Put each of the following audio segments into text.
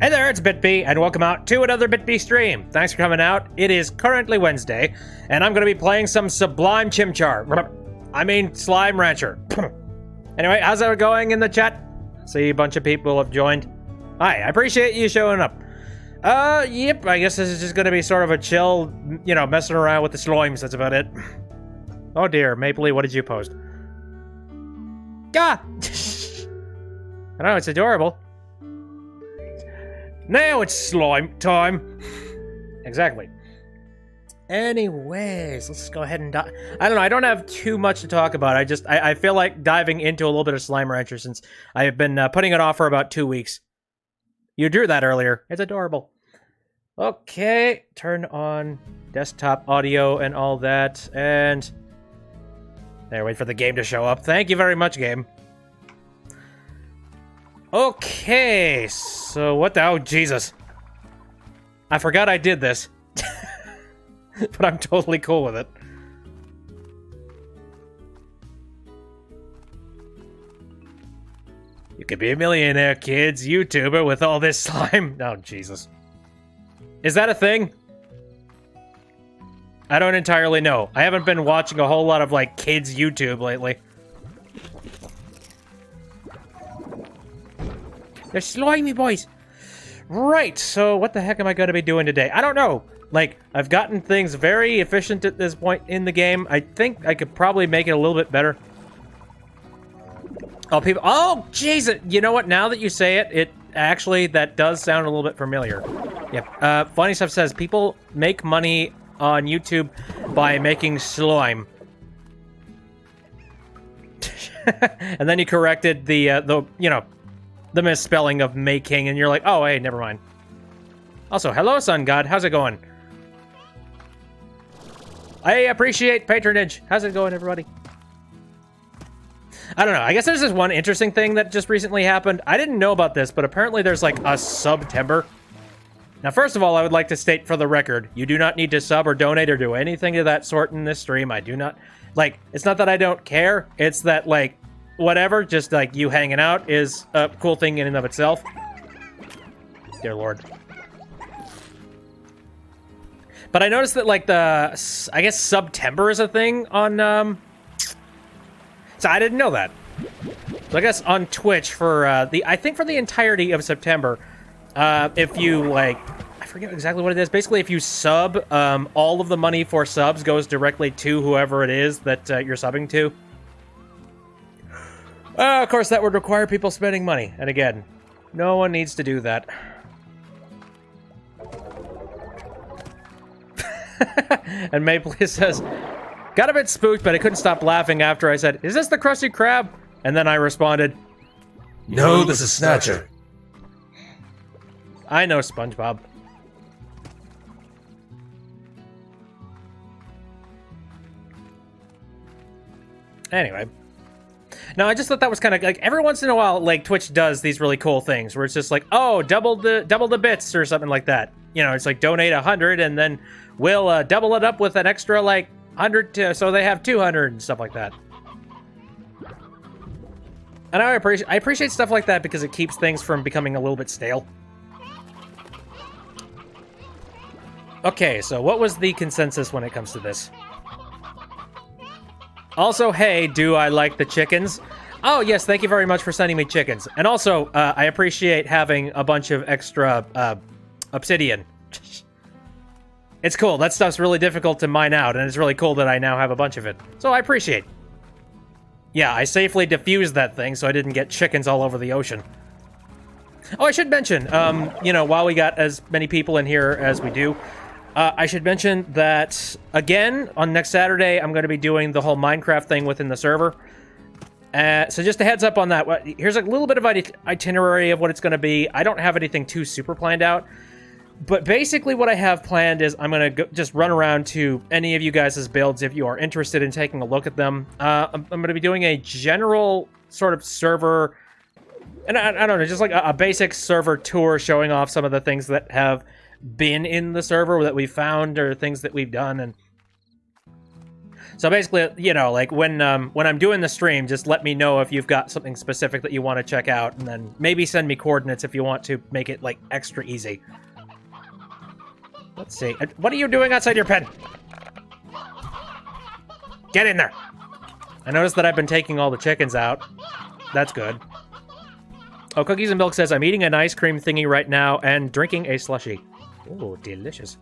Hey there, it's BitB, and welcome out to another BitB stream. Thanks for coming out. It is currently Wednesday, and I'm going to be playing some Sublime Chimchar. I mean, Slime Rancher. Anyway, how's it going in the chat? See a bunch of people have joined. Hi, I appreciate you showing up. Yep, I guess this is just going to be sort of a chill, you know, messing around with the slimes. That's about it. Oh dear, Mapley, what did you post? Ah! I know, it's adorable. Now it's slime time. Exactly. Anyways, let's go ahead and I don't know, I don't have too much to talk about. I feel like diving into a little bit of Slime Rancher since I have been putting it off for about 2 weeks. You drew that earlier. It's adorable. Okay, turn on desktop audio and all that, and there, wait for the game to show up. Thank you very much, game. Okay, so what the... Oh, Jesus. I forgot I did this. But I'm totally cool with it. You could be a millionaire, kids. YouTuber with all this slime. Oh, Jesus. Is that a thing? I don't entirely know. I haven't been watching a whole lot of, like, kids' YouTube lately. They're slimy boys. Right, so what the heck am I going to be doing today? I don't know. Like, I've gotten things very efficient at this point in the game. I think I could probably make it a little bit better. Oh, people... Oh, Jesus! You know what? Now that you say it, it actually, that does sound a little bit familiar. Yep. Funnystuf says, people make money on YouTube by making slime. And then you corrected the, you know... the misspelling of making, and you're like, oh, hey, never mind. Also, hello, Sun God. How's it going? I appreciate patronage. How's it going, everybody? I don't know. I guess there's this one interesting thing that just recently happened. I didn't know about this, but apparently there's like a Subtember. Now, first of all, I would like to state for the record, you do not need to sub or donate or do anything of that sort in this stream. I do not... Like, it's not that I don't care. It's that, like... whatever, just like you hanging out is a cool thing in and of itself. Dear Lord. But I noticed that like the, I guess Subtember is a thing on, so I didn't know that. So I guess on Twitch for I think for the entirety of September, if you like, I forget exactly what it is. Basically, if you sub, all of the money for subs goes directly to whoever it is that you're subbing to. Of course, that would require people spending money. And again, no one needs to do that. And Mapley says, got a bit spooked, but I couldn't stop laughing after I said, is this the Krusty Krab? And then I responded, no, this is Snatcher. I know, SpongeBob. Anyway. No, I just thought that was kind of like every once in a while, like Twitch does these really cool things where it's just like, oh, double the bits or something like that. You know, it's like donate 100 and then we'll double it up with an extra like 100 so they have 200 and stuff like that. And I appreciate stuff like that because it keeps things from becoming a little bit stale. Okay, so what was the consensus when it comes to this? Also, hey, do I like the chickens? Oh, yes, thank you very much for sending me chickens. And also, I appreciate having a bunch of extra obsidian. It's cool. That stuff's really difficult to mine out, and it's really cool that I now have a bunch of it. So I appreciate. Yeah, I safely diffused that thing so I didn't get chickens all over the ocean. Oh, I should mention, you know, while we got as many people in here as we do, I should mention that, again, on next Saturday, I'm going to be doing the whole Minecraft thing within the server. So just a heads up on that. Here's a little bit of itinerary of what it's going to be. I don't have anything too super planned out. But basically what I have planned is I'm going to just run around to any of you guys' builds if you are interested in taking a look at them. I'm going to be doing a general sort of server... And I don't know, just like a basic server tour showing off some of the things that have been in the server that we found or things that we've done. And So basically, you know, like when I'm doing the stream, just let me know if you've got something specific that you want to check out, and then maybe send me coordinates if you want to make it like extra easy. Let's see. What are you doing outside your pen? Get in there. I noticed that I've been taking all the chickens out. That's good. Oh, Cookies and Milk says, I'm eating an ice cream thingy right now and drinking a slushie. Ooh, delicious.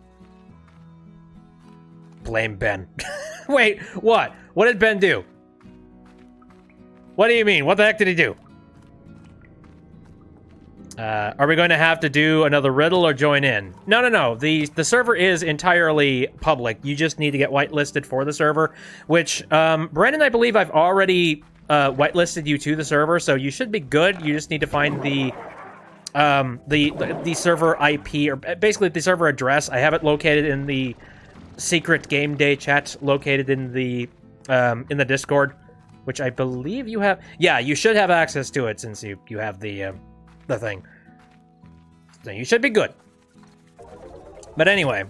Blame Ben. Wait, what? What did Ben do? What do you mean? What the heck did he do? Are we going to have to do another riddle or join in? No. The server is entirely public. You just need to get whitelisted for the server, which, Brandon, I believe I've already whitelisted you to the server, so you should be good. You just need to find the server IP, or basically the server address. I have it located in the secret game day chat located in the Discord, which I believe you have. Yeah, you should have access to it since you have the thing. So you should be good. But anyway.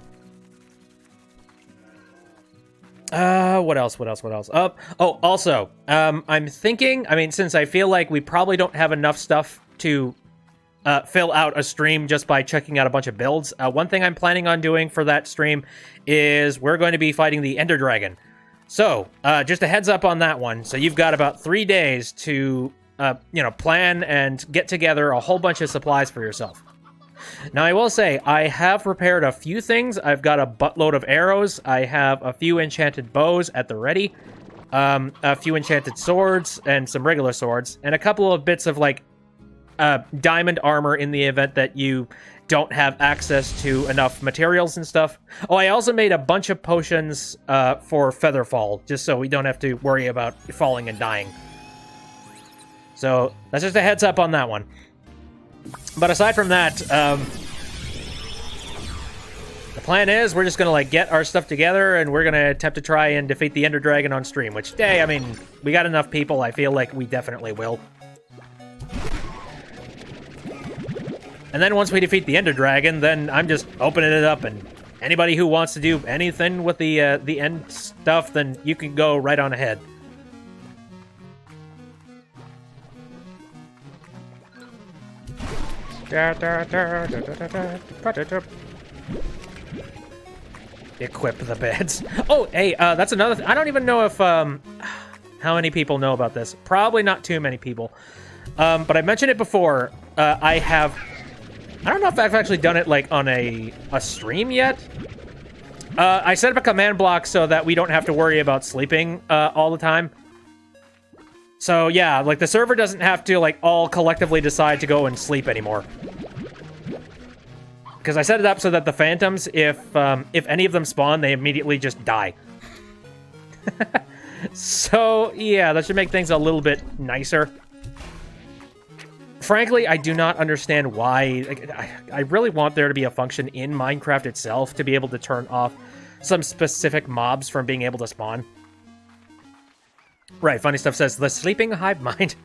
What else? Oh, also, I'm thinking, I mean, since I feel like we probably don't have enough stuff to fill out a stream just by checking out a bunch of builds, one thing I'm planning on doing for that stream is we're going to be fighting the Ender Dragon. So, just a heads up on that one. So you've got about 3 days to, plan and get together a whole bunch of supplies for yourself. Now, I will say, I have prepared a few things. I've got a buttload of arrows. I have a few enchanted bows at the ready, a few enchanted swords, and some regular swords, and a couple of bits of, like, diamond armor in the event that you don't have access to enough materials and stuff. Oh, I also made a bunch of potions for Featherfall, just so we don't have to worry about falling and dying. So, that's just a heads up on that one. But aside from that, the plan is we're just going to, like, get our stuff together, and we're going to attempt to try and defeat the Ender Dragon on stream, which, hey, I mean, we got enough people, I feel like we definitely will. And then once we defeat the Ender Dragon, then I'm just opening it up, and anybody who wants to do anything with the end stuff, then you can go right on ahead. Equip the beds. Oh, hey, that's another thing. I don't even know if, how many people know about this. Probably not too many people. But I mentioned it before. I don't know if I've actually done it, like, on a stream yet. I set up a command block so that we don't have to worry about sleeping all the time. So, yeah, like, the server doesn't have to, like, all collectively decide to go and sleep anymore. Because I set it up so that the phantoms, if any of them spawn, they immediately just die. So, yeah, that should make things a little bit nicer. Frankly, I do not understand why. Like, I really want there to be a function in Minecraft itself to be able to turn off some specific mobs from being able to spawn. Right, Funnystuf says, the sleeping hive mind.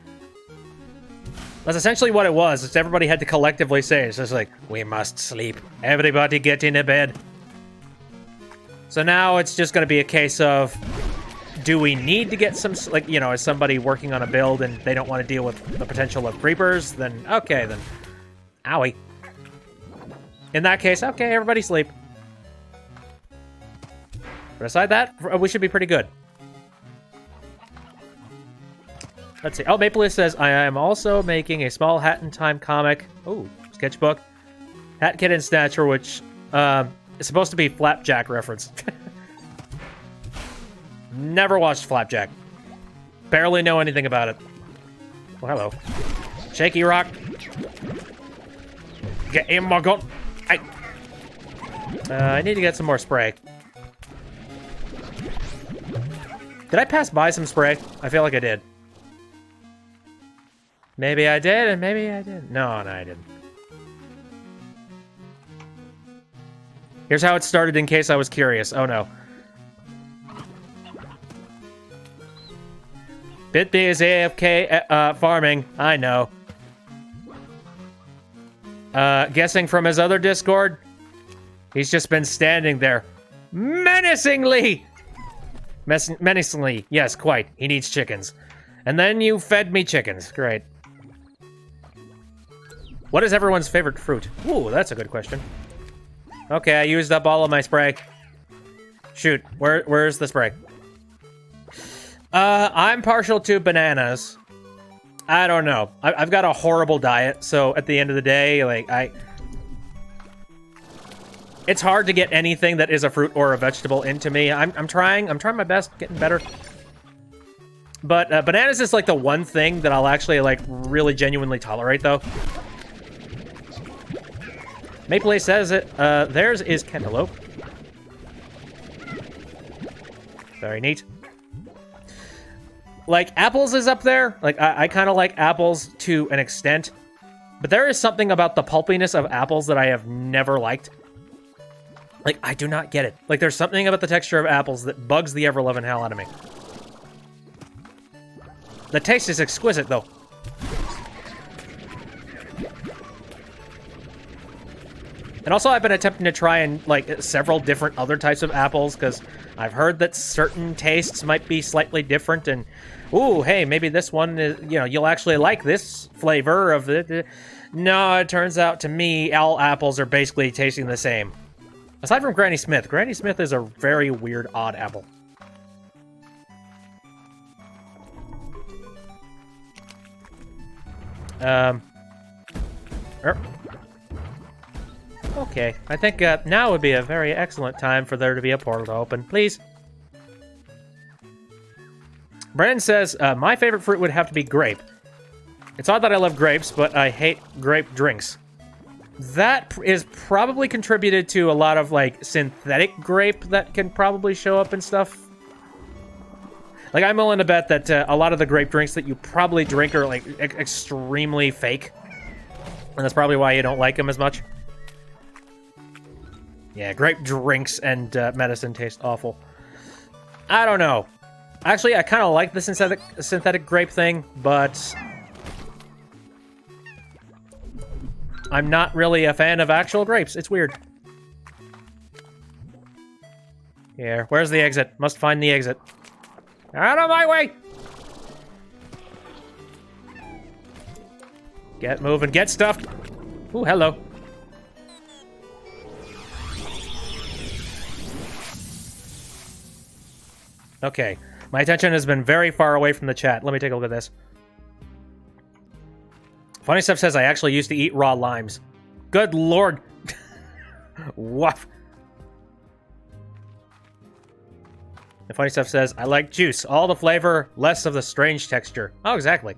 That's essentially what it was. It's everybody had to collectively say, it's just like, we must sleep. Everybody get in a bed. So now it's just going to be a case of, do we need to get some, like, you know, is somebody working on a build and they don't want to deal with the potential of creepers? Then, okay, then. Owie. In that case, okay, everybody sleep. But aside that, we should be pretty good. Let's see. Oh, Maple Leaf says, I am also making a small Hat in Time comic. Oh, sketchbook. Hat Kid and Snatcher, which is supposed to be Flapjack reference. Never watched Flapjack. Barely know anything about it. Well, hello. Shaky Rock. Get in my gun. I need to get some more spray. Did I pass by some spray? I feel like I did. Maybe I did, and maybe I didn't. No, I didn't. Here's how it started in case I was curious. Oh, no. BitB is AFK farming. I know. Guessing from his other Discord, he's just been standing there menacingly Menacingly, yes, quite. He needs chickens. And then you fed me chickens. Great. What is everyone's favorite fruit? Ooh, that's a good question. Okay, I used up all of my spray. Shoot, where's the spray? I'm partial to bananas. I don't know. I've got a horrible diet, so at the end of the day, like, it's hard to get anything that is a fruit or a vegetable into me. I'm trying my best, getting better. But bananas is like the one thing that I'll actually like really genuinely tolerate, though. Maple Ace says it. Theirs is cantaloupe. Very neat. Like, apples is up there. Like, I kind of like apples to an extent. But there is something about the pulpiness of apples that I have never liked. Like, I do not get it. Like, there's something about the texture of apples that bugs the ever-loving hell out of me. The taste is exquisite, though. And also, I've been attempting to try and, like, several different other types of apples, because I've heard that certain tastes might be slightly different, and, ooh, hey, maybe this one is, you know, you'll actually like this flavor of it. No, it turns out, to me, all apples are basically tasting the same. Aside from Granny Smith. Granny Smith is a very weird, odd apple. Okay, I think now would be a very excellent time for there to be a portal to open. Please. Brandon says, my favorite fruit would have to be grape. It's odd that I love grapes, but I hate grape drinks. That is probably contributed to a lot of, like, synthetic grape that can probably show up and stuff. Like, I'm willing to bet that a lot of the grape drinks that you probably drink are, like, extremely fake. And that's probably why you don't like them as much. Yeah, grape drinks and medicine taste awful. I don't know. Actually, I kind of like the synthetic grape thing, but I'm not really a fan of actual grapes. It's weird. Here, where's the exit? Must find the exit. Out of my way! Get moving, get stuffed. Ooh, hello. Okay, my attention has been very far away from the chat. Let me take a look at this. Funnystuf says I actually used to eat raw limes. Good lord. Woof. And Funnystuf says, I like juice. All the flavor, less of the strange texture. Oh, exactly.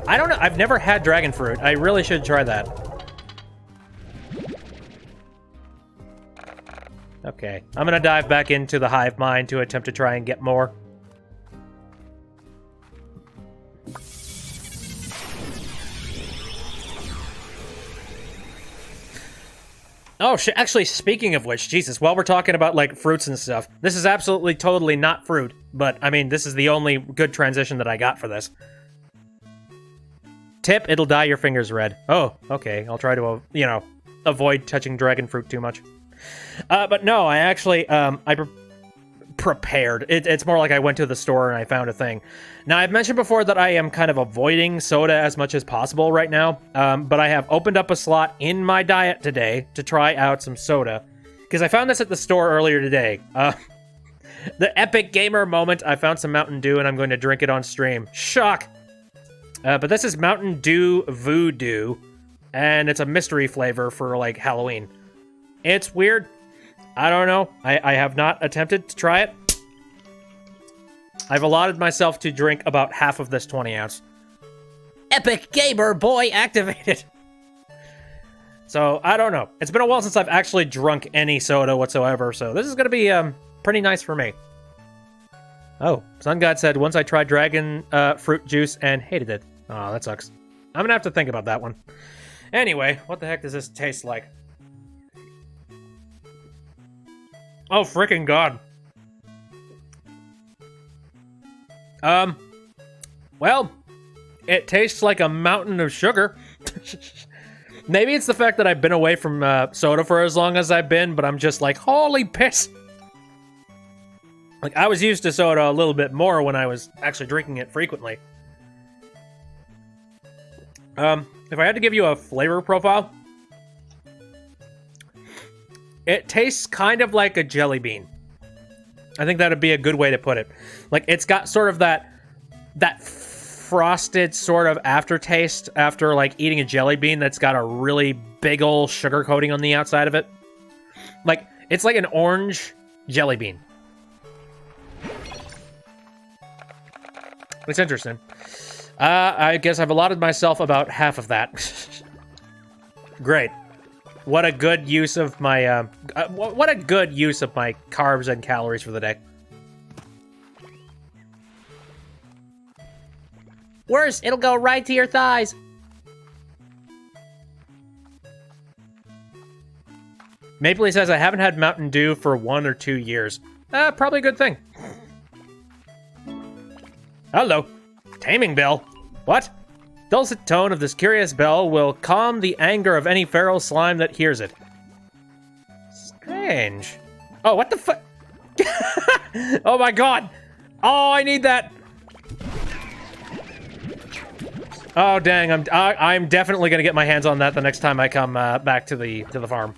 I don't know. I've never had dragon fruit. I really should try that. Okay, I'm gonna dive back into the hive mind to attempt to try and get more. Oh, actually, speaking of which, Jesus, while we're talking about, like, fruits and stuff, this is absolutely, totally not fruit, but, I mean, this is the only good transition that I got for this. Tip, it'll dye your fingers red. Oh, okay, I'll try to, you know, avoid touching dragon fruit too much. But no, I actually, prepared. It's more like I went to the store and I found a thing. Now, I've mentioned before that I am kind of avoiding soda as much as possible right now, but I have opened up a slot in my diet today to try out some soda, because I found this at the store earlier today. The epic gamer moment, I found some Mountain Dew and I'm going to drink it on stream. Shock! But this is Mountain Dew Voodoo, and it's a mystery flavor for, like, Halloween. It's weird. I don't know. I have not attempted to try it. I've allotted myself to drink about half of this 20 ounce. Epic Gamer Boy activated! So, I don't know. It's been a while since I've actually drunk any soda whatsoever, so this is gonna be, pretty nice for me. Oh, Sun God said, once I tried dragon fruit juice and hated it. Oh, that sucks. I'm gonna have to think about that one. Anyway, what the heck does this taste like? Oh, freaking God. Well, it tastes like a mountain of sugar. Maybe it's the fact that I've been away from soda for as long as I've been, but I'm just like, holy piss. Like, I was used to soda a little bit more when I was actually drinking it frequently. If I had to give you a flavor profile, it tastes kind of like a jelly bean. I think that would be a good way to put it. Like, it's got sort of that frosted sort of aftertaste after, like, eating a jelly bean that's got a really big ol' sugar coating on the outside of it. Like, it's like an orange jelly bean. It's interesting. I guess I've allotted myself about half of that. Great. What a good use of my, what a good use of my carbs and calories for the day. Worse, it'll go right to your thighs. Mapley says, I haven't had Mountain Dew for 1 or 2 years. Probably a good thing. Hello. Taming bell. What? Dulcet tone of this curious bell will calm the anger of any feral slime that hears it. Strange. Oh, what the fuck? Oh my god. Oh, I need that. Oh, dang. I'm definitely gonna get my hands on that the next time I come back to the farm.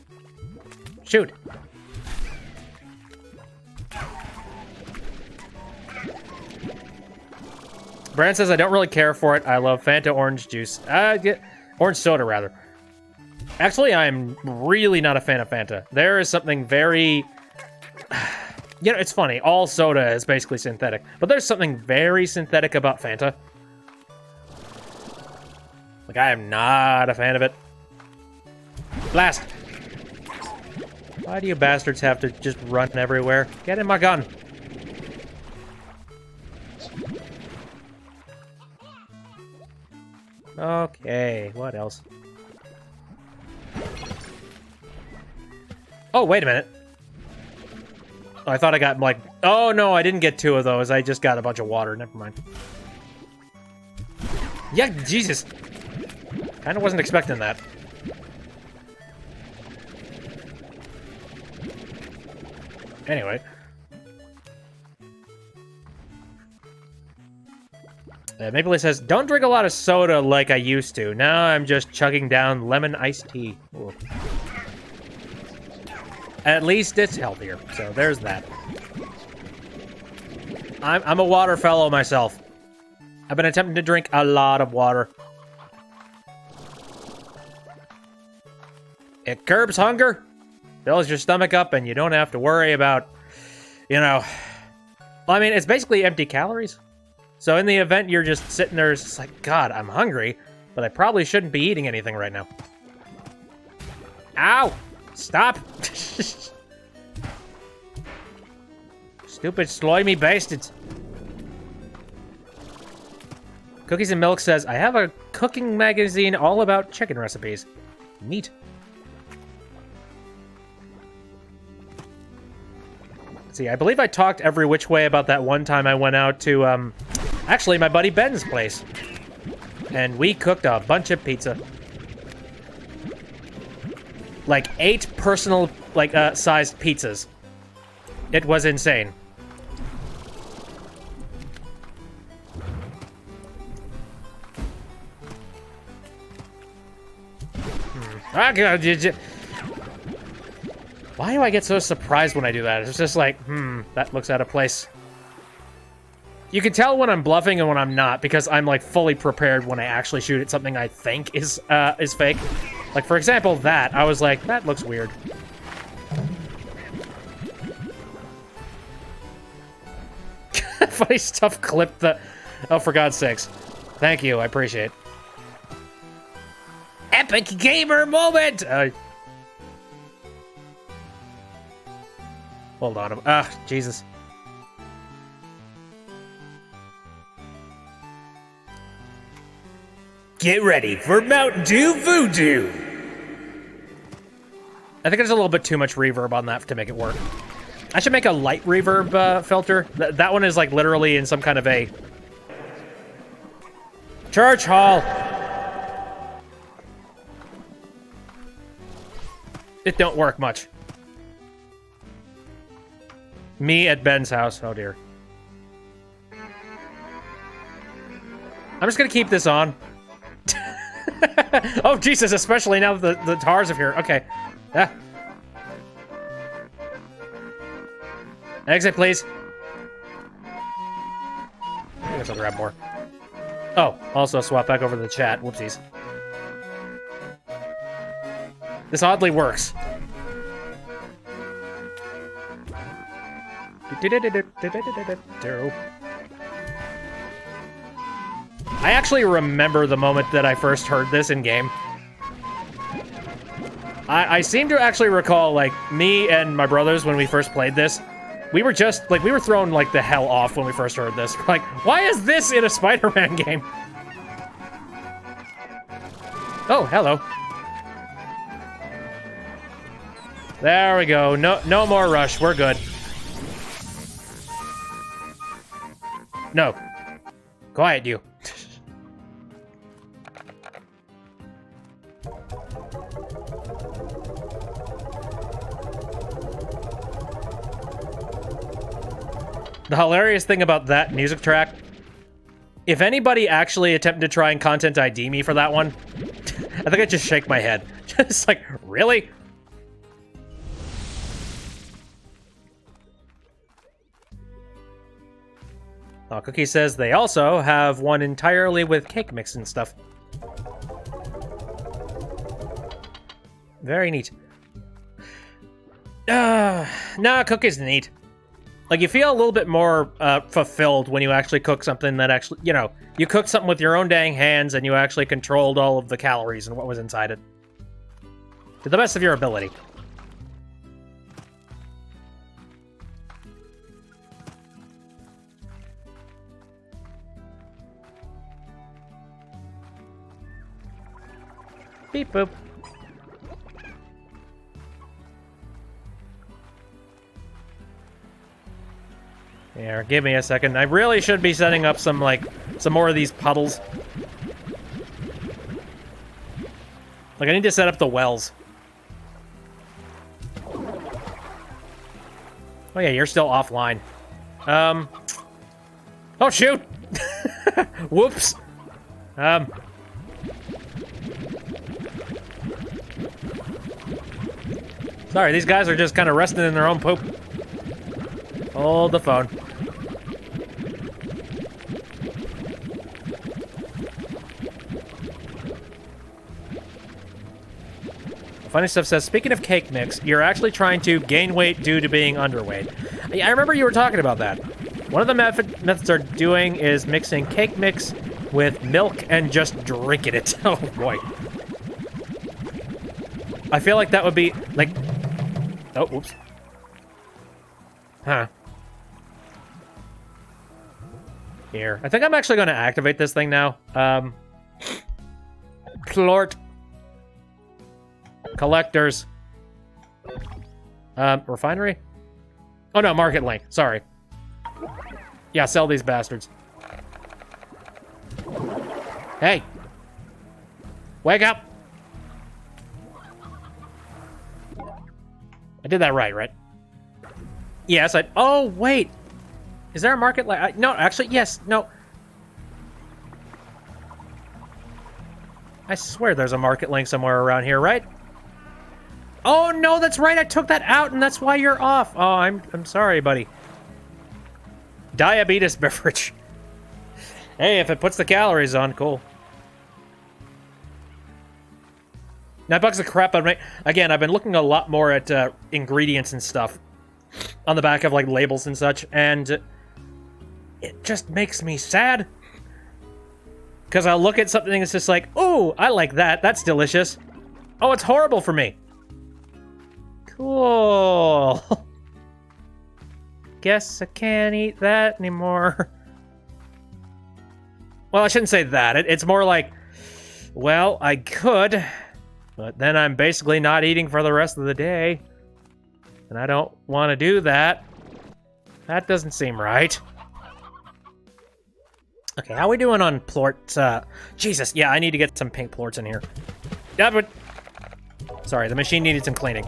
Shoot. Brand says, I don't really care for it. I love Fanta orange juice. Orange soda, rather. Actually, I'm really not a fan of Fanta. There is something very... You know, it's funny. All soda is basically synthetic. But there's something very synthetic about Fanta. Like, I am not a fan of it. Blast! Why do you bastards have to just run everywhere? Get in my gun! Okay, what else? Oh, wait a minute. Oh, I thought I got, like... Oh, no, I didn't get 2 of those. I just got a bunch of water. Never mind. Yeah, Jesus. Kinda wasn't expecting that. Anyway. Maple says, don't drink a lot of soda like I used to. Now I'm just chugging down lemon iced tea. Ooh. At least it's healthier, so there's that. I'm a water fellow myself. I've been attempting to drink a lot of water. It curbs hunger, fills your stomach up, and you don't have to worry about, you know... Well, I mean, it's basically empty calories. So in the event you're just sitting there, it's just like, God, I'm hungry, but I probably shouldn't be eating anything right now. Ow! Stop! Stupid slimy bastards. Cookies and Milk says, I have a cooking magazine all about chicken recipes. Neat. Let's see, I believe I talked every which way about that one time I went out to, actually, my buddy Ben's place. And we cooked a bunch of pizza. Like 8 personal, like, sized pizzas. It was insane. Why do I get so surprised when I do that? It's just like, that looks out of place. You can tell when I'm bluffing and when I'm not, because I'm, like, fully prepared when I actually shoot at something I think is fake. Like, for example, that. I was like, that looks weird. Funnystuf clipped the... Oh, for God's sakes. Thank you, I appreciate it. Epic gamer moment! Hold on. Jesus. Get ready for Mountain Dew Voodoo! I think there's a little bit too much reverb on that to make it work. I should make a light reverb filter. That one is like literally in some kind of a... Church hall! It don't work much. Me at Ben's house. Oh, dear. I'm just gonna keep this on. Oh, Jesus, especially now that the TARs are here. Okay. Yeah. Exit, please. I guess I'll grab more. Oh, also swap back over to the chat. Whoopsies. This oddly works. I actually remember the moment that I first heard this in game. I seem to actually recall, like, me and my brothers when we first played this, we were just, like, we were thrown, like, the hell off when we first heard this. Like, why is this in a Spider-Man game? Oh, hello. There we go. No more rush. We're good. No. Quiet, you. The hilarious thing about that music track, if anybody actually attempted to try and content ID me for that one, I think I'd just shake my head. Just like, really? Oh, Cookie says they also have one entirely with cake mix and stuff. Very neat. Nah, Cookie's neat. Like, you feel a little bit more fulfilled when you actually cook something that actually, you know, you cook something with your own dang hands and you actually controlled all of the calories and what was inside it. To the best of your ability. Beep boop. Here, give me a second. I really should be setting up some, like, some more of these puddles. Like, I need to set up the wells. Oh yeah, you're still offline. Oh shoot! Whoops! Sorry, these guys are just kind of resting in their own poop. Hold the phone. Funnystuf says, speaking of cake mix, you're actually trying to gain weight due to being underweight. I remember you were talking about that. One of the methods they're doing is mixing cake mix with milk and just drinking it. Oh boy. I feel like that would be, like... Oh, whoops. Huh. Here. I think I'm actually going to activate this thing now. Plort. Collectors. Refinery? Oh no, Market Link. Sorry. Yeah, sell these bastards. Hey. Wake up. I did that right? Yes, I... Oh, wait. Is there a market like... No, actually, yes. No. I swear there's a market link somewhere around here, right? Oh, no, that's right. I took that out, and that's why you're off. Oh, I'm sorry, buddy. Diabetes beverage. Hey, if it puts the calories on, cool. That bugs the crap out of me. Again, I've been looking a lot more at ingredients and stuff on the back of, like, labels and such, and it just makes me sad. Because I'll look at something that's just like, oh, I like that. That's delicious. Oh, it's horrible for me. Cool. Guess I can't eat that anymore. Well, I shouldn't say that. It's more like, well, I could, but then I'm basically not eating for the rest of the day. And I don't want to do that. That doesn't seem right. Okay, how are we doing on plorts? Jesus, yeah, I need to get some pink plorts in here. Yeah, but... Sorry, the machine needed some cleaning.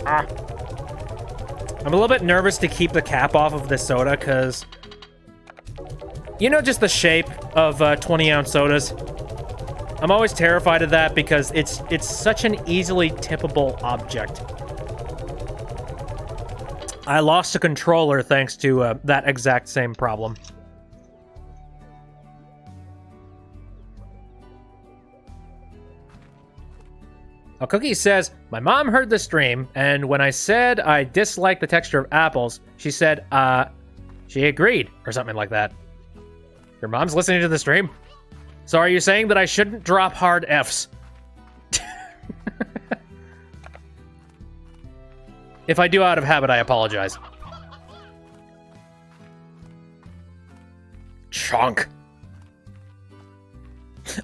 Ah. I'm a little bit nervous to keep the cap off of this soda, because... You know, just the shape of 20-ounce sodas? I'm always terrified of that because it's such an easily tippable object. I lost a controller thanks to that exact same problem. A Cookie says, my mom heard the stream, and when I said I dislike the texture of apples, she said, she agreed, or something like that. Your mom's listening to the stream? So are you saying that I shouldn't drop hard Fs? If I do out of habit, I apologize. Chonk.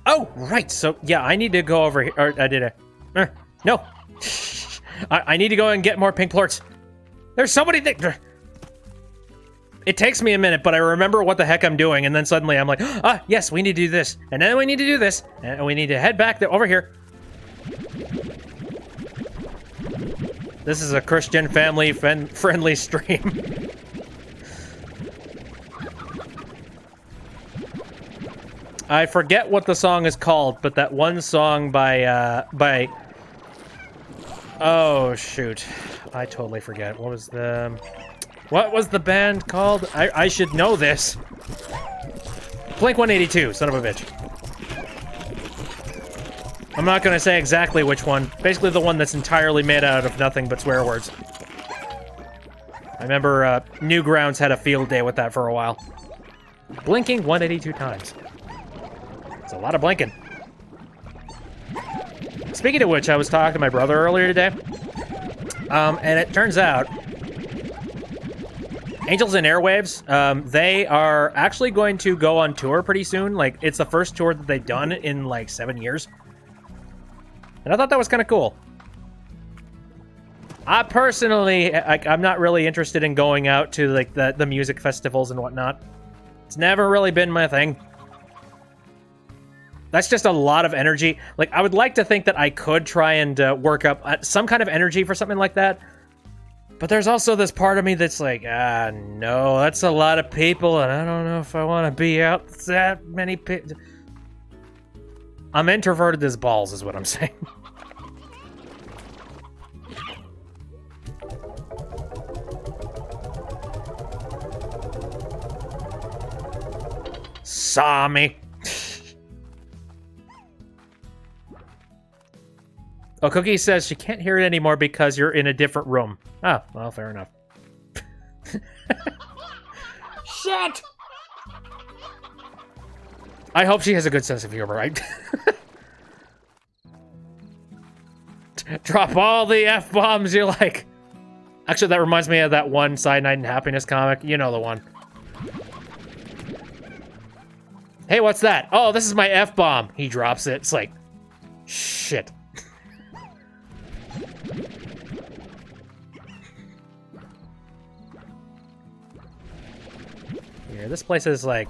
Oh, right, so, yeah, I need to go over here, or I did a... no. I need to go and get more pink plorts. There's so many things. It takes me a minute, but I remember what the heck I'm doing, and then suddenly I'm like, ah, yes, we need to do this, and then we need to do this, and we need to head back over here. This is a Christian family friendly stream. I forget what the song is called, but that one song by oh, shoot. I totally forget. What was the band called? I should know this. Blink-182, son of a bitch. I'm not gonna say exactly which one. Basically the one that's entirely made out of nothing but swear words. I remember Newgrounds had a field day with that for a while. Blinking 182 times. It's a lot of blinking. Speaking of which, I was talking to my brother earlier today. And it turns out Angels and Airwaves, they are actually going to go on tour pretty soon. Like, it's the first tour that they've done in, like, 7 years. And I thought that was kind of cool. I personally, I'm not really interested in going out to, like, the music festivals and whatnot. It's never really been my thing. That's just a lot of energy. Like, I would like to think that I could try and work up some kind of energy for something like that. But there's also this part of me that's like, no, that's a lot of people, and I don't know if I want to be out that many people. I'm introverted as balls, is what I'm saying. Saw me. Oh, Cookie says she can't hear it anymore because you're in a different room. Oh, well, fair enough. Shit! I hope she has a good sense of humor, right? Drop all the F-bombs you like. Actually, that reminds me of that one Side Night and Happiness comic. You know the one. Hey, what's that? Oh, this is my F-bomb. He drops it. It's like, shit. Here, this place is like...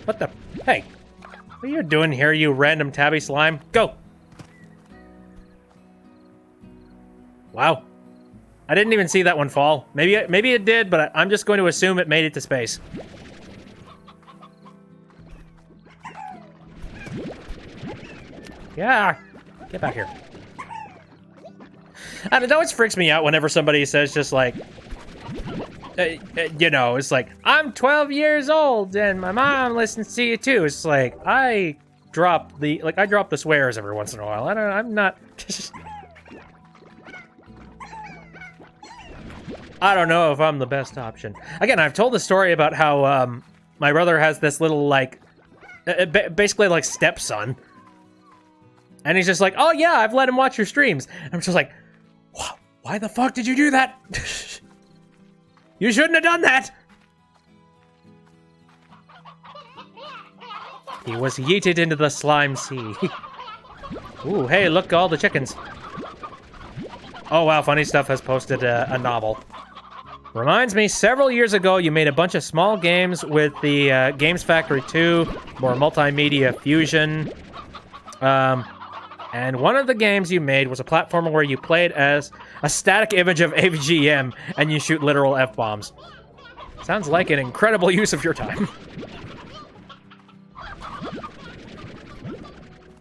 What the... Hey! What are you doing here, you random tabby slime? Go! Wow. I didn't even see that one fall. Maybe it did, but I'm just going to assume it made it to space. Yeah! Get back here. And it always freaks me out whenever somebody says just like... you know, it's like, I'm 12 years old and my mom listens to you too. It's like, I drop the swears every once in a while. I'm not... I don't know if I'm the best option. Again, I've told the story about how my brother has this little, like, basically, like, stepson. And he's just like, oh, yeah, I've let him watch your streams. And I'm just like, why the fuck did you do that? You shouldn't have done that! He was yeeted into the slime sea. Ooh, hey, look, all the chickens. Oh, wow, Funnystuf has posted a novel. Reminds me, several years ago, you made a bunch of small games with the Games Factory 2, more multimedia fusion. And one of the games you made was a platformer where you played as a static image of AVGM and you shoot literal F-bombs. Sounds like an incredible use of your time.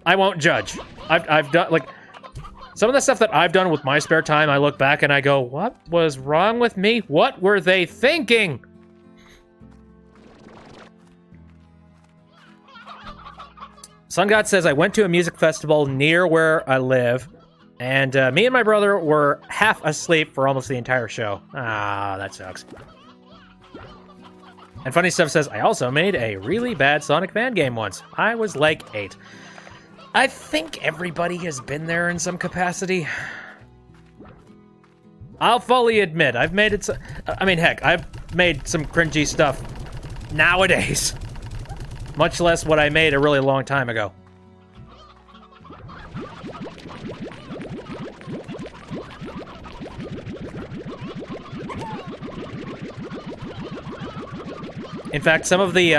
I won't judge. I've done, like, some of the stuff that I've done with my spare time, I look back and I go, what was wrong with me? What were they thinking? Sun God says, I went to a music festival near where I live, and me and my brother were half asleep for almost the entire show. Ah, that sucks. And Funnystuf says, I also made a really bad Sonic fan game once. I was like 8. I think everybody has been there in some capacity. I'll fully admit, I've made it. I mean, heck, I've made some cringy stuff nowadays. Much less what I made a really long time ago. In fact, some of the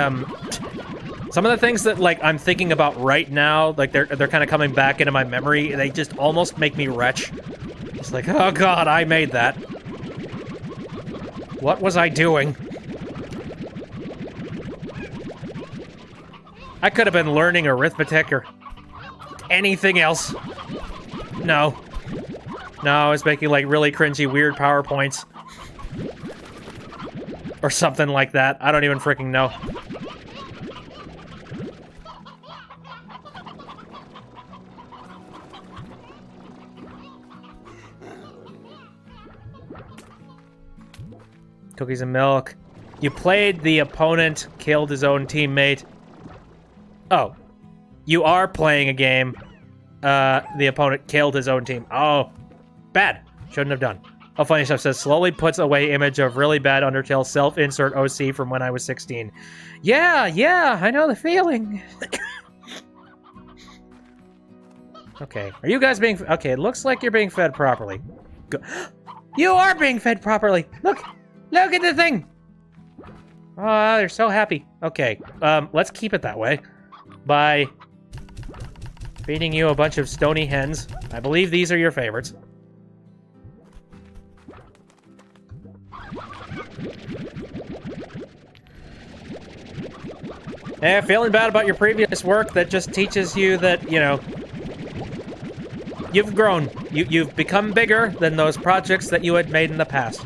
things that, like, I'm thinking about right now, like, they're kind of coming back into my memory. They just almost make me retch. It's like, oh god, I made that. What was I doing? I could have been learning arithmetic or anything else. No. No, I was making, like, really cringy, weird PowerPoints. Or something like that. I don't even freaking know. Cookies and milk. You played the opponent, killed his own teammate. Oh. You are playing a game. The opponent killed his own team. Oh. Bad. Shouldn't have done. Oh, Funnystuf says, slowly puts away image of really bad Undertale self-insert OC from when I was 16. Yeah, I know the feeling. Okay. Are you guys being... Okay, it looks like you're being fed properly. You are being fed properly! Look at the thing! Oh, they're so happy. Okay, let's keep it that way. By feeding you a bunch of stony hens. I believe these are your favorites. Yeah, feeling bad about your previous work that just teaches you that, you know, you've grown. You've become bigger than those projects that you had made in the past.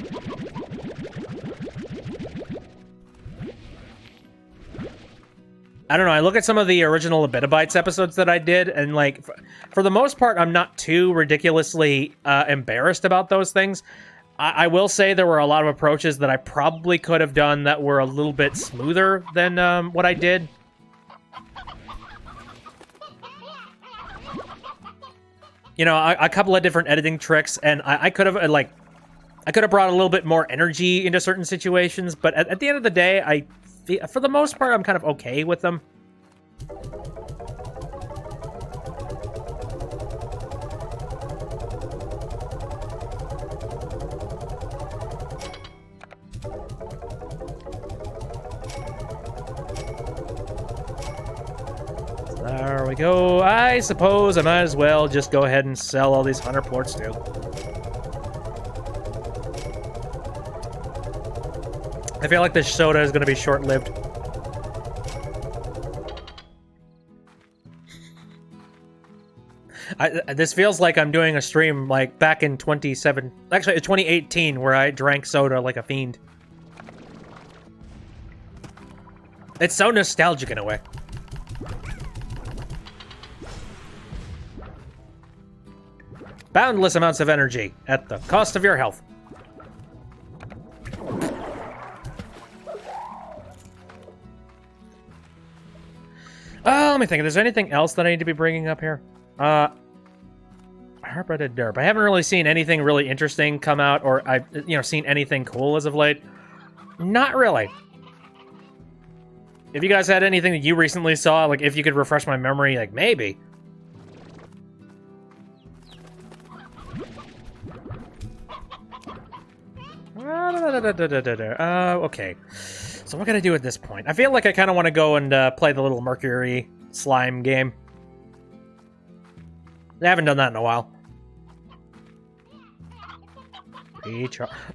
I don't know, I look at some of the original Abitabytes episodes that I did, and, like, for the most part, I'm not too ridiculously embarrassed about those things. I will say there were a lot of approaches that I probably could have done that were a little bit smoother than what I did. You know, a couple of different editing tricks, and I could have, like, I could have brought a little bit more energy into certain situations, but at the end of the day, for the most part, I'm kind of okay with them. There we go. I suppose I might as well just go ahead and sell all these hunter ports too. I feel like this soda is going to be short-lived. This feels like I'm doing a stream like back in 2018, where I drank soda like a fiend. It's so nostalgic in a way. Boundless amounts of energy at the cost of your health. Let me think. If there's anything else that I need to be bringing up here. Herpeted Derp. I haven't really seen anything really interesting come out, or I've, seen anything cool as of late. Not really. If you guys had anything that you recently saw, like if you could refresh my memory, like maybe. Okay. So what can I do at this point? I feel like I kind of want to go and play the little Mercury slime game. I haven't done that in a while.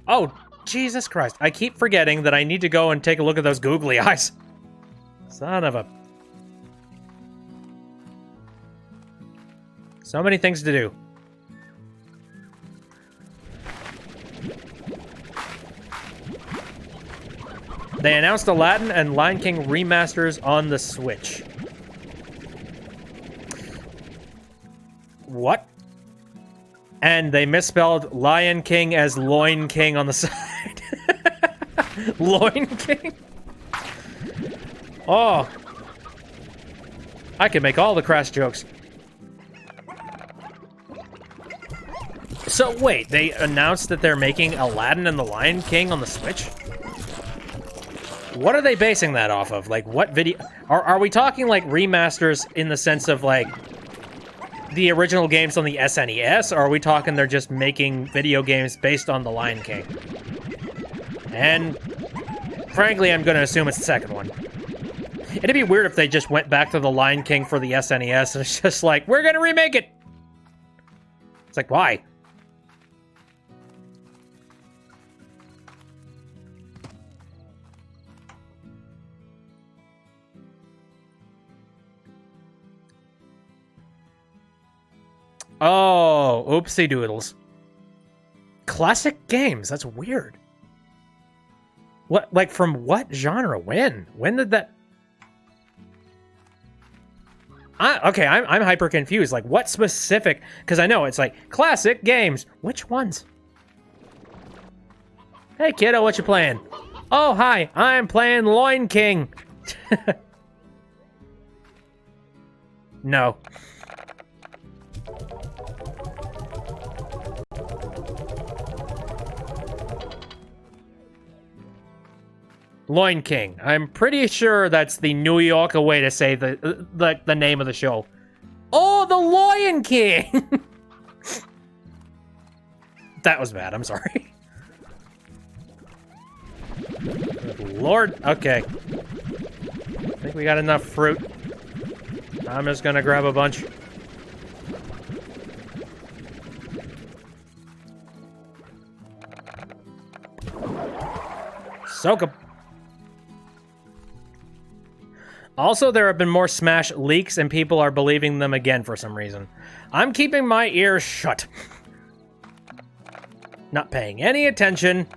Oh, Jesus Christ. I keep forgetting that I need to go and take a look at those googly eyes. Son of a... So many things to do. They announced Aladdin and Lion King remasters on the Switch. What? And they misspelled Lion King as Loin King on the side. Loin King? Oh. I can make all the crass jokes. So wait, they announced that they're making Aladdin and the Lion King on the Switch? What are they basing that off of? Like, what video... Are we talking, like, remasters in the sense of, like, the original games on the SNES? Or are we talking they're just making video games based on the Lion King? And, frankly, I'm gonna assume it's the second one. It'd be weird if they just went back to the Lion King for the SNES and it's just like, we're gonna remake it! It's like, why? Oh, oopsie doodles. Classic games, that's weird. What, like, from what genre? When? When did that... Okay, I'm hyper confused. Like, what specific... Because I know it's like, classic games. Which ones? Hey, kiddo, what you playing? Oh, hi, I'm playing Loin King. No. Loin King. I'm pretty sure that's the New Yorker way to say the name of the show. Oh, the Lion King! That was bad, I'm sorry. Good Lord, okay. I think we got enough fruit. I'm just gonna grab a bunch. Soak 'em. Also, there have been more Smash leaks, and people are believing them again for some reason. I'm keeping my ears shut. Not paying any attention.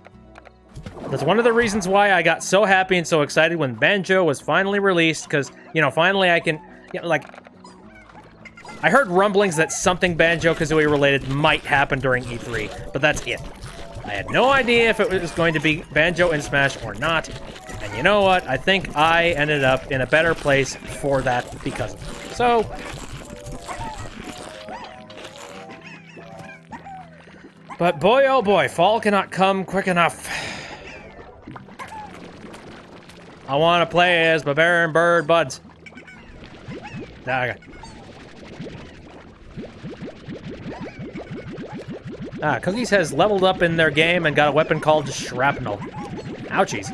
That's one of the reasons why I got so happy and so excited when Banjo was finally released, because, you know, finally I can, you know, like... I heard rumblings that something Banjo-Kazooie related might happen during E3, but that's it. I had no idea if it was going to be Banjo in Smash or not. And you know what? I think I ended up in a better place for that because of it. So... But boy, oh boy, fall cannot come quick enough. I want to play as Barbarian Bird Buds. Okay. Cookies has leveled up in their game and got a weapon called Shrapnel. Ouchies.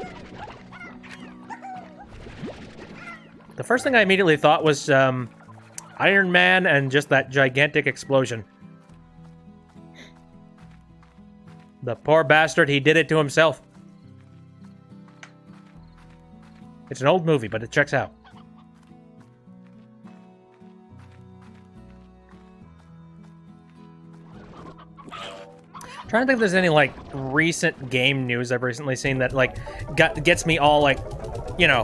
The first thing I immediately thought was Iron Man and just that gigantic explosion. The poor bastard, he did it to himself. It's an old movie, but it checks out. Trying to think if there's any, like, recent game news I've recently seen that, like, gets me all, like, you know,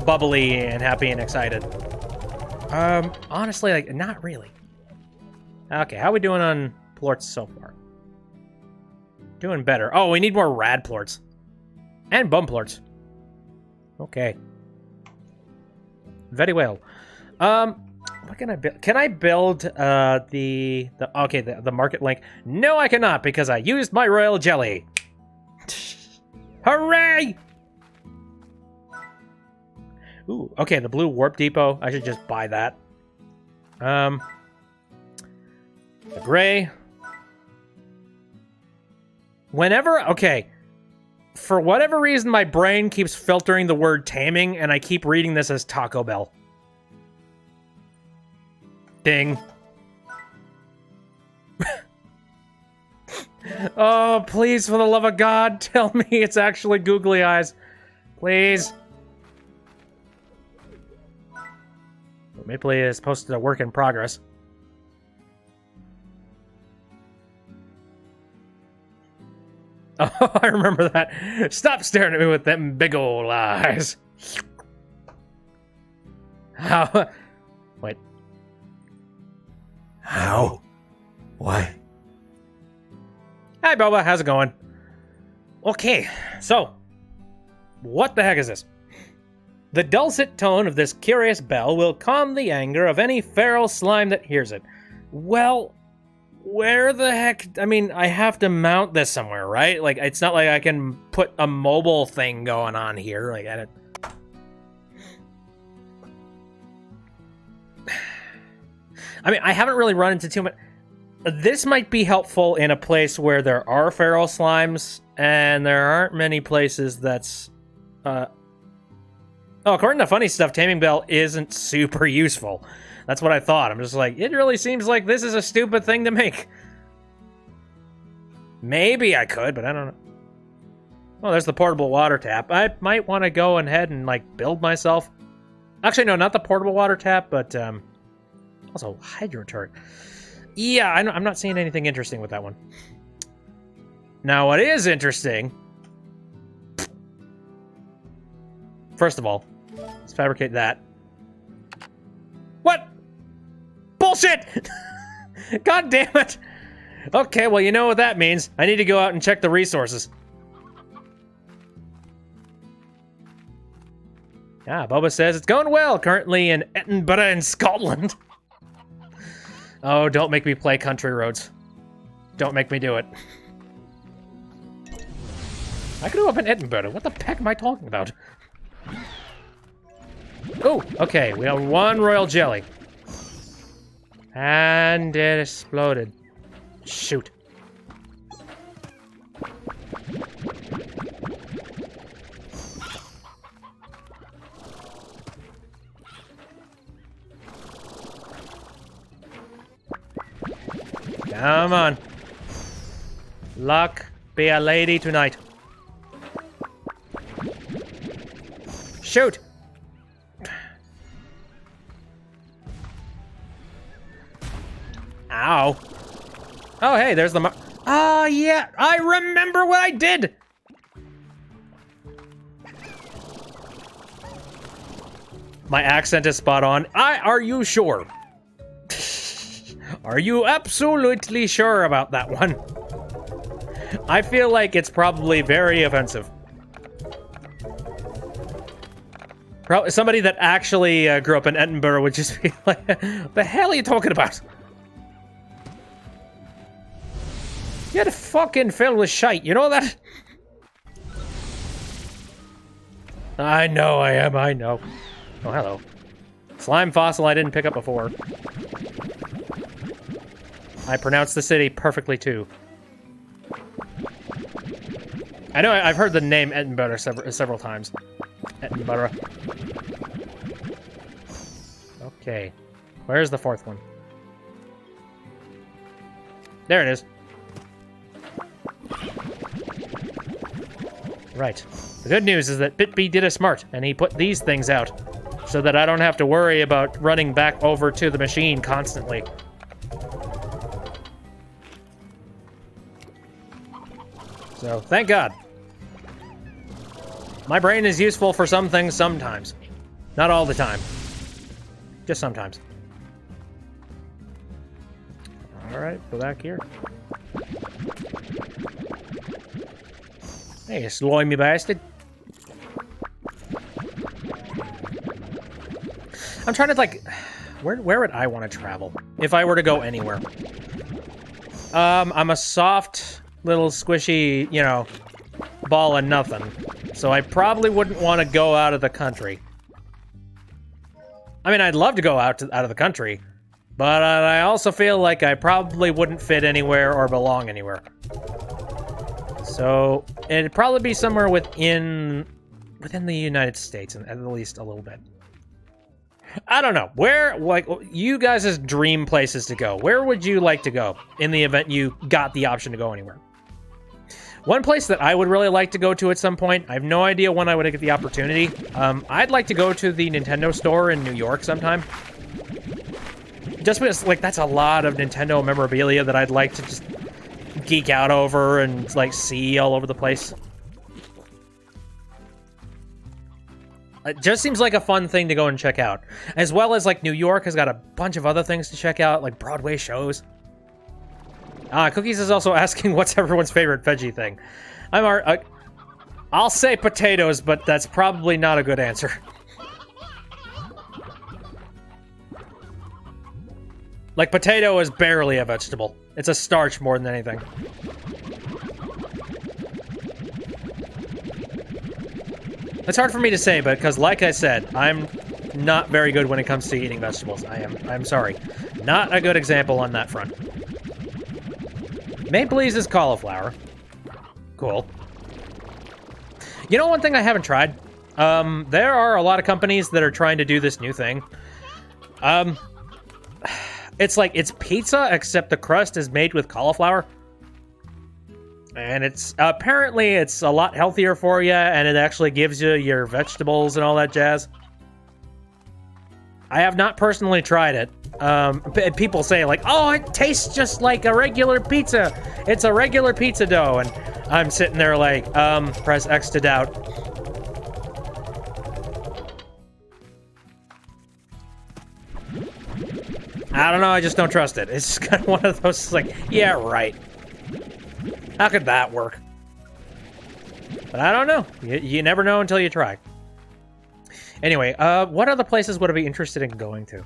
bubbly and happy and excited. Honestly, like, not really. Okay, how are we doing on plorts so far? Doing better. Oh, we need more rad plorts. And bum plorts. Okay. Very well. What can I build? Can I build the market link? No, I cannot because I used my royal jelly. Hooray! Ooh, okay, the blue warp depot. I should just buy that. The gray. Whenever, okay. For whatever reason, my brain keeps filtering the word taming, and I keep reading this as Taco Bell. Ding. Oh, please, for the love of God, tell me it's actually googly eyes. Please. Maple is posted a work in progress. Oh, I remember that. Stop staring at me with them big old eyes. How? Wait. How? Why? Hi, Boba. How's it going? Okay, so, what the heck is this? The dulcet tone of this curious bell will calm the anger of any feral slime that hears it. Well, where the heck? I mean, I have to mount this somewhere, right? Like, it's not like I can put a mobile thing going on here. Like, I mean, I haven't really run into too much. This might be helpful in a place where there are feral slimes, and there aren't many places that's, Oh, according to Funnystuf, Taming Bell isn't super useful. That's what I thought. I'm just like, it really seems like this is a stupid thing to make. Maybe I could, but I don't know. Oh, there's the portable water tap. I might want to go ahead and, like, build myself. Actually, no, not the portable water tap, but, also, hydro turret. Yeah, I'm not seeing anything interesting with that one. Now, what is interesting... First of all, let's fabricate that. What? Bullshit! God damn it! Okay, well, you know what that means. I need to go out and check the resources. Ah, Boba says it's going well, currently in Edinburgh in Scotland. Oh, don't make me play Country Roads. Don't make me do it. I grew up in Edinburgh. What the heck am I talking about? Oh, okay. We have one royal jelly. And it exploded. Shoot. Come on. Luck be a lady tonight. Shoot! Ow. Oh, hey, there's the oh, yeah, I remember what I did! My accent is spot on. Are you sure? Are you absolutely sure about that one? I feel like it's probably very offensive. Probably somebody that actually grew up in Edinburgh would just be like, what the hell are you talking about? You're fucking filled with shite, you know that? I know I am, I know. Oh, hello. Slime fossil I didn't pick up before. I pronounced the city perfectly, too. I know I've heard the name Edinburgh several times. Edinburgh. Okay. Where's the fourth one? There it is. Right. The good news is that BitB did a smart, and he put these things out, so that I don't have to worry about running back over to the machine constantly. So, thank God. My brain is useful for some things sometimes. Not all the time. Just sometimes. Alright, go back here. Hey, you slimy bastard. I'm trying to, like... Where would I want to travel? If I were to go anywhere. I'm a soft, little squishy, you know, ball of nothing. So I probably wouldn't want to go out of the country. I mean, I'd love to go out of the country. But I also feel like I probably wouldn't fit anywhere or belong anywhere. So it'd probably be somewhere within the United States, at least a little bit. I don't know. Where, like, you guys' dream places to go. Where would you like to go in the event you got the option to go anywhere? One place that I would really like to go to at some point, I have no idea when I would get the opportunity. I'd like to go to the Nintendo store in New York sometime. Just because, like, that's a lot of Nintendo memorabilia that I'd like to just geek out over and, like, see all over the place. It just seems like a fun thing to go and check out. As well as, like, New York has got a bunch of other things to check out, like Broadway shows. Cookies is also asking what's everyone's favorite veggie thing. I'll say potatoes, but that's probably not a good answer. Like, potato is barely a vegetable. It's a starch more than anything. It's hard for me to say, but because, like I said, I'm not very good when it comes to eating vegetables. I'm sorry. Not a good example on that front. Maple Leafs is cauliflower. Cool. You know one thing I haven't tried? There are a lot of companies that are trying to do this new thing. It's like, it's pizza, except the crust is made with cauliflower. And it's, apparently it's a lot healthier for you, and it actually gives you your vegetables and all that jazz. I have not personally tried it. People say, like, oh, it tastes just like a regular pizza. It's a regular pizza dough. And I'm sitting there like, press X to doubt. I don't know, I just don't trust it. It's just kind of one of those, like, yeah, right. How could that work? But I don't know. You never know until you try. Anyway, what other places would I be interested in going to?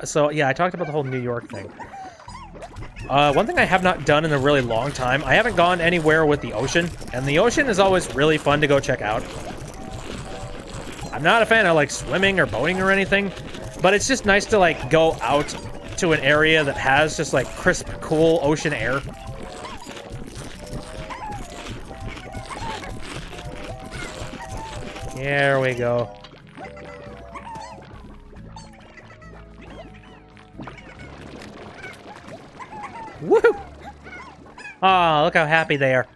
So, yeah, I talked about the whole New York thing. One thing I have not done in a really long time, I haven't gone anywhere with the ocean, and the ocean is always really fun to go check out. I'm not a fan of, like, swimming or boating or anything, but it's just nice to, like, go out to an area that has just, like, crisp, cool ocean air. There we go. Woo! Oh, look how happy they are.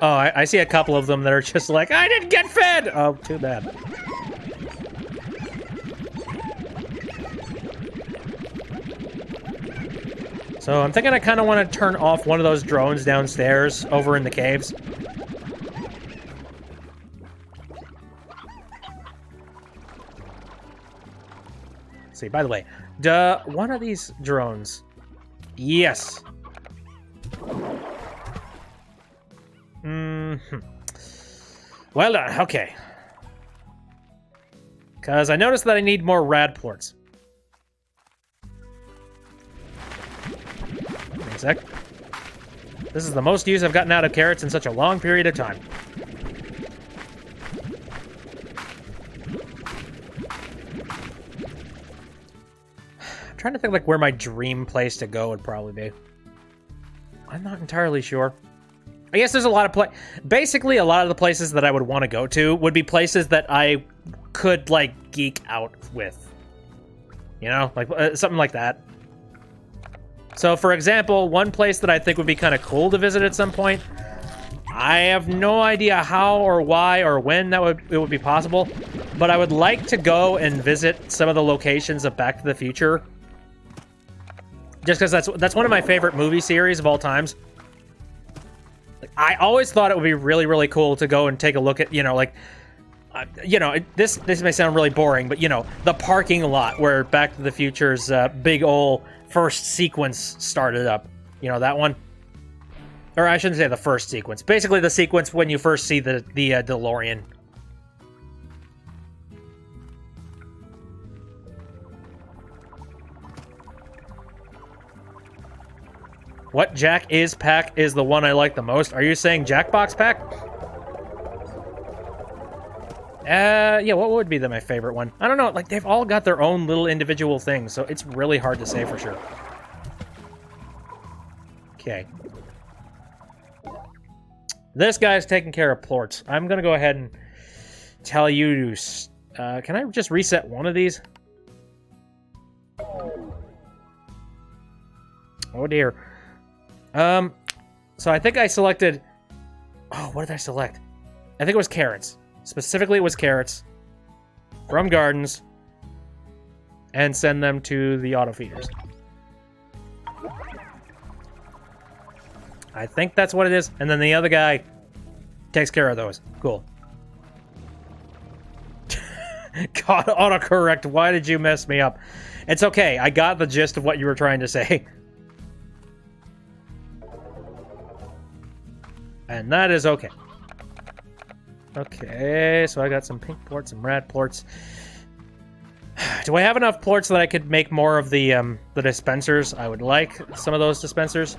Oh, I see a couple of them that are just like, I didn't get fed! Oh, too bad. So I'm thinking I kind of want to turn off one of those drones downstairs over in the caves. Let's see, by the way, one of these drones... Yes. Well done, okay. Because I noticed that I need more rad ports. Wait a sec. This is the most use I've gotten out of carrots in such a long period of time. I'm trying to think like where my dream place to go would probably be. I'm not entirely sure. I guess there's a lot of basically a lot of the places that I would want to go to would be places that I could like geek out with. You know, like something like that. So for example, one place that I think would be kind of cool to visit at some point, I have no idea how or why or when it would be possible, but I would like to go and visit some of the locations of Back to the Future. Just because that's one of my favorite movie series of all times. Like, I always thought it would be really, really cool to go and take a look at, you know, like, this may sound really boring, but, you know, the parking lot where Back to the Future's big ol' first sequence started up. You know, that one? Or I shouldn't say the first sequence. Basically the sequence when you first see the DeLorean. What Jack is pack is the one I like the most? Are you saying Jackbox pack? Yeah, what would be my favorite one? I don't know, like, they've all got their own little individual things, so it's really hard to say for sure. Okay. This guy's taking care of plorts. I'm gonna go ahead and tell you to... can I just reset one of these? Oh dear. So I think I selected... Oh, what did I select? I think it was carrots. Specifically, it was carrots. From gardens. And send them to the auto feeders. I think that's what it is. And then the other guy takes care of those. Cool. God, autocorrect. Why did you mess me up? It's okay. I got the gist of what you were trying to say. And that is okay. Okay, so I got some pink plorts, some red plorts. Do I have enough plorts that I could make more of the dispensers? I would like some of those dispensers.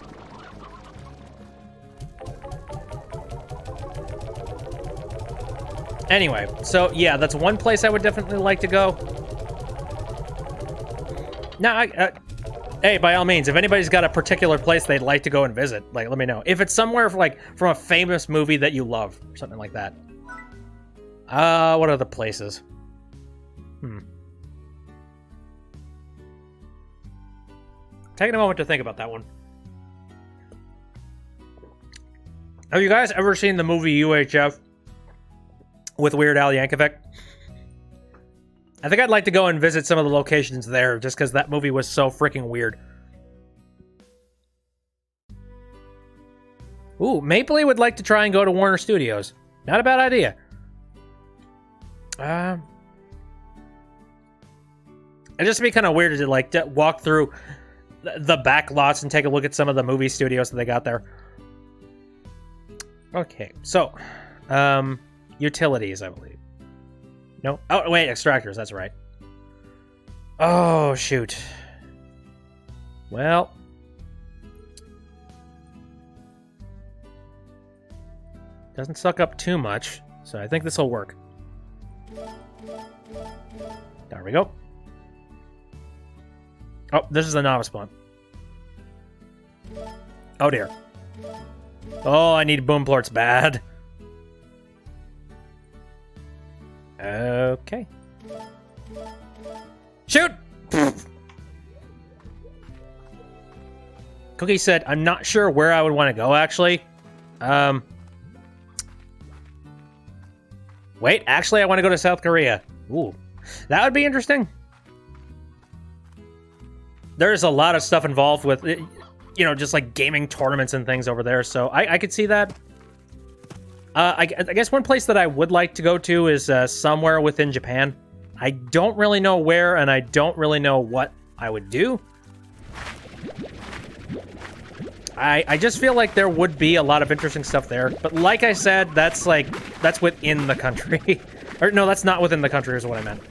Anyway, so yeah, that's one place I would definitely like to go. Now, hey, by all means, if anybody's got a particular place they'd like to go and visit, like, let me know. If it's somewhere like from a famous movie that you love, or something like that. What are the places? Taking a moment to think about that one. Have you guys ever seen the movie UHF with Weird Al Yankovic? I think I'd like to go and visit some of the locations there, just because that movie was so freaking weird. Ooh, Mapley would like to try and go to Warner Studios. Not a bad idea. It'd just be kind of weird to like walk through the back lots and take a look at some of the movie studios that they got there. Okay, so utilities, I believe. No. Oh wait, extractors. That's right. Oh shoot. Well. Doesn't suck up too much, so I think this will work. There we go. Oh, this is the novice spawn. Oh dear. Oh, I need boom plorts bad. Okay. Shoot! Cookie said, I'm not sure where I would want to go, actually. Wait, actually, I want to go to South Korea. Ooh, that would be interesting. There's a lot of stuff involved with, you know, just like gaming tournaments and things over there, so I could see that. I guess one place that I would like to go to is somewhere within Japan. I don't really know where, and I don't really know what I would do. I just feel like there would be a lot of interesting stuff there. But like I said, that's within the country. Or no, that's not within the country is what I meant.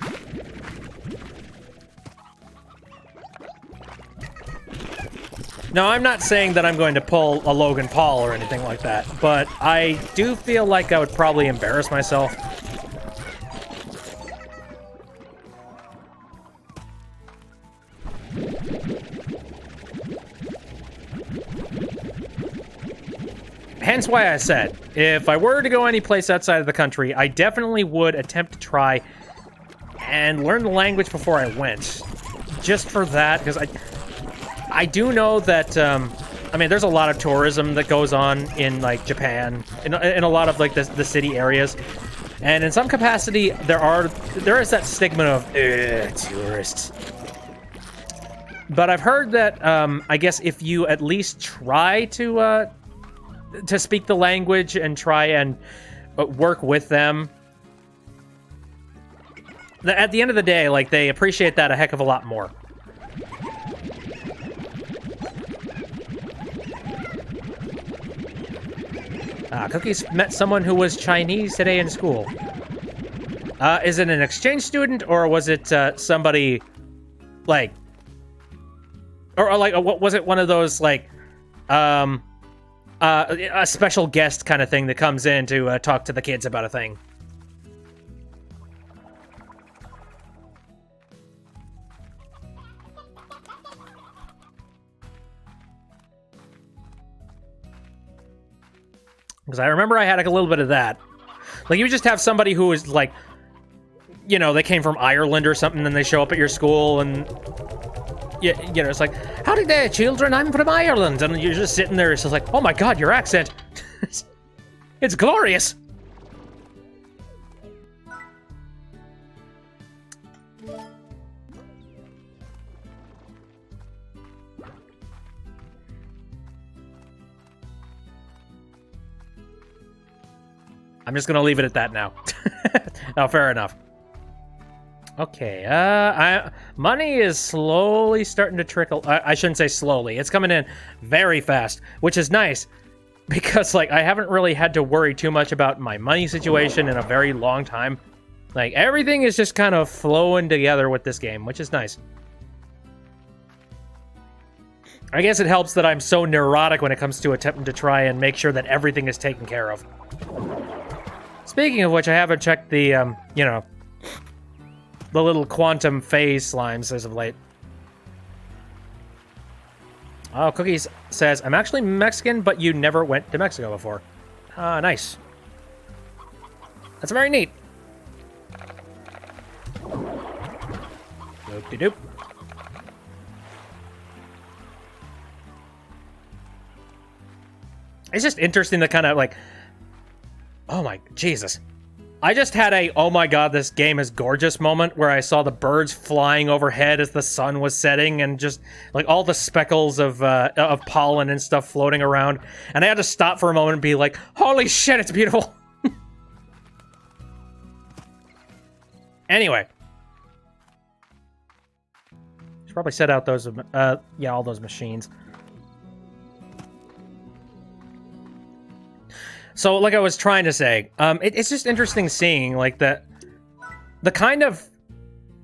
No, I'm not saying that I'm going to pull a Logan Paul or anything like that, but I do feel like I would probably embarrass myself. Hence why I said, if I were to go any place outside of the country, I definitely would attempt to try and learn the language before I went. Just for that, because I do know that, I mean, there's a lot of tourism that goes on in, like, Japan, in a lot of, like, the city areas. And in some capacity, there is that stigma of, tourists. But I've heard that, I guess if you at least try to speak the language and try and work with them, at the end of the day, like, they appreciate that a heck of a lot more. Cookies met someone who was Chinese today in school. Is it an exchange student, or was it somebody, like... Or like, what was it, one of those, like, a special guest kind of thing that comes in to talk to the kids about a thing? Because I remember I had like, a little bit of that. Like, you would just have somebody who was, like, you know, they came from Ireland or something, and they show up at your school, and, you know, it's like, howdy there, children, I'm from Ireland. And you're just sitting there, it's just like, oh my god, your accent. It's glorious. I'm just gonna leave it at that now. Oh, fair enough. Okay, money is slowly starting to trickle. I shouldn't say slowly. It's coming in very fast, which is nice because, like, I haven't really had to worry too much about my money situation in a very long time. Like, everything is just kind of flowing together with this game, which is nice. I guess it helps that I'm so neurotic when it comes to attempting to try and make sure that everything is taken care of. Speaking of which, I haven't checked the, you know, the little quantum phase slimes as of late. Oh, Cookies says, I'm actually Mexican, but you never went to Mexico before. Ah, nice. That's very neat. Doop-de-doop. It's just interesting to kind of, like... Oh my... Jesus. I just had a, oh my god, this game is gorgeous moment where I saw the birds flying overhead as the sun was setting and just, like, all the speckles of pollen and stuff floating around. And I had to stop for a moment and be like, holy shit, it's beautiful! Anyway. Should probably set out those, yeah, all those machines. So, like I was trying to say, it's just interesting seeing, like, the kind of...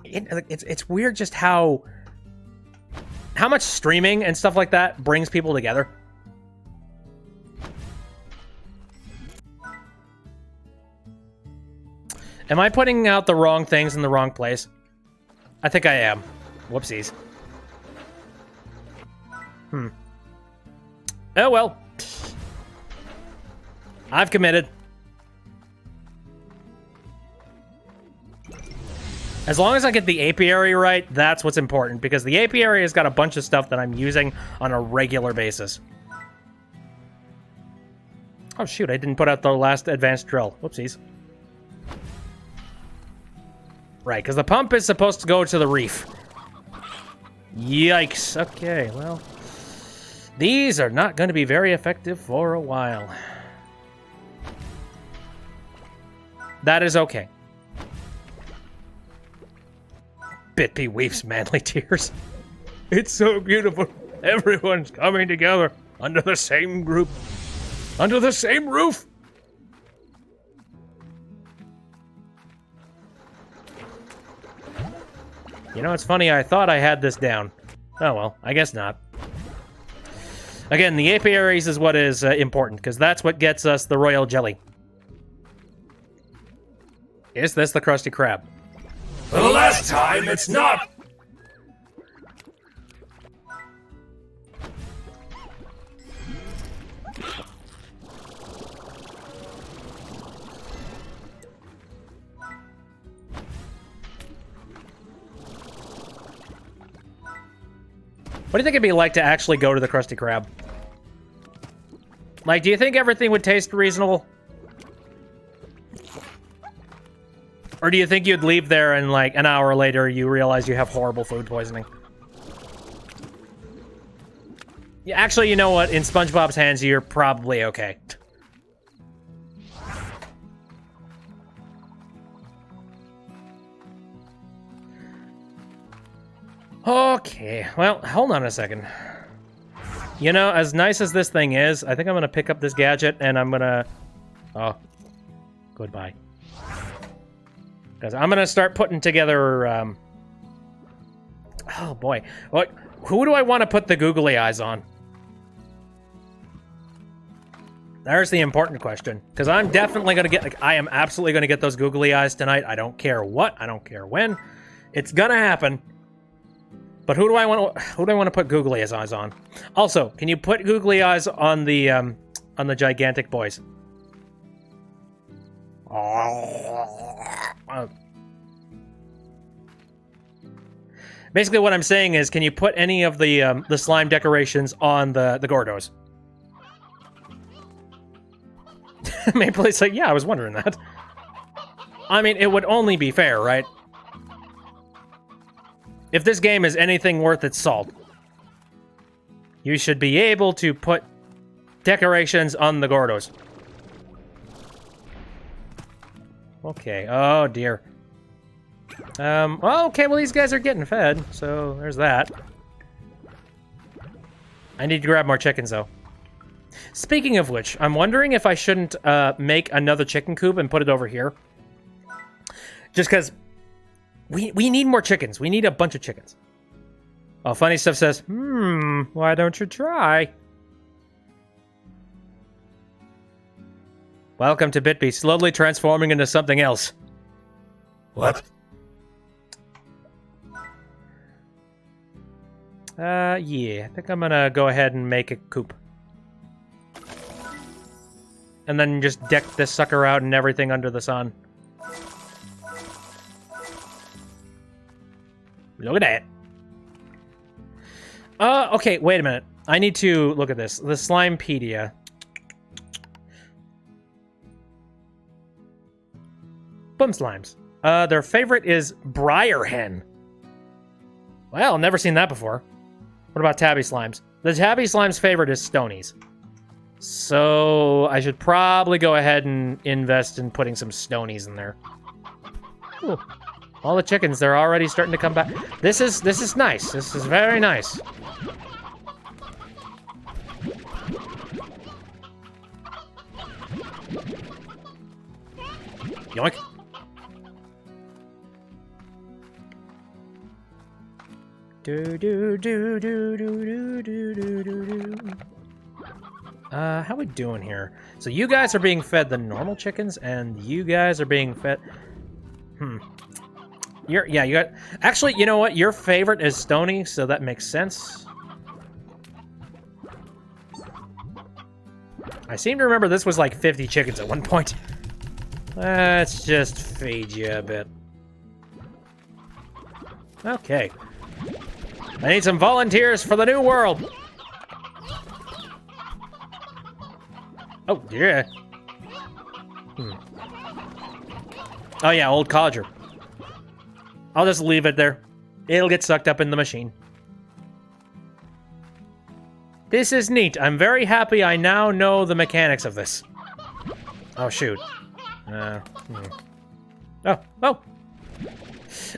It's weird just how much streaming and stuff like that brings people together. Am I putting out the wrong things in the wrong place? I think I am. Whoopsies. Oh, well. I've committed. As long as I get the apiary right, that's what's important, because the apiary has got a bunch of stuff that I'm using on a regular basis. Oh shoot, I didn't put out the last advanced drill. Whoopsies. Right, because the pump is supposed to go to the reef. Yikes. Okay, well... These are not going to be very effective for a while. That is okay. Bitby weeps manly tears. It's so beautiful. Everyone's coming together under the same group. Under the same roof. You know, it's funny, I thought I had this down. Oh well, I guess not. Again, the apiaries is what is important, because that's what gets us the royal jelly. Is this the Krusty Krab? For the last time, it's not! What do you think it'd be like to actually go to the Krusty Krab? Like, do you think everything would taste reasonable? Or do you think you'd leave there and, like, an hour later you realize you have horrible food poisoning? Yeah, actually, you know what? In SpongeBob's hands, you're probably okay. Okay, well, hold on a second. You know, as nice as this thing is, I think I'm gonna pick up this gadget and I'm gonna... Oh. Goodbye. Because I'm gonna start putting together, Oh boy. What? Who do I want to put the googly eyes on? There's the important question. Because I'm definitely gonna get... Like, I am absolutely gonna get those googly eyes tonight. I don't care what. I don't care when. It's gonna happen. But who do I want to put googly eyes on? Also, can you put googly eyes on the gigantic boys? Basically, what I'm saying is, can you put any of the slime decorations on the Gordos? Maple's like, yeah, I was wondering that. I mean, it would only be fair, right? If this game is anything worth its salt, you should be able to put decorations on the Gordos. Okay, oh dear. Well, okay, well, these guys are getting fed, so there's that. I need to grab more chickens, though. Speaking of which, I'm wondering if I shouldn't make another chicken coop and put it over here. Just because we need more chickens. We need a bunch of chickens. Oh, Funnystuf says, why don't you try? Welcome to Bitby, slowly transforming into something else. What? Yeah, I think I'm gonna go ahead and make a coop. And then just deck this sucker out and everything under the sun. Look at that. Okay, wait a minute. I need to look at this. The Slimepedia. Boom slimes. Their favorite is Briarhen. Well, never seen that before. What about Tabby Slimes? The Tabby Slime's favorite is Stonies. So I should probably go ahead and invest in putting some Stonies in there. Ooh. All the chickens, they're already starting to come back. This is nice. This is very nice. Yoink. Do do do do do do do do do. How we doing here? So you guys are being fed the normal chickens, and you guys are being fed. You got. Actually, you know what? Your favorite is Stony, so that makes sense. I seem to remember this was like 50 chickens at one point. Let's just feed you a bit. Okay. I need some volunteers for the new world. Oh, yeah. Oh, yeah, old codger. I'll just leave it there. It'll get sucked up in the machine. This is neat. I'm very happy I now know the mechanics of this. Oh, shoot. Oh.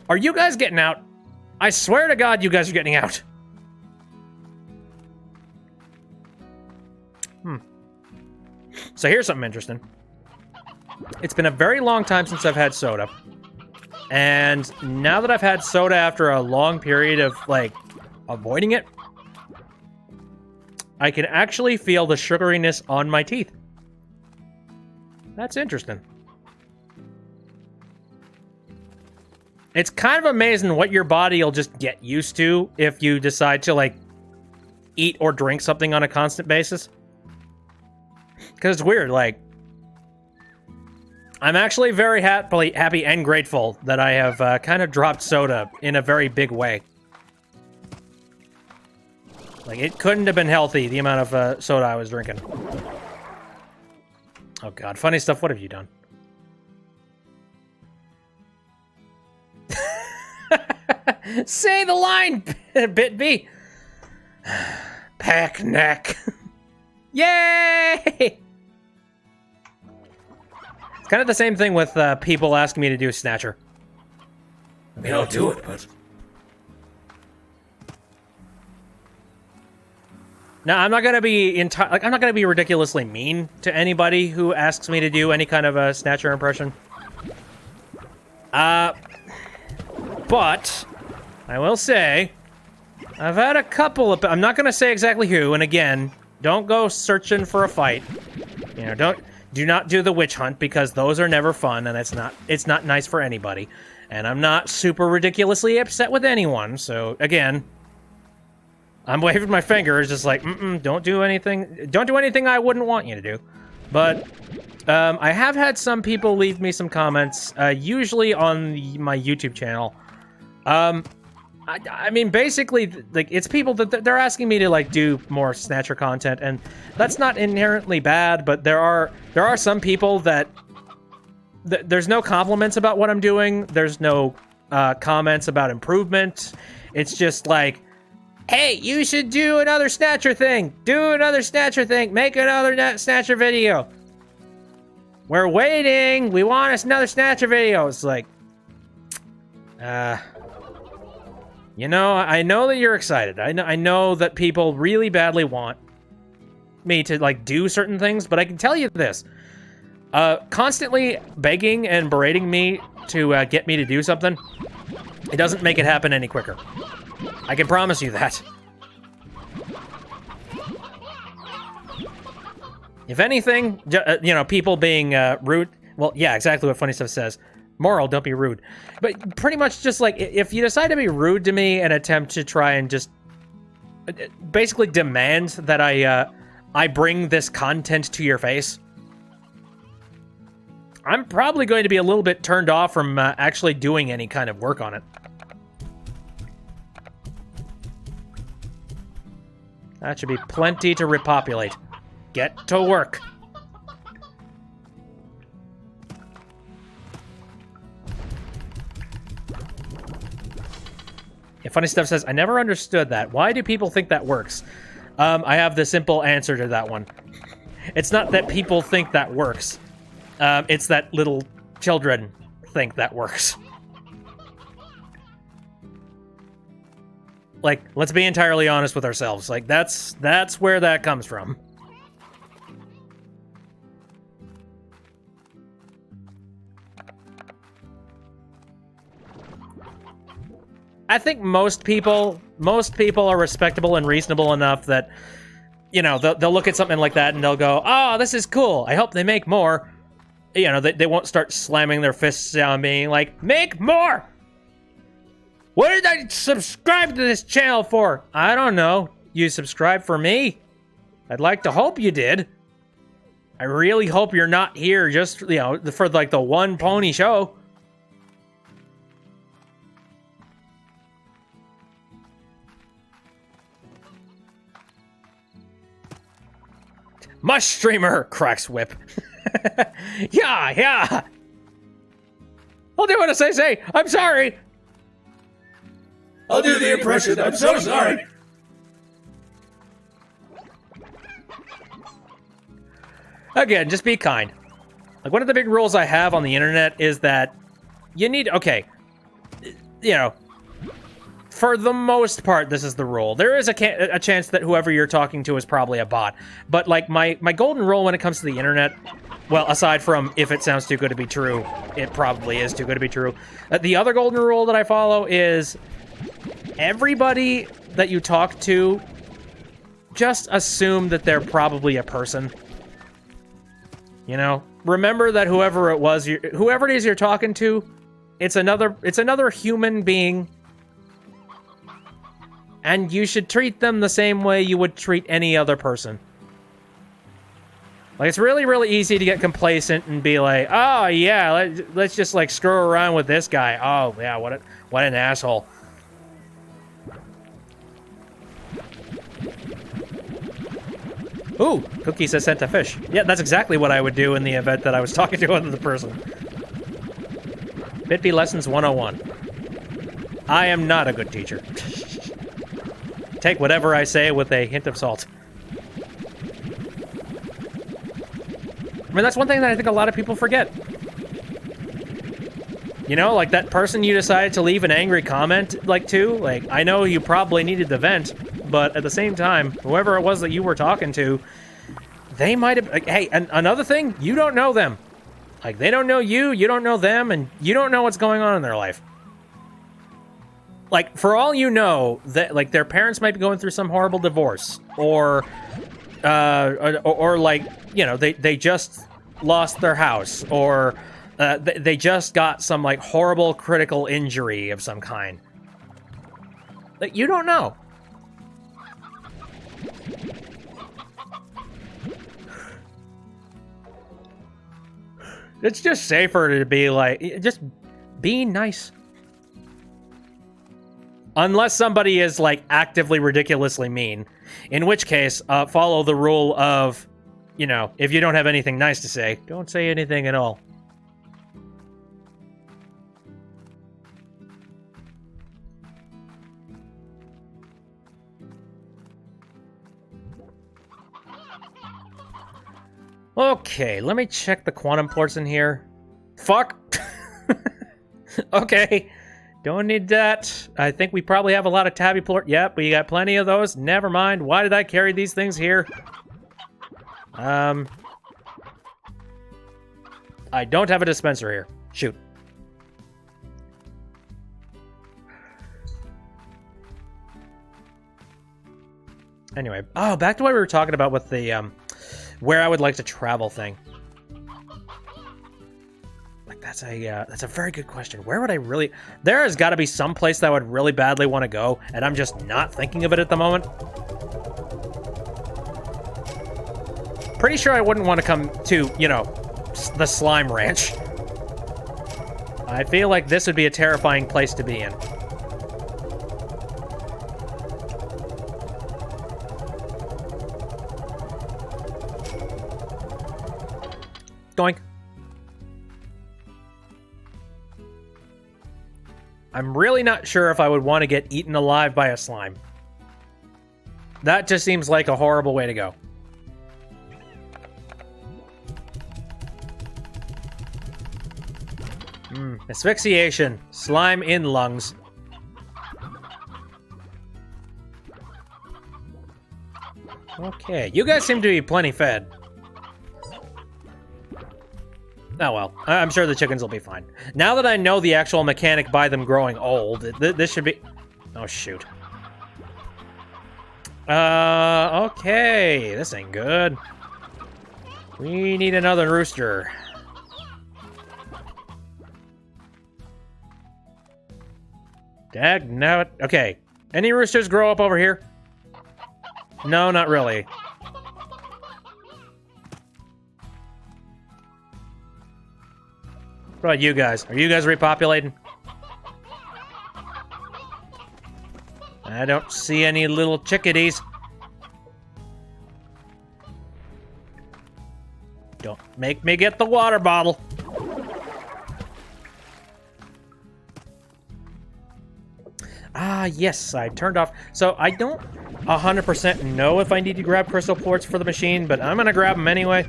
Are you guys getting out? I swear to God, you guys are getting out. So here's something interesting. It's been a very long time since I've had soda. And now that I've had soda after a long period of, like, avoiding it, I can actually feel the sugariness on my teeth. That's interesting. It's kind of amazing what your body will just get used to if you decide to, like, eat or drink something on a constant basis. Because it's weird, like, I'm actually very happy and grateful that I have kind of dropped soda in a very big way. Like, it couldn't have been healthy, the amount of soda I was drinking. Oh God, Funnystuf, what have you done? Say the line, Bitby. Pack neck. Yay! It's kind of the same thing with people asking me to do Snatcher. I mean, I'll do it, but... No, I'm not gonna be I'm not gonna be ridiculously mean to anybody who asks me to do any kind of a Snatcher impression. But I will say I've had a couple of. I'm not gonna say exactly who, and again, don't go searching for a fight. You know, do not do the witch hunt because those are never fun, and it's not nice for anybody. And I'm not super ridiculously upset with anyone. So again, I'm waving my fingers, just like, don't do anything. Don't do anything I wouldn't want you to do. But I have had some people leave me some comments, usually on my YouTube channel. I mean, basically, like, it's people that they're asking me to, like, do more Snatcher content, and that's not inherently bad, but there are some people that there's no compliments about what I'm doing. There's no comments about improvement. It's just like, hey, you should do another Snatcher thing. Do another Snatcher thing. Make another Snatcher video. We're waiting. We want another Snatcher video. It's like, you know, I know that you're excited. I know that people really badly want me to, like, do certain things, but I can tell you this. Constantly begging and berating me to get me to do something, it doesn't make it happen any quicker. I can promise you that. If anything, you know, people being rude, well, yeah, exactly what Funnystuf says. Moral, don't be rude. But pretty much just like, if you decide to be rude to me and attempt to try and just basically demand that I bring this content to your face, I'm probably going to be a little bit turned off from actually doing any kind of work on it. That should be plenty to repopulate. Get to work. Yeah, Funnystuf says, I never understood that. Why do people think that works? I have the simple answer to that one. It's not that people think that works. It's that little children think that works. Like, let's be entirely honest with ourselves. Like, that's where that comes from. I think most people are respectable and reasonable enough that, you know, they'll look at something like that and they'll go, oh, this is cool. I hope they make more. You know, they won't start slamming their fists down being like, make more! What did I subscribe to this channel for? I don't know. You subscribed for me? I'd like to hope you did. I really hope you're not here just, you know, for like the one pony show. Mush streamer, cracks whip. Yeah. I'll do what I say. I'm sorry. I'll do the impression. I'm so sorry. Again, just be kind. Like, one of the big rules I have on the internet is that you need, okay, you know, for the most part, this is the rule. There is a chance that whoever you're talking to is probably a bot. But, like, my golden rule when it comes to the internet, well, aside from if it sounds too good to be true, it probably is too good to be true. The other golden rule that I follow is everybody that you talk to, just assume that they're probably a person. You know? Remember that whoever it is you're talking to, it's another human being. And you should treat them the same way you would treat any other person. Like, it's really, really easy to get complacent and be like, oh, yeah, let's just, like, screw around with this guy. Oh, yeah, what an asshole. Ooh, Cookie says sent a fish. Yeah, that's exactly what I would do in the event that I was talking to another person. Bitby Lessons 101. I am not a good teacher. Take whatever I say with a hint of salt. I mean, that's one thing that I think a lot of people forget. You know, like that person you decided to leave an angry comment, like, to, like, I know you probably needed the vent, but at the same time, whoever it was that you were talking to, they might have, like, hey, and another thing, you don't know them. Like, they don't know you, you don't know them, and you don't know what's going on in their life. Like, for all you know, that, like, their parents might be going through some horrible divorce, or like, you know, they just lost their house, or they just got some, like, horrible critical injury of some kind. Like, you don't know. It's just safer to be like, just be nice. Unless somebody is like actively ridiculously mean, in which case, follow the rule of, you know, if you don't have anything nice to say, don't say anything at all. Okay, let me check the quantum ports in here. Fuck. Okay. Don't need that. I think we probably have a lot of tabby port. Yep, we got plenty of those. Never mind. Why did I carry these things here? I don't have a dispenser here. Shoot. Anyway. Oh, back to what we were talking about with the, where I would like to travel thing. Like, that's a very good question. Where would I really... There has got to be some place that I would really badly want to go, and I'm just not thinking of it at the moment. Pretty sure I wouldn't want to come to, you know, the Slime Ranch. I feel like this would be a terrifying place to be in. Doink. I'm really not sure if I would want to get eaten alive by a slime. That just seems like a horrible way to go. Asphyxiation. Slime in lungs. Okay, you guys seem to be plenty fed. Oh well, I'm sure the chickens will be fine. Now that I know the actual mechanic by them growing old, this should be... Oh, shoot. Okay, this ain't good. We need another rooster. Dagnabbit. Okay, any roosters grow up over here? No, not really. What about you guys? Are you guys repopulating? I don't see any little chickadees. Don't make me get the water bottle. Ah, yes, I turned off. So I don't 100% know if I need to grab crystal ports for the machine, but I'm gonna grab them anyway.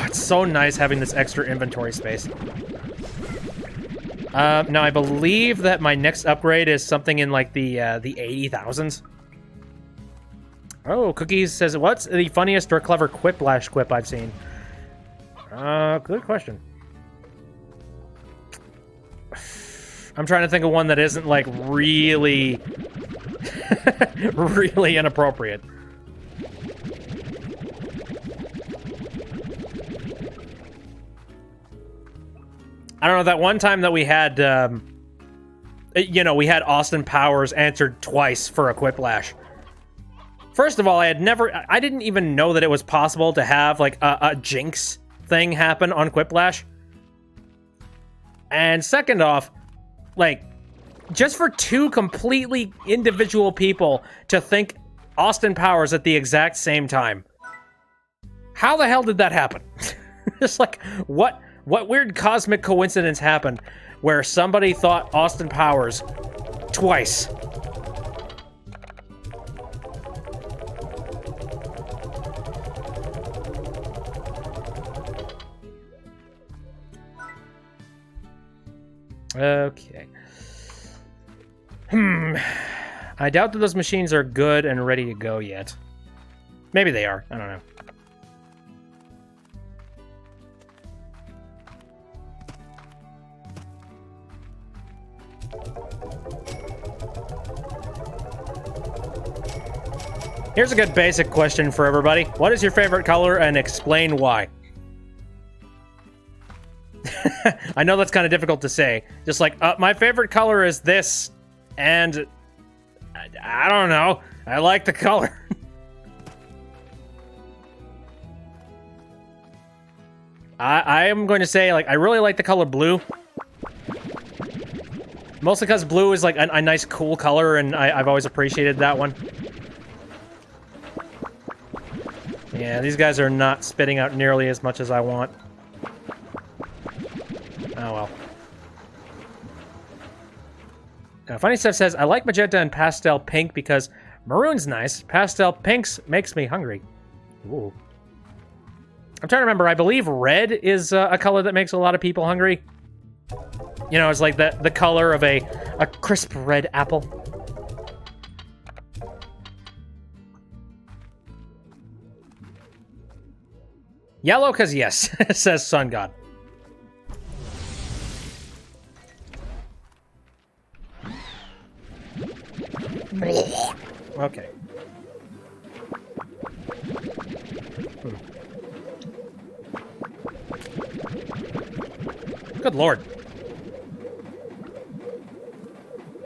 It's so nice having this extra inventory space. Now I believe that my next upgrade is something in like the 80,000s. Oh, Cookies says, what's the funniest or clever quiplash quip I've seen? Good question. I'm trying to think of one that isn't like really, really inappropriate. I don't know, that one time that we had, you know, we had Austin Powers answered twice for a quiplash. First of all, I didn't even know that it was possible to have, like, a jinx thing happen on quiplash. And second off, like, just for two completely individual people to think Austin Powers at the exact same time. How the hell did that happen? Just like, what weird cosmic coincidence happened where somebody thought Austin Powers twice? Okay. I doubt that those machines are good and ready to go yet. Maybe they are. I don't know. Here's a good basic question for everybody. What is your favorite color and explain why? I know that's kind of difficult to say. Just like, my favorite color is this, and I don't know. I like the color. I am going to say, like, I really like the color blue. Mostly because blue is, like, a nice, cool color, and I've always appreciated that one. Yeah, these guys are not spitting out nearly as much as I want. Oh, well. Funnystuf says, I like magenta and pastel pink because maroon's nice. Pastel pinks makes me hungry. Ooh. I'm trying to remember. I believe red is a color that makes a lot of people hungry. You know, it's like the color of a crisp red apple. Yellow, because yes, says Sun God. Okay. Good lord.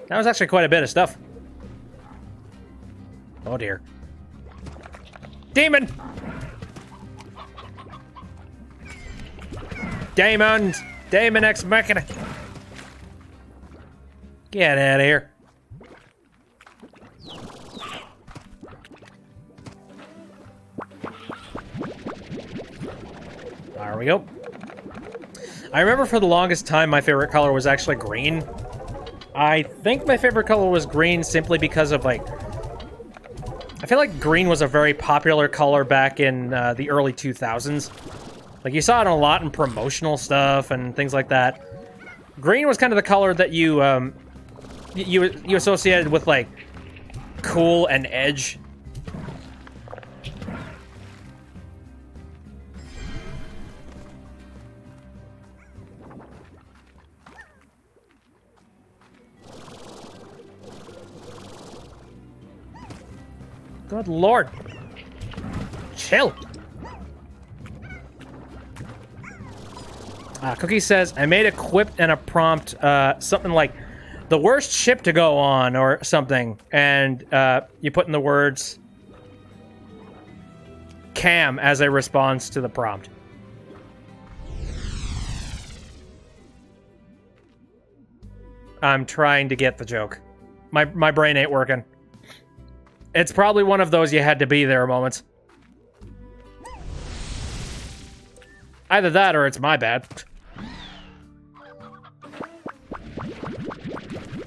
That was actually quite a bit of stuff. Oh dear. Demon! Damon! Damon X Machina! Get out of here. There we go. I remember for the longest time my favorite color was actually green. I think my favorite color was green simply because of, like... I feel like green was a very popular color back in the early 2000s. Like, you saw it a lot in promotional stuff and things like that. Green was kind of the color that you associated with, like, cool and edge. Good lord. Chill. Cookie says, I made a quip and a prompt, something like, the worst ship to go on, or something. And you put in the words, Cam, as a response to the prompt. I'm trying to get the joke. My brain ain't working. It's probably one of those you had to be there moments. Either that or it's my bad.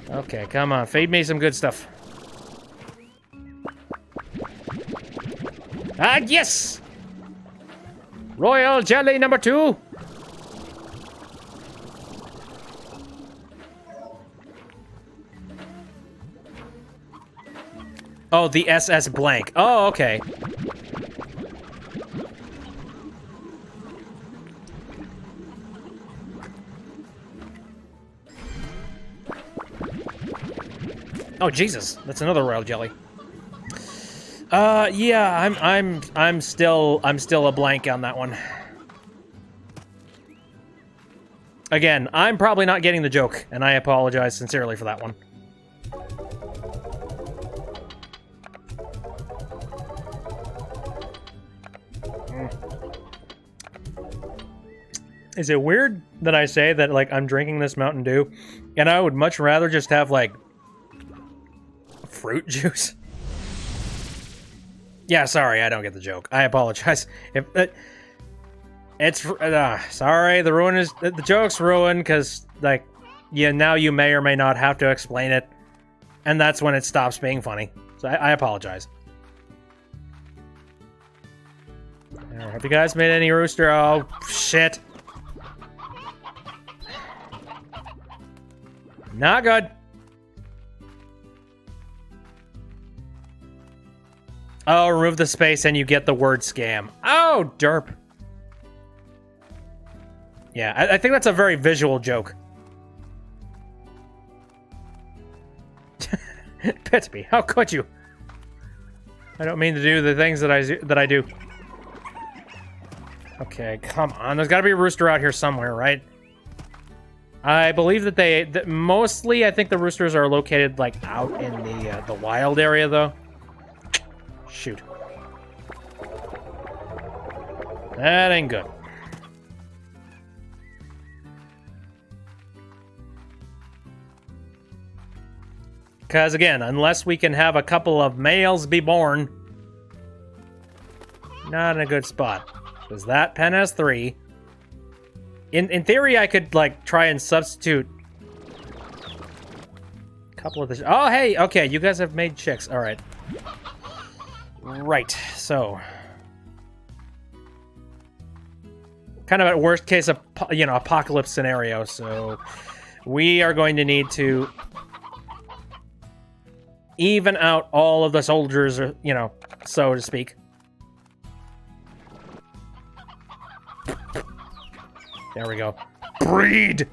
Okay, come on. Feed me some good stuff. Ah, yes! Royal Jelly number 2! Oh, the SS blank. Oh, okay. Oh, Jesus. That's another royal jelly. Yeah, I'm still a blank on that one. Again, I'm probably not getting the joke, and I apologize sincerely for that one. Is it weird that I say that, like, I'm drinking this Mountain Dew, and I would much rather just have, like, fruit juice? Yeah, sorry, I don't get the joke. I apologize. If it's sorry, the joke's ruined because, like, yeah, now you may or may not have to explain it, and that's when it stops being funny. So I apologize. Have you guys made any rooster? Oh shit! Not good. Oh, remove the space and you get the word scam. Oh, derp. Yeah, I think that's a very visual joke. Pitsby, how could you? I don't mean to do the things that I do. Okay, come on. There's got to be a rooster out here somewhere, right? I believe that mostly, I think the roosters are located, like, out in the wild area, though. Shoot. That ain't good. Because, again, unless we can have a couple of males be born, not in a good spot. Because that pen has 3. In theory, I could, like, try and substitute a couple of the... Oh, hey! Okay, you guys have made chicks. All right. Right, so... kind of at worst case, apocalypse scenario, so... we are going to need to even out all of the soldiers, so to speak. There we go. Breed!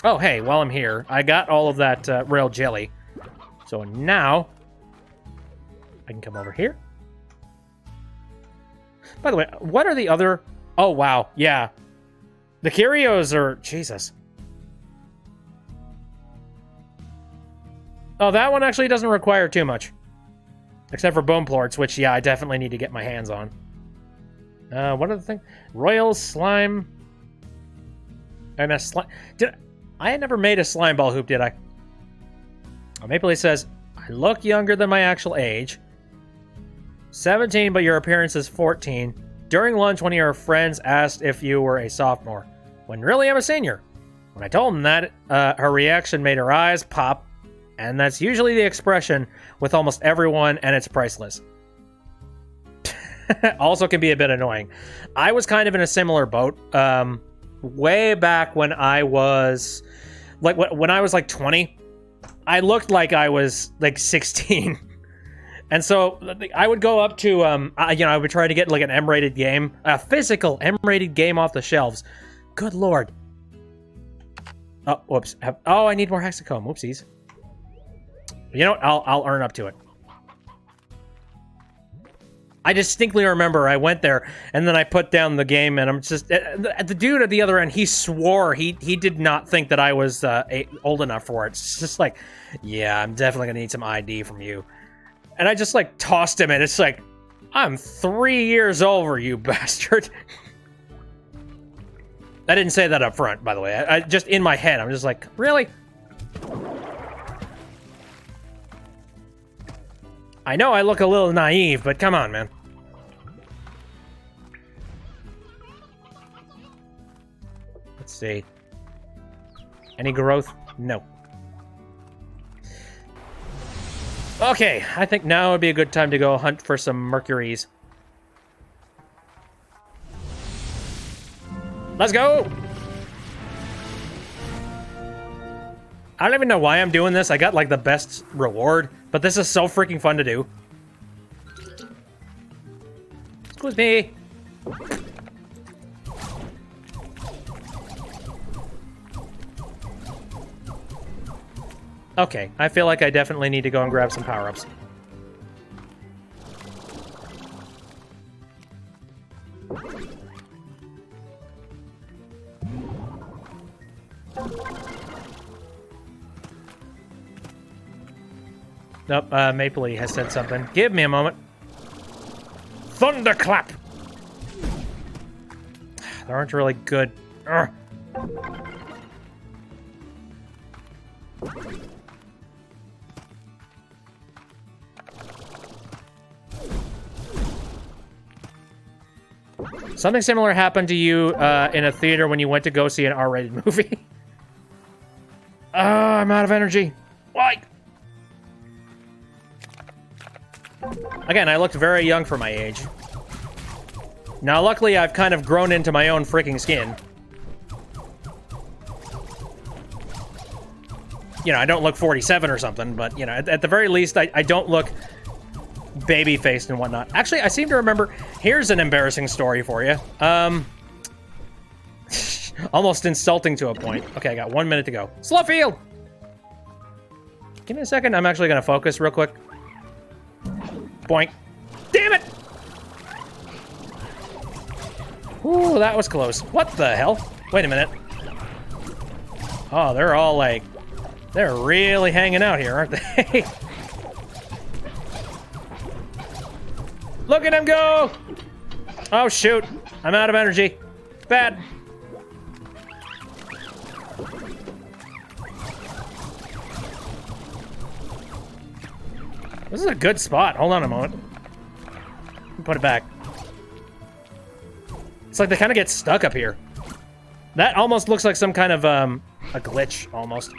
Oh, hey, while I'm here, I got all of that rail jelly. So now, I can come over here. By the way, what are the other... oh, wow, yeah. The curios are... Jesus. Oh, that one actually doesn't require too much. Except for bone plorts, which, yeah, I definitely need to get my hands on. What other thing? Royal slime... and a slime... I had never made a slime ball hoop, did I? Oh, Maple Leaf says, I look younger than my actual age. 17, but your appearance is 14. During lunch, one of your friends asked if you were a sophomore, when really I'm a senior. When I told him that, her reaction made her eyes pop, and that's usually the expression with almost everyone, and it's priceless. Also can be a bit annoying. I was kind of in a similar boat. Way back when I was... when I was like 20, I looked like I was like 16. And so I would go up to, I would try to get like an M-rated game, a physical M-rated game off the shelves. Good lord. Oh, whoops. Oh, I need more hexacomb. Whoopsies. You know what? I'll earn up to it. I distinctly remember I went there and then I put down the game and I'm just... the dude at the other end, he swore he did not think that I was old enough for it. It's just like, yeah, I'm definitely going to need some ID from you. And I just, like, tossed him, and it's like, I'm 3 years over, you bastard. I didn't say that up front, by the way. I just, in my head, I'm just like, really? I know I look a little naive, but come on, man. Let's see. Any growth? No. Okay, I think now would be a good time to go hunt for some Mercuries. Let's go! I don't even know why I'm doing this. I got, like, the best reward, but this is so freaking fun to do. Excuse me. Okay, I feel like I definitely need to go and grab some power-ups. Nope, Maple Leaf has said something. Give me a moment. Thunderclap! They aren't really good. Urgh. Something similar happened to you in a theater when you went to go see an R-rated movie. I'm out of energy. Why? Again, I looked very young for my age. Now, luckily, I've kind of grown into my own freaking skin. You know, I don't look 47 or something, but, you know, at the very least, I don't look baby-faced and whatnot. Actually, I seem to remember... Here's an embarrassing story for you. Almost insulting to a point. Okay, I got 1 minute to go. Slow field! Give me a second. I'm actually going to focus real quick. Boink. Damn it! Ooh, that was close. What the hell? Wait a minute. Oh, they're all like... They're really hanging out here, aren't they? Look at him go! Oh, shoot. I'm out of energy. Bad. This is a good spot. Hold on a moment. Put it back. It's like they kind of get stuck up here. That almost looks like some kind of, a glitch, almost.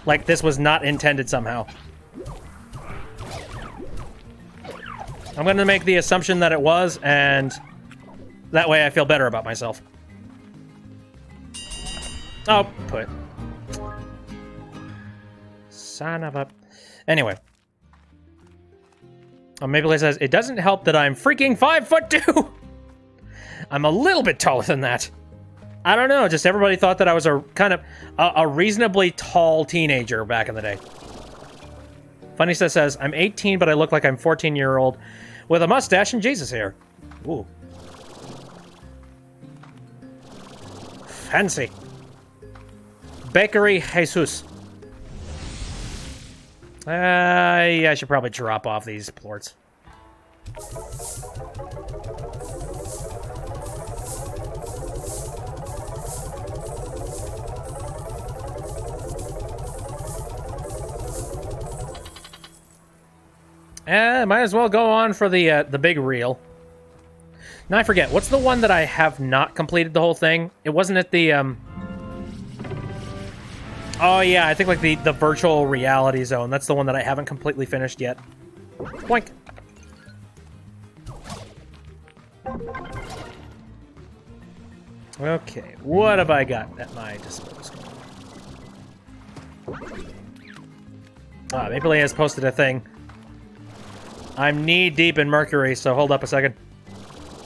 Like this was not intended somehow. I'm gonna make the assumption that it was, and that way I feel better about myself. Oh, put. Son of a... Anyway. Oh, Maple says, it doesn't help that I'm freaking 5'2". I'm a little bit taller than that. I don't know, just everybody thought that I was a kind of a reasonably tall teenager back in the day. Funnystuf says, I'm 18, but I look like I'm 14-year-old with a mustache and Jesus hair. Ooh. Fancy. Bakery Jesus. Yeah, I should probably drop off these plorts. Might as well go on for the big reel. Now I forget, what's the one that I have not completed the whole thing? It wasn't at the, Oh yeah, I think like the virtual reality zone. That's the one that I haven't completely finished yet. Boink. Okay, what have I got at my disposal? Ah, Maple has posted a thing. I'm knee-deep in Mercury, so hold up a second.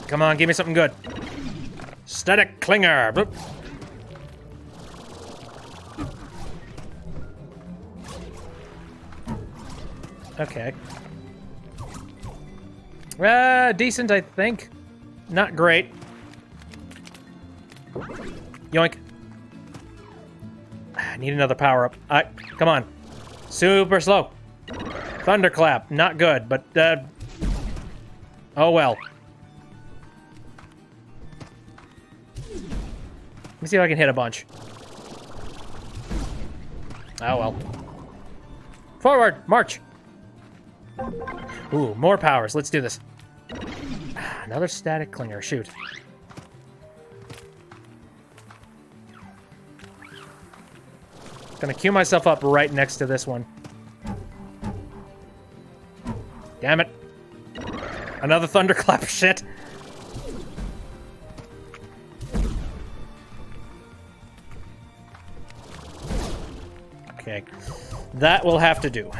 Come on, give me something good. Static Clinger. Boop. Okay. Decent, I think. Not great. Yoink. I need another power-up. Come on. Super slow. Thunderclap. Not good, but, oh well. Let me see if I can hit a bunch. Oh well. Forward! March! Ooh, more powers. Let's do this. Another static clinger. Shoot. Gonna queue myself up right next to this one. Damn it. Another thunderclap. Shit. Okay. That will have to do.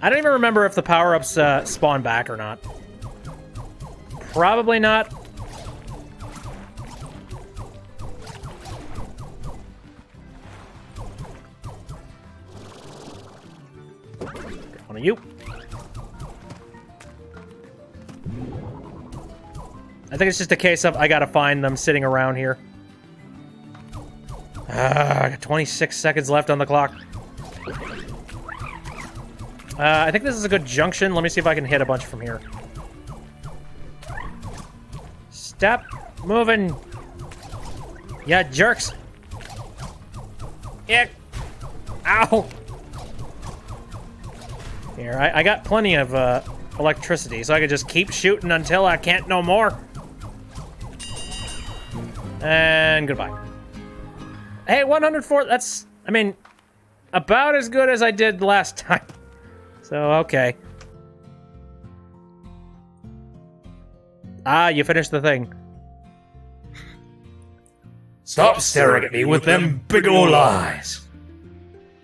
I don't even remember if the power-ups spawn back or not. Probably not. One of you. I think it's just a case of I gotta find them sitting around here. I got 26 seconds left on the clock. I think this is a good junction. Let me see if I can hit a bunch from here. Stop moving. Yeah, jerks. Yeah. Ow. Here, I got plenty of electricity, so I could just keep shooting until I can't no more. And goodbye. Hey, 104, that's, I mean, about as good as I did last time. So, okay. Ah, you finished the thing. Stop staring at me with them big ol' eyes.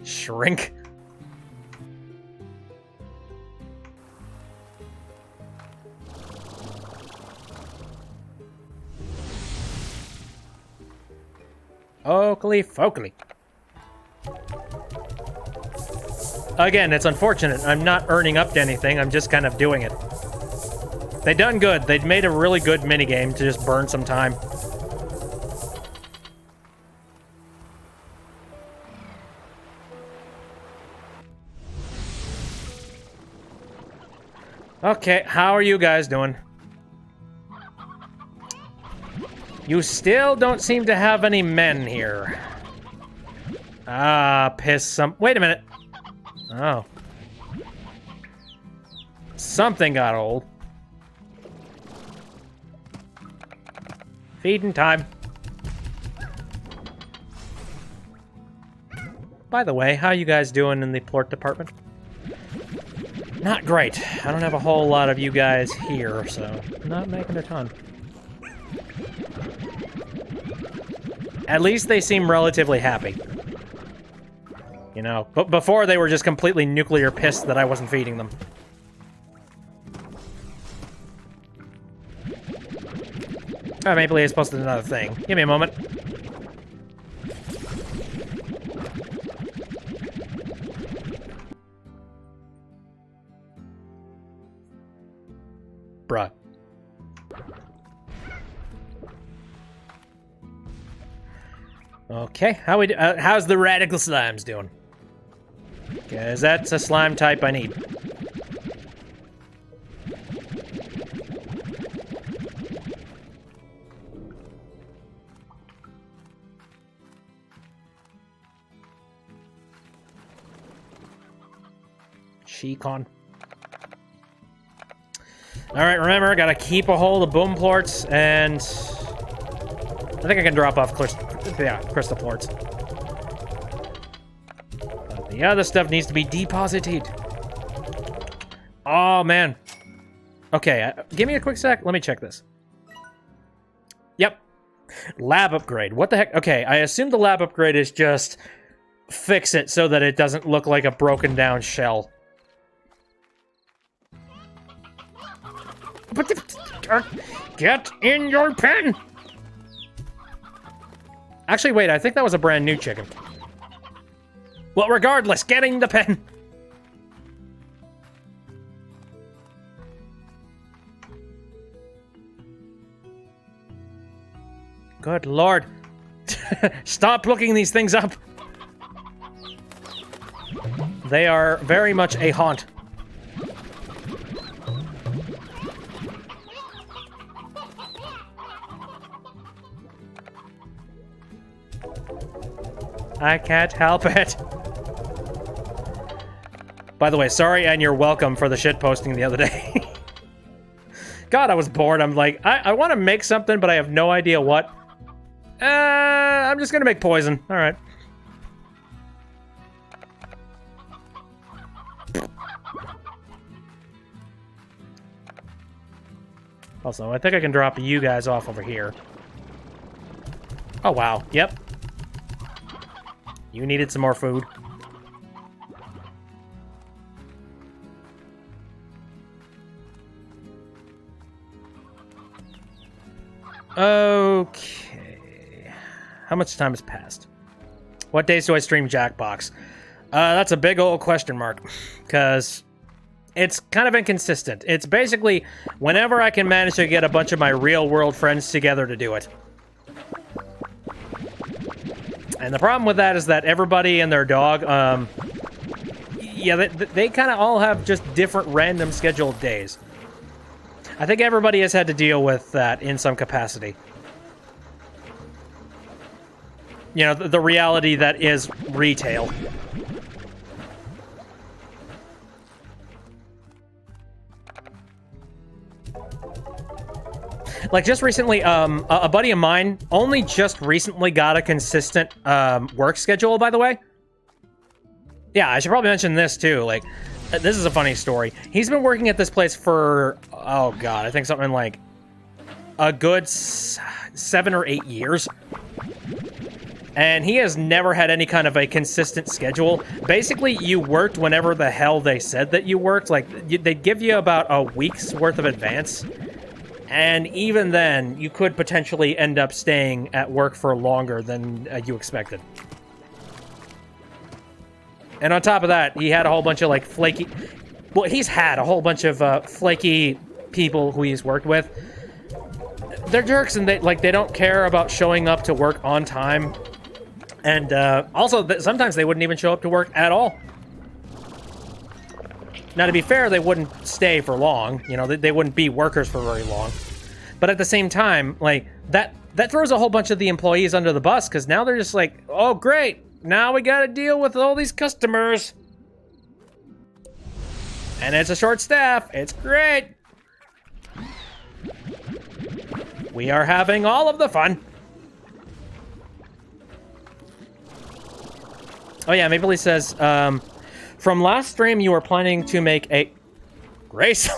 Shrink. Oakley Folkley. Again, it's unfortunate. I'm not earning up to anything. I'm just kind of doing it. They done good. They'd made a really good minigame to just burn some time. Okay, how are you guys doing? You still don't seem to have any men here. Ah, piss some... Wait a minute. Oh. Something got old. Feeding time. By the way, how you guys doing in the plort department? Not great. I don't have a whole lot of you guys here, so not making a ton. At least they seem relatively happy. You know, but before they were just completely nuclear pissed that I wasn't feeding them. Oh, Maple Leaf posted another thing. Give me a moment. Bruh. Okay, how's the radical slimes doing? Because that's a slime type I need. She-con. Alright, remember, gotta keep a hold of boom plorts, and... I think I can drop off crystal plorts. But the other stuff needs to be deposited. Oh, man. Okay, give me a quick sec. Let me check this. Yep. Lab upgrade. What the heck? Okay, I assume the lab upgrade is just fix it so that it doesn't look like a broken down shell. Get in your pen! Actually, wait, I think that was a brand new chicken. Well, regardless, getting the pen! Good lord. Stop looking these things up! They are very much a haunt. I can't help it. By the way, sorry and you're welcome for the shit posting the other day. God, I was bored. I'm like, I want to make something, but I have no idea what. I'm just gonna make poison. All right. Also, I think I can drop you guys off over here. Oh, wow. Yep. You needed some more food. Okay. How much time has passed? What days do I stream Jackbox? That's a big old question mark. Because it's kind of inconsistent. It's basically whenever I can manage to get a bunch of my real-world friends together to do it. And the problem with that is that everybody and their dog, yeah, they kind of all have just different random scheduled days. I think everybody has had to deal with that in some capacity. You know, the reality that is retail. Like, just recently, a buddy of mine only just recently got a consistent work schedule, by the way. Yeah, I should probably mention this, too. Like, this is a funny story. He's been working at this place for, oh god, I think something like a good 7 or 8 years. And he has never had any kind of a consistent schedule. Basically, you worked whenever the hell they said that you worked. Like, they'd give you about a week's worth of advance. And even then, you could potentially end up staying at work for longer than you expected. And on top of that, he had a whole bunch of, like, flaky... Well, he's had a whole bunch of flaky people who he's worked with. They're jerks, and they don't care about showing up to work on time. And also, sometimes they wouldn't even show up to work at all. Now, to be fair, they wouldn't stay for long. You know, they wouldn't be workers for very long. But at the same time, like, that that throws a whole bunch of the employees under the bus, because now they're just like, oh, great. Now we got to deal with all these customers. And it's a short staff. It's great. We are having all of the fun. Oh, yeah, Maple Leaf says, from last stream, you were planning to make a... Grace?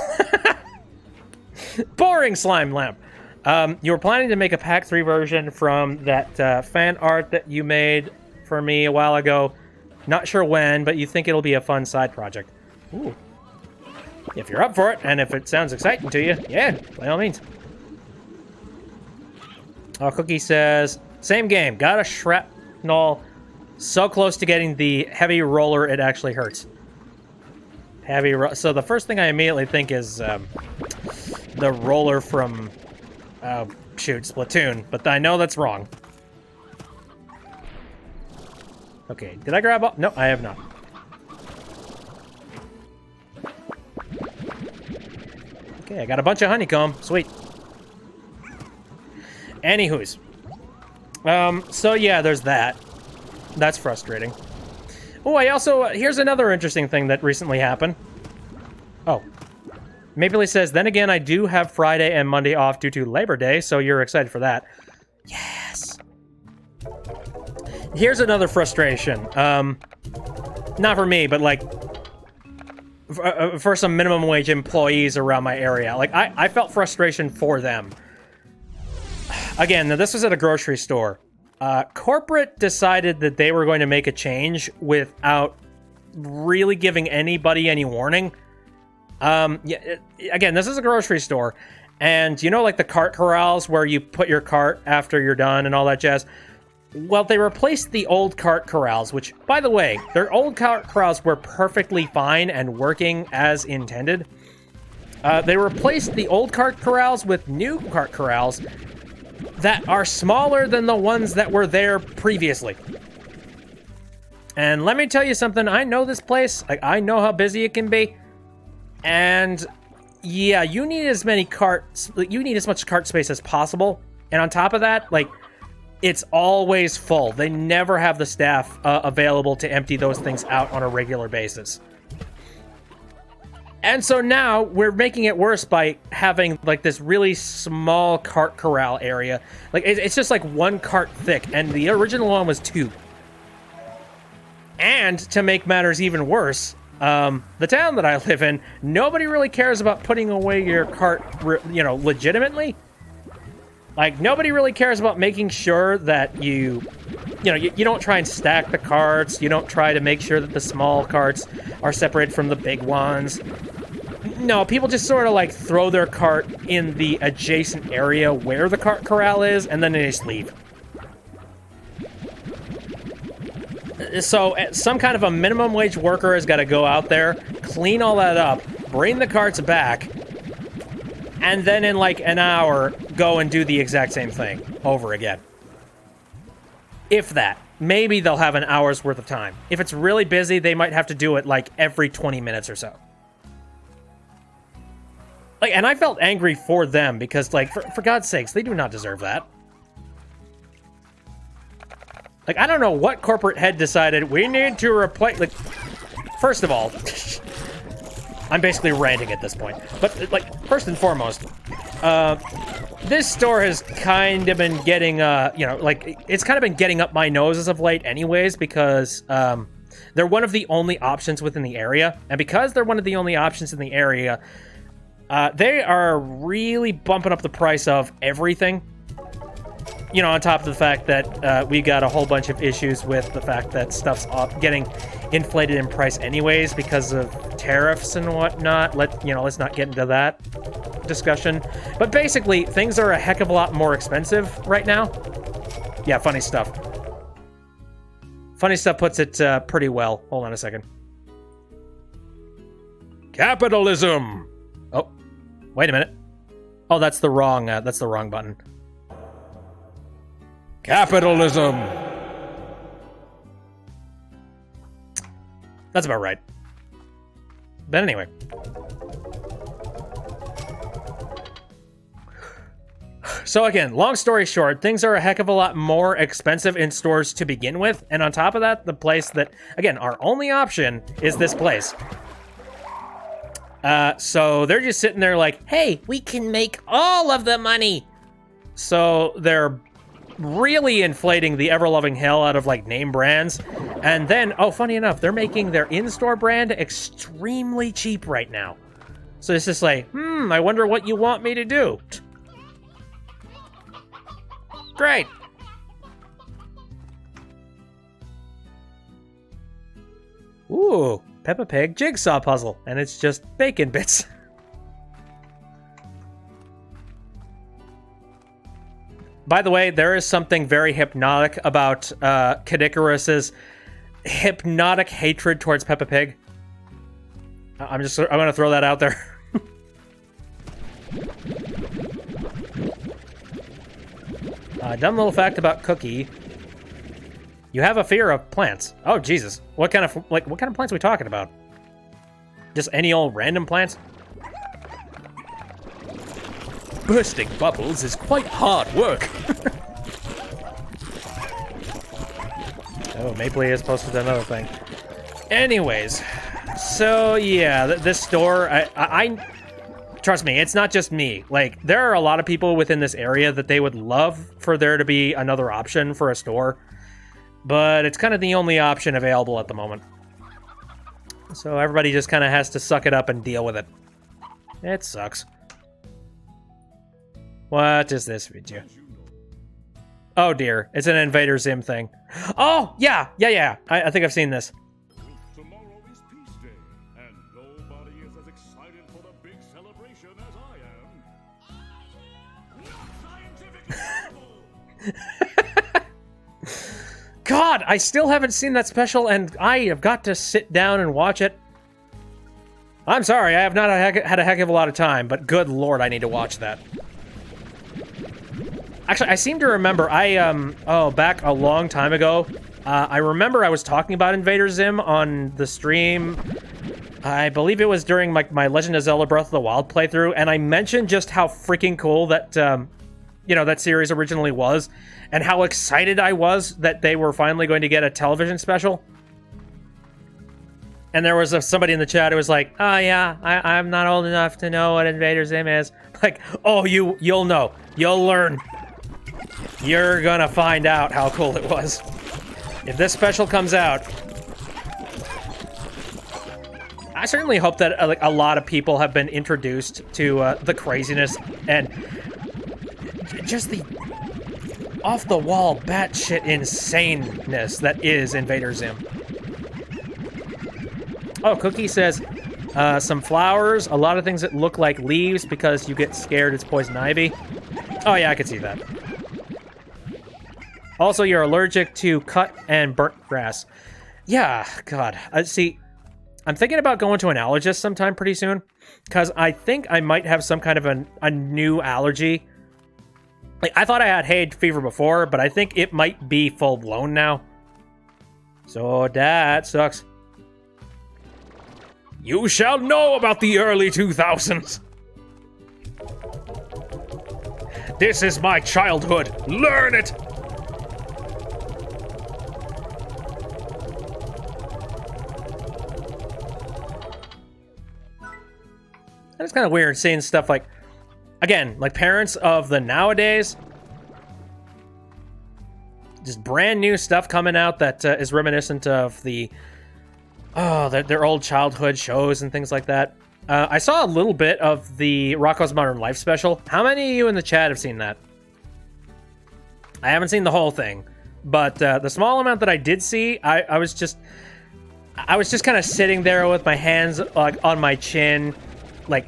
Boring slime lamp. You were planning to make a Pack 3 version from that fan art that you made for me a while ago. Not sure when, but you think it'll be a fun side project. Ooh. If you're up for it, and if it sounds exciting to you, yeah, by all means. Oh, Cookie says, same game. Got a shrapnel so close to getting the heavy roller it actually hurts. So the first thing I immediately think is the roller from, Splatoon. But I know that's wrong. Okay, did I grab all? No, I have not. Okay, I got a bunch of honeycomb. Sweet. Anywho's. So yeah, there's that. That's frustrating. Oh, I also... here's another interesting thing that recently happened. Oh. Maple Leaf says, then again, I do have Friday and Monday off due to Labor Day, so you're excited for that. Yes! Here's another frustration. Not for me, but, like... for some minimum wage employees around my area. Like, I felt frustration for them. Again, now this was at a grocery store. Corporate decided that they were going to make a change without really giving anybody any warning. Again, this is a grocery store, and you know, like the cart corrals where you put your cart after you're done and all that jazz? Well, they replaced the old cart corrals, which, by the way, their old cart corrals were perfectly fine and working as intended. They replaced the old cart corrals with new cart corrals that are smaller than the ones that were there previously. And let me tell you something, I know this place, like, I know how busy it can be, and yeah, you need as much cart space as possible, and on top of that, like, it's always full. They never have the staff available to empty those things out on a regular basis. And so now we're making it worse by having like this really small cart corral area. Like it's just like one cart thick, and the original one was 2. And to make matters even worse, the town that I live in, nobody really cares about putting away your cart, legitimately. Like nobody really cares about making sure that you don't try and stack the carts. You don't try to make sure that the small carts are separated from the big ones. No, people just sort of like throw their cart in the adjacent area where the cart corral is, and then they just leave. So some kind of a minimum wage worker has got to go out there, clean all that up, bring the carts back, and then in like an hour, go and do the exact same thing over again. If that. Maybe they'll have an hour's worth of time. If it's really busy, they might have to do it like every 20 minutes or so. Like, and I felt angry for them because, like, for God's sakes, they do not deserve that. Like, I don't know what corporate head decided we need to replace. Like, first of all, I'm basically ranting at this point. But, like, first and foremost, this store has kind of been getting, it's kind of been getting up my nose as of late anyways, because they're one of the only options within the area. And because they're one of the only options in the area, they are really bumping up the price of everything. You know, on top of the fact that we got a whole bunch of issues with the fact that stuff's getting inflated in price anyways because of tariffs and whatnot. Let's not get into that discussion. But basically, things are a heck of a lot more expensive right now. Yeah, funny stuff. Funny stuff puts it pretty well. Hold on a second. Capitalism. Oh, wait a minute. Oh, that's the wrong button. Capitalism. That's about right. But anyway. So again, long story short, things are a heck of a lot more expensive in stores to begin with. And on top of that, the place that, again, our only option is this place. So they're just sitting there like, hey, we can make all of the money. So they're really inflating the ever-loving hell out of, like, name brands. And then, oh, funny enough, they're making their in-store brand extremely cheap right now. So it's just like, I wonder what you want me to do. Great. Ooh, Peppa Pig jigsaw puzzle, and it's just bacon bits. By the way, there is something very hypnotic about Kadikarus's hypnotic hatred towards Peppa Pig. I'm gonna throw that out there. Dumb little fact about Cookie. You have a fear of plants. Oh, Jesus. What kind of plants are we talking about? Just any old random plants? Bursting bubbles is quite hard work. Oh, Mapley has posted another thing. Anyways, so yeah, this store, I trust me, it's not just me. Like, there are a lot of people within this area that they would love for there to be another option for a store, but it's kind of the only option available at the moment. So everybody just kind of has to suck it up and deal with it. It sucks. What is this video? Oh dear, it's an Invader Zim thing. Oh, yeah. I think I've seen this. Tomorrow is Peace Day, and nobody is as excited for the big celebration as I am. Not scientific. God, I still haven't seen that special, and I have got to sit down and watch it. I'm sorry, I have not had a heck of a lot of time, but good lord, I need to watch that. Actually, I seem to remember, back a long time ago, I remember I was talking about Invader Zim on the stream. I believe it was during my Legend of Zelda Breath of the Wild playthrough, and I mentioned just how freaking cool that, that series originally was, and how excited I was that they were finally going to get a television special. And there was somebody in the chat who was like, oh yeah, I'm not old enough to know what Invader Zim is. Like, oh, you'll know. You'll learn. You're gonna find out how cool it was. If this special comes out, I certainly hope that a lot of people have been introduced to the craziness and just the off-the-wall batshit insaneness that is Invader Zim. Oh, Cookie says, some flowers, a lot of things that look like leaves because you get scared it's poison ivy. Oh yeah, I can see that. Also, you're allergic to cut and burnt grass. Yeah, God. See, I'm thinking about going to an allergist sometime pretty soon, because I think I might have some kind of a new allergy. Like, I thought I had hay fever before, but I think it might be full-blown now. So that sucks. You shall know about the early 2000s. This is my childhood. Learn it. And it's kind of weird seeing stuff like, again, like parents of the nowadays, just brand new stuff coming out that is reminiscent of their old childhood shows and things like that. I saw a little bit of the Rocko's Modern Life special. How many of you in the chat have seen that? I haven't seen the whole thing, but the small amount that I did see, I was just kind of sitting there with my hands like on my chin, like,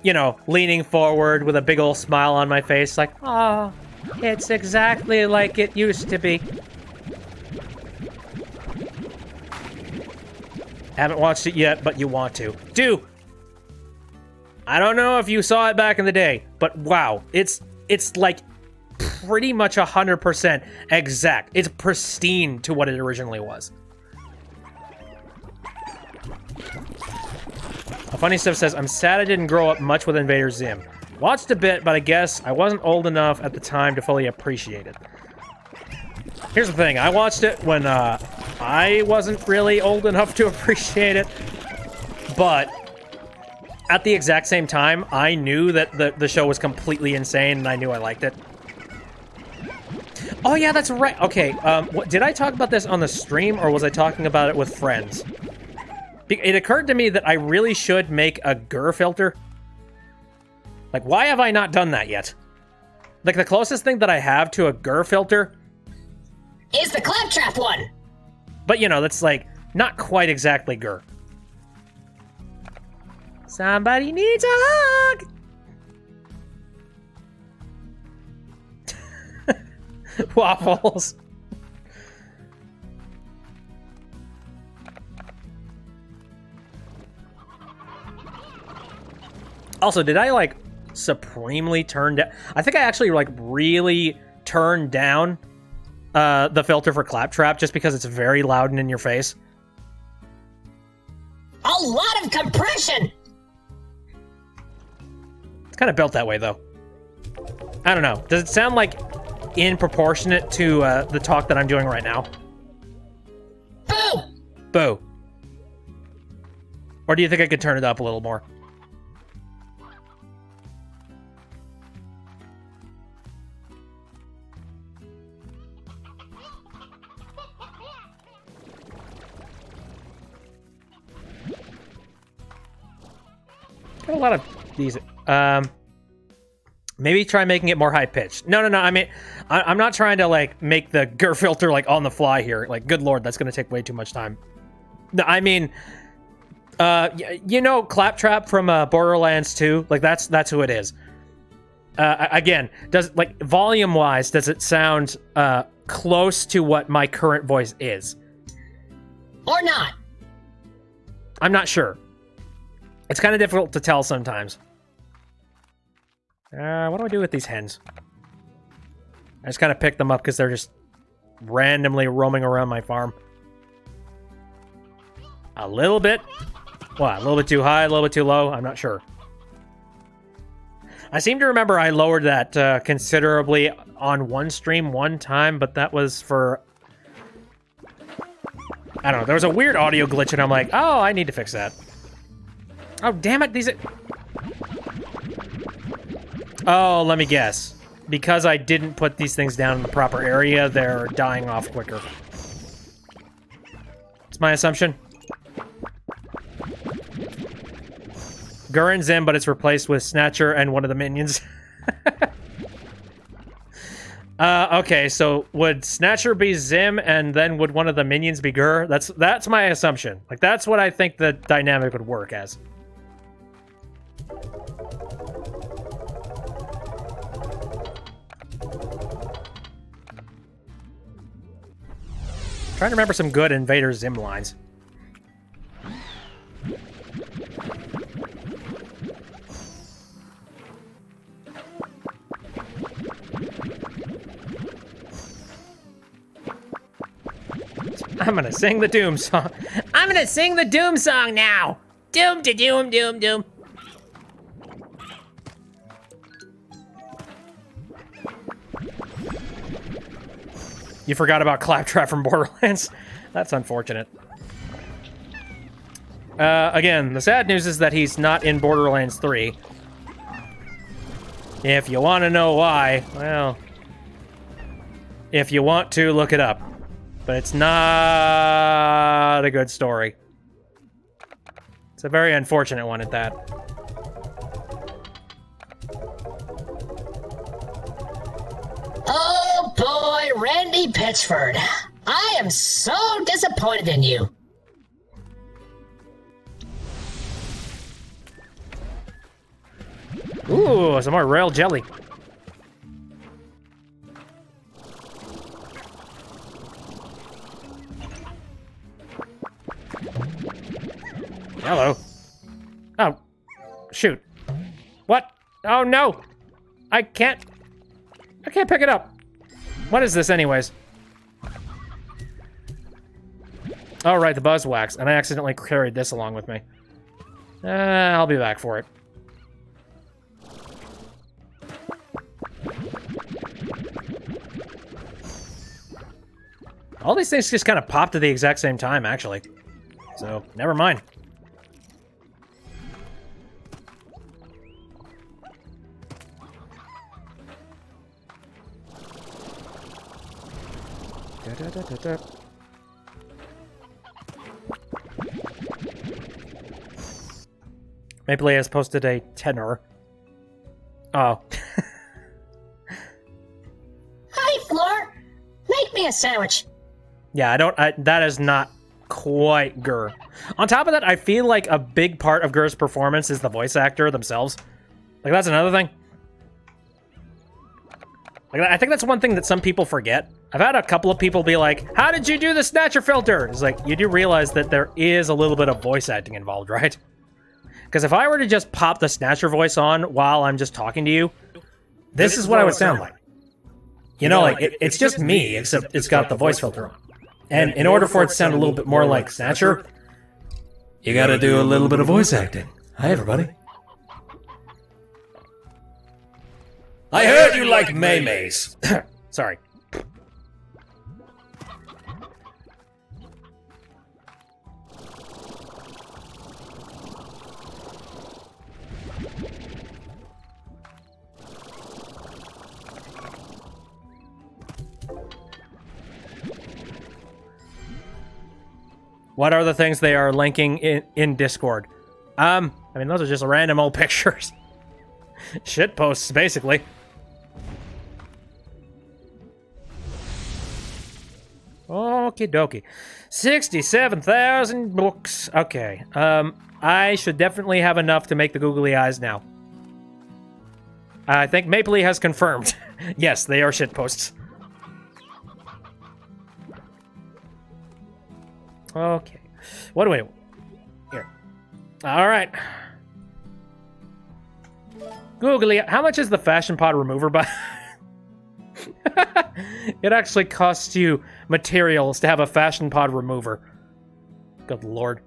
you know, leaning forward with a big old smile on my face, like, oh, it's exactly like it used to be. Haven't watched it yet, but you want to. Do! I don't know if you saw it back in the day, but wow, it's like pretty much 100% exact. It's pristine to what it originally was. Funnystuf says, I'm sad I didn't grow up much with Invader Zim. Watched a bit, but I guess I wasn't old enough at the time to fully appreciate it. Here's the thing, I watched it when I wasn't really old enough to appreciate it, but at the exact same time, I knew that the show was completely insane, and I knew I liked it. Oh yeah, that's right. Okay, did I talk about this on the stream, or was I talking about it with friends? It occurred to me that I really should make a GUR filter. Like, why have I not done that yet? Like, the closest thing that I have to a GUR filter is the Claptrap one. But, you know, that's, like, not quite exactly GUR. Somebody needs a hug! Waffles. Also, did I, like, supremely turn down... I think I actually, like, really turned down the filter for Claptrap just because it's very loud and in your face. A lot of compression! It's kind of built that way, though. I don't know. Does it sound, like, in proportionate to the talk that I'm doing right now? Boo! Boo. Or do you think I could turn it up a little more? Got a lot of these. Maybe try making it more high-pitched. No. I mean, I'm not trying to, like, make the GUR filter, like, on the fly here. Like, good lord, that's going to take way too much time. No, I mean, you know Claptrap from Borderlands 2? Like, that's who it is. Again, like, volume-wise, does it sound close to what my current voice is? Or not? I'm not sure. It's kind of difficult to tell sometimes. What do I do with these hens? I just kind of pick them up because they're just randomly roaming around my farm. A little bit. What, a little bit too high, a little bit too low? I'm not sure. I seem to remember I lowered that considerably on one stream one time, but that was for... I don't know, there was a weird audio glitch and I'm like, oh, I need to fix that. Oh, damn it, these... Oh, let me guess. Because I didn't put these things down in the proper area, they're dying off quicker. It's my assumption. Gurren's in, but it's replaced with Snatcher and one of the minions. Okay, so would Snatcher be Zim, and then would one of the minions be Gur? That's my assumption. Like, that's what I think the dynamic would work as. Trying to remember some good Invader Zim lines. I'm gonna sing the Doom song. I'm gonna sing the Doom song now. Doom to doom, doom, doom. You forgot about Claptrap from Borderlands? That's unfortunate. Again, the sad news is that he's not in Borderlands 3. If you want to know why, well... If you want to, look it up. But it's not a good story. It's a very unfortunate one at that. Oh boy, Randy Pitchford. I am so disappointed in you. Ooh, some more royal jelly. Hello. Oh, shoot. What? Oh no! I can't pick it up. What is this anyways? Oh right, the buzz wax, and I accidentally carried this along with me. I'll be back for it. All these things just kind of popped at the exact same time, actually. So, never mind. Maple has posted a tenor. Oh. Hi, Floor. Make me a sandwich. Yeah, that is not quite Gur. On top of that, I feel like a big part of Gur's performance is the voice actor themselves. Like, that's another thing. Like, I think that's one thing that some people forget. I've had a couple of people be like, how did you do the Snatcher filter? It's like, you do realize that there is a little bit of voice acting involved, right? Because if I were to just pop the Snatcher voice on while I'm just talking to you, this is what I would sound like. You know, like, it's just me, except it's got the voice filter on. And in order for it to sound a little bit more like Snatcher, you gotta do a little bit of voice acting. Hi, everybody. I heard you like maymays. Sorry. What are the things they are linking in Discord? I mean, those are just random old pictures. Shit posts, basically. Okie dokie. 67,000 books. Okay. I should definitely have enough to make the googly eyes now. I think Mapley has confirmed. Yes, they are shit posts. Okay. What do we do? Here. Alright. Googly, how much is the fashion pod remover by? It actually costs you materials to have a fashion pod remover. Good lord.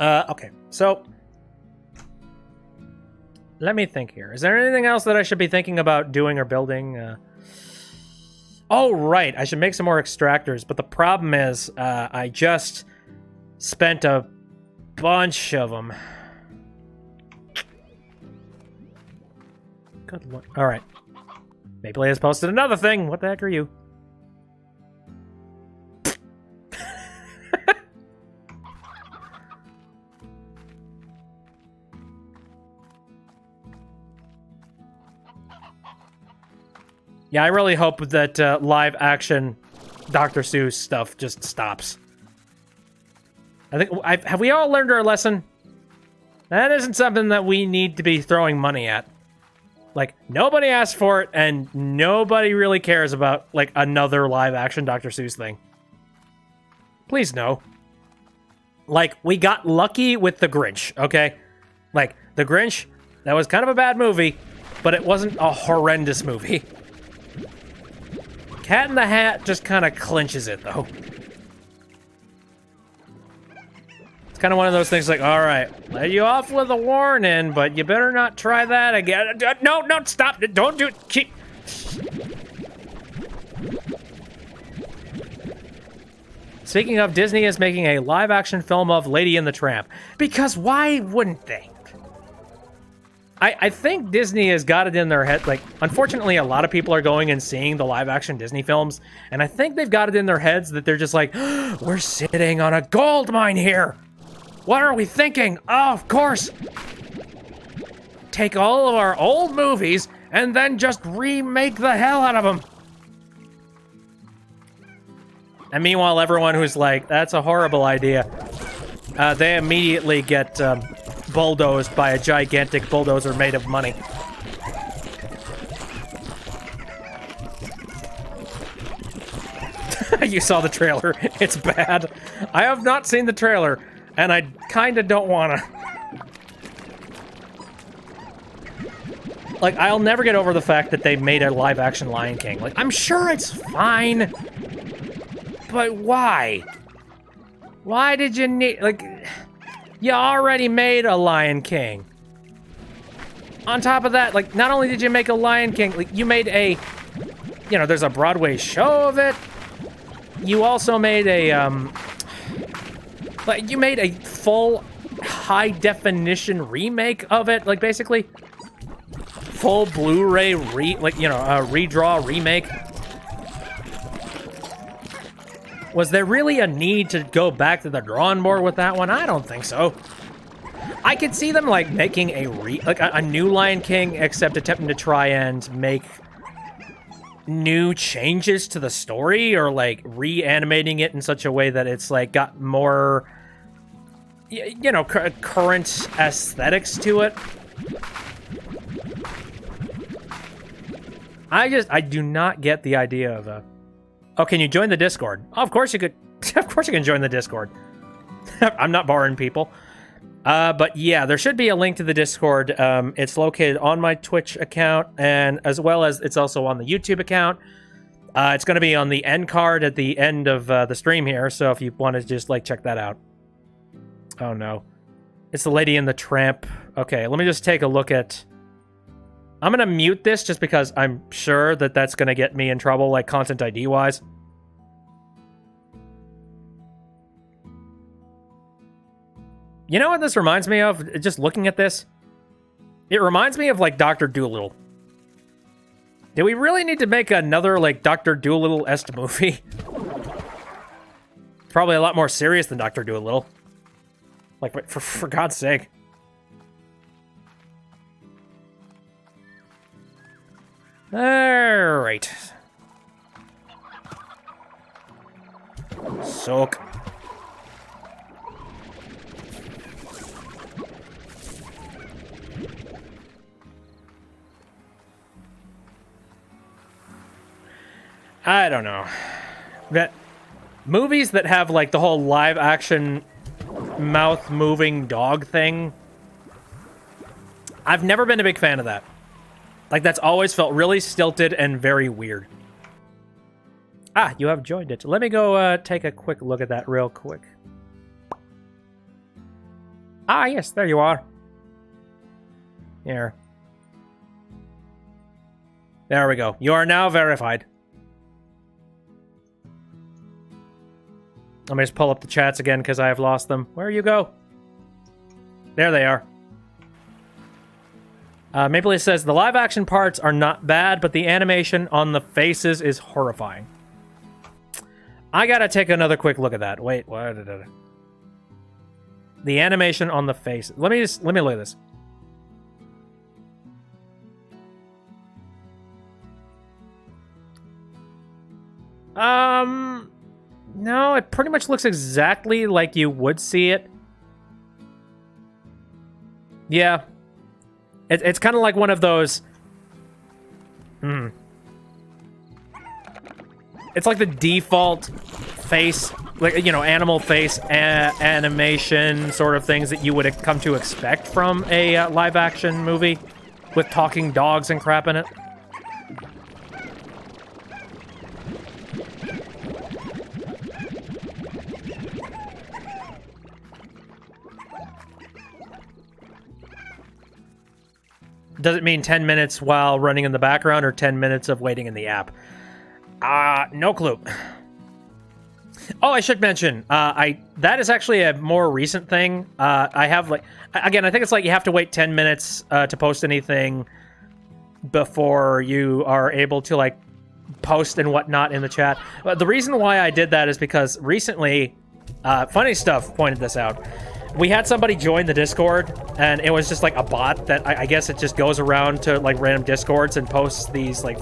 Okay, so let me think here. Is there anything else that I should be thinking about doing or building? Oh, right. I should make some more extractors, but the problem is I just spent a bunch of them. Good lord. All right. Maple has posted another thing. What the heck are you? Yeah, I really hope that live action Dr. Seuss stuff just stops. I think have we all learned our lesson? That isn't something that we need to be throwing money at. Like, nobody asked for it, and nobody really cares about, like, another live action Dr. Seuss thing. Please no. Like, we got lucky with The Grinch, okay? Like, The Grinch, that was kind of a bad movie, but it wasn't a horrendous movie. Cat in the Hat just kind of clinches it, though. It's kind of one of those things like, all right, let you off with a warning, but you better not try that again. No, stop. Don't do it. Keep... Speaking of, Disney is making a live-action film of Lady and the Tramp. Because why wouldn't they? I think Disney has got it in their head. Like, unfortunately, a lot of people are going and seeing the live-action Disney films, and I think they've got it in their heads that they're just like, we're sitting on a gold mine here. What are we thinking? Oh, of course. Take all of our old movies and then just remake the hell out of them. And meanwhile, everyone who's like, that's a horrible idea, they immediately get bulldozed by a gigantic bulldozer made of money. You saw the trailer. It's bad. I have not seen the trailer, and I kind of don't want to. Like, I'll never get over the fact that they made a live-action Lion King. Like, I'm sure it's fine, but why? Why did you need, like... You already made a Lion King. On top of that, like, not only did you make a Lion King, like, you made a, you know, there's a Broadway show of it. you also made a, like, you made a full high-definition remake of it, like, basically. Full Blu-ray, redraw, remake. Was there really a need to go back to the drawing board with that one? I don't think so. I could see them, like, making a new Lion King, except attempting to try and make new changes to the story, or, like, reanimating it in such a way that it's, like, got more, you know, current aesthetics to it. I do not get the idea of a... Oh, can you join the Discord? Oh, of course you could. Of course you can join the Discord. I'm not barring people. But yeah, there should be a link to the Discord. It's located on my Twitch account, and as well as it's also on the YouTube account. It's going to be on the end card at the end of the stream here, so if you want to just, like, check that out. Oh, no. It's the Lady and the Tramp. Okay, let me just take a look at... I'm going to mute this just because I'm sure that that's going to get me in trouble, like, content ID-wise. You know what this reminds me of? Just looking at this? It reminds me of, like, Dr. Dolittle. Do we really need to make another, like, Dr. Dolittle-esque movie? Probably a lot more serious than Dr. Dolittle. Like, for God's sake. Alright. Soak. I don't know. That movies that have, like, the whole live action mouth moving dog thing, I've never been a big fan of that. Like, that's always felt really stilted and very weird. Ah, you have joined it. Let me go take a quick look at that real quick. Ah, yes, there you are. Here. There we go. You are now verified. Let me just pull up the chats again because I have lost them. Where you go? There they are. Maple Leaf says, the live action parts are not bad, but the animation on the faces is horrifying. I gotta take another quick look at that. Wait, what? The animation on the face. Let me look at this. No, it pretty much looks exactly like you would see it. Yeah. It's kind of like one of those... It's like the default face, like, you know, animal face animation sort of things that you would come to expect from a live-action movie with talking dogs and crap in it. Does it mean 10 minutes while running in the background or 10 minutes of waiting in the app? No clue. Oh, I should mention, that is actually a more recent thing. I have, like, again, I think it's like you have to wait 10 minutes to post anything before you are able to, like, post and whatnot in the chat. But the reason why I did that is because recently, Funnystuf pointed this out. We had somebody join the Discord, and it was just, like, a bot that I guess it just goes around to, like, random Discords and posts these, like,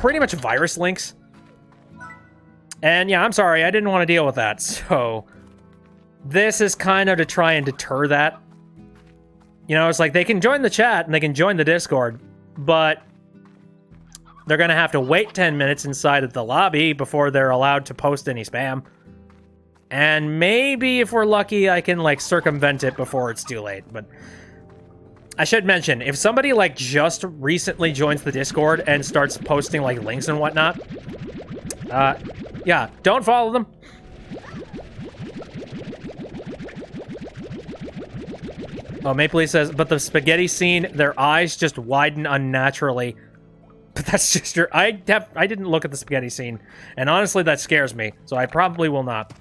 pretty much virus links. And yeah, I'm sorry, I didn't want to deal with that, so this is kind of to try and deter that. You know, it's like they can join the chat and they can join the Discord, but they're going to have to wait 10 minutes inside of the lobby before they're allowed to post any spam. And maybe if we're lucky, I can, like, circumvent it before it's too late. But I should mention, if somebody, like, just recently joins the Discord and starts posting, like, links and whatnot, yeah, don't follow them. Oh, Maple Leaf says, but the spaghetti scene, their eyes just widen unnaturally. But that's just your... I didn't look at the spaghetti scene, and honestly, that scares me, so I probably will not.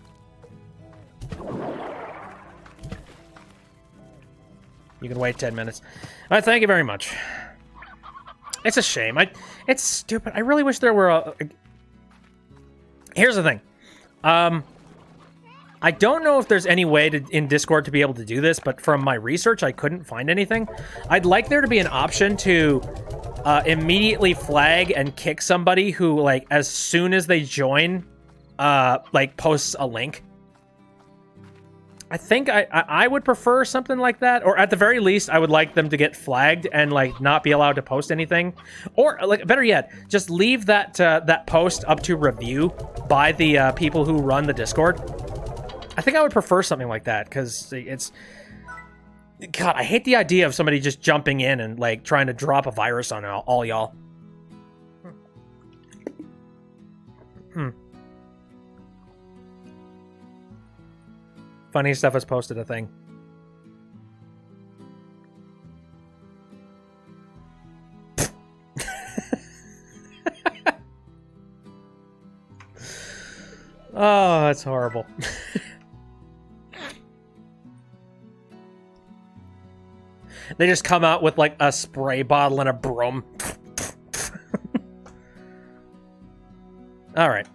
You can wait 10 minutes. All right, thank you very much. It's a shame. It's stupid. I really wish there were a... Here's the thing. I don't know if there's any way in Discord to be able to do this, but from my research, I couldn't find anything. I'd like there to be an option to immediately flag and kick somebody who, like, as soon as they join, like, posts a link. I think I would prefer something like that, or at the very least, I would like them to get flagged and, like, not be allowed to post anything. Or, like, better yet, just leave that that post up to review by the people who run the Discord. I think I would prefer something like that, because it's... God, I hate the idea of somebody just jumping in and, like, trying to drop a virus on all y'all. Funny Stuff has posted a thing. Oh, that's horrible. They just come out with, like, a spray bottle and a broom. Alright.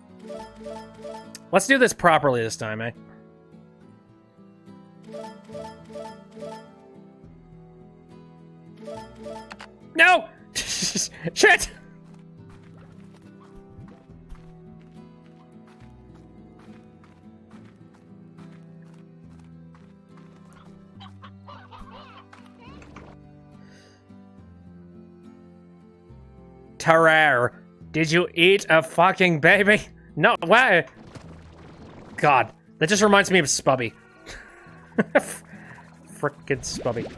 Let's do this properly this time, eh? No! Shit! Terror. Did you eat a fucking baby? No, why? God, that just reminds me of Spubby. Frickin' Spubby.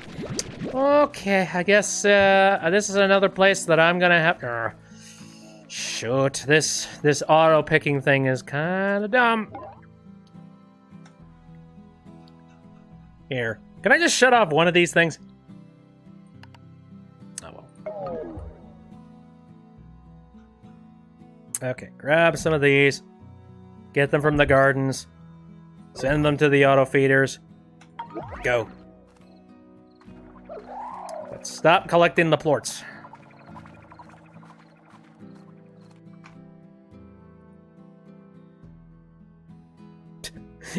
Okay, I guess this is another place that I'm gonna have. Shoot, this auto picking thing is kind of dumb. Here, can I just shut off one of these things? Oh well. Okay, grab some of these, get them from the gardens, send them to the auto feeders. Go. Let's stop collecting the plorts.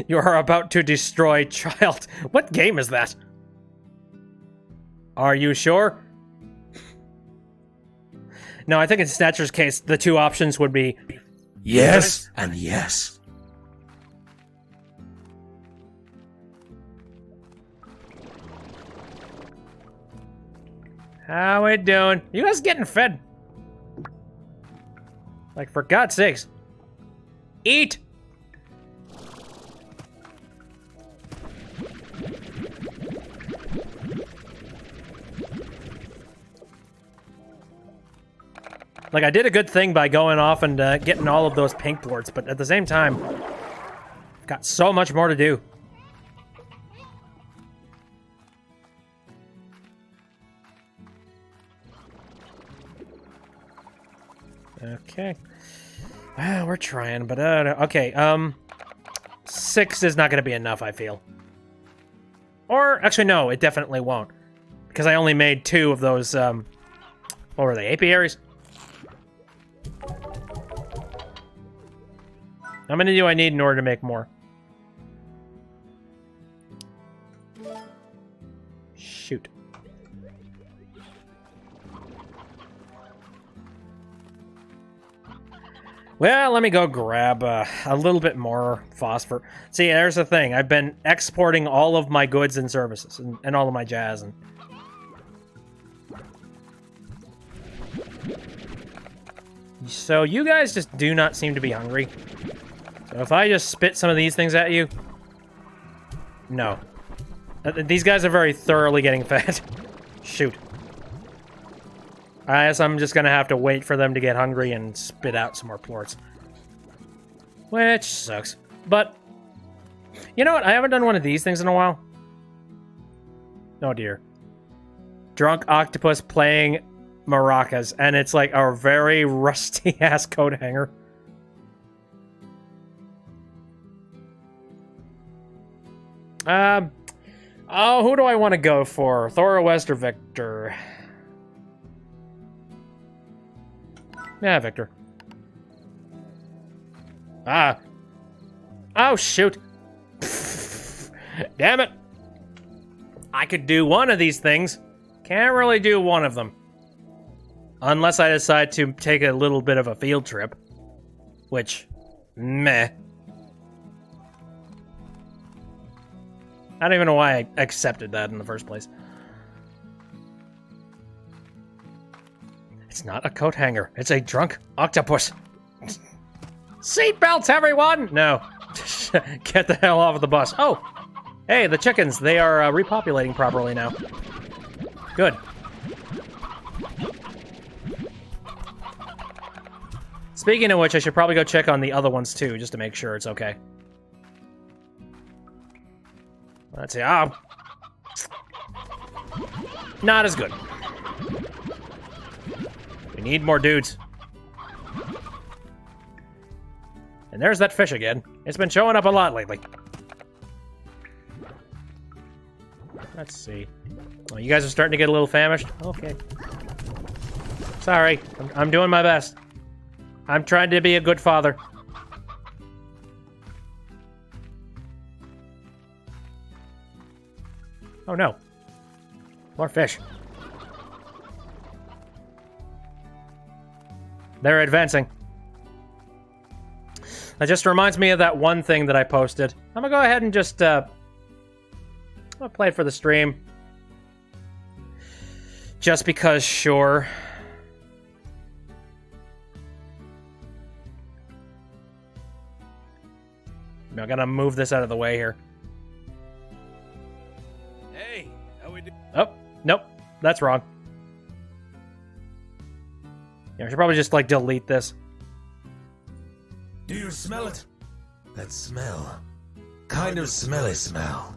You are about to destroy child. What game is that? Are you sure? No, I think in Snatcher's case, the two options would be yes and yes. How we doing? You guys getting fed? Like, for God's sakes. Eat! Like, I did a good thing by going off and getting all of those pink plorts, but at the same time, got so much more to do. Okay. Well, we're trying, but, okay, 6 is not gonna be enough, I feel. Or, actually, no, it definitely won't. Because I only made 2 of those, what were they, apiaries? How many do I need in order to make more? Shoot. Well, let me go grab a little bit more phosphor. See, there's the thing. I've been exporting all of my goods and services and all of my jazz. And so you guys just do not seem to be hungry. So if I just spit some of these things at you... No. These guys are very thoroughly getting fed. Shoot. I guess I'm just gonna have to wait for them to get hungry and spit out some more plorts. Which sucks. But, you know what? I haven't done one of these things in a while. Oh dear. Drunk octopus playing maracas, and it's like a very rusty-ass coat hanger. Oh, who do I want to go for? Thora West or Victor? Yeah, Victor. Ah. Oh, shoot. Damn it. I could do one of these things. Can't really do one of them. Unless I decide to take a little bit of a field trip. Which, meh. I don't even know why I accepted that in the first place. It's not a coat hanger. It's a drunk octopus. Seatbelts, everyone! No. Get the hell off of the bus. Oh! Hey, the chickens. They are repopulating properly now. Good. Speaking of which, I should probably go check on the other ones too, just to make sure it's okay. Let's see. Oh. Not as good. We need more dudes. And there's that fish again. It's been showing up a lot lately. Let's see. Oh, you guys are starting to get a little famished? Okay. Sorry. I'm doing my best. I'm trying to be a good father. Oh no. More fish. They're advancing. That just reminds me of that one thing that I posted. I'm gonna go ahead and just, I'll play it for the stream. Just because, sure. I gotta move this out of the way here. Hey, how we do? Oh, nope. That's wrong. Yeah, I should probably just, like, delete this. Do you smell it? That smell. Kind of smelly smell.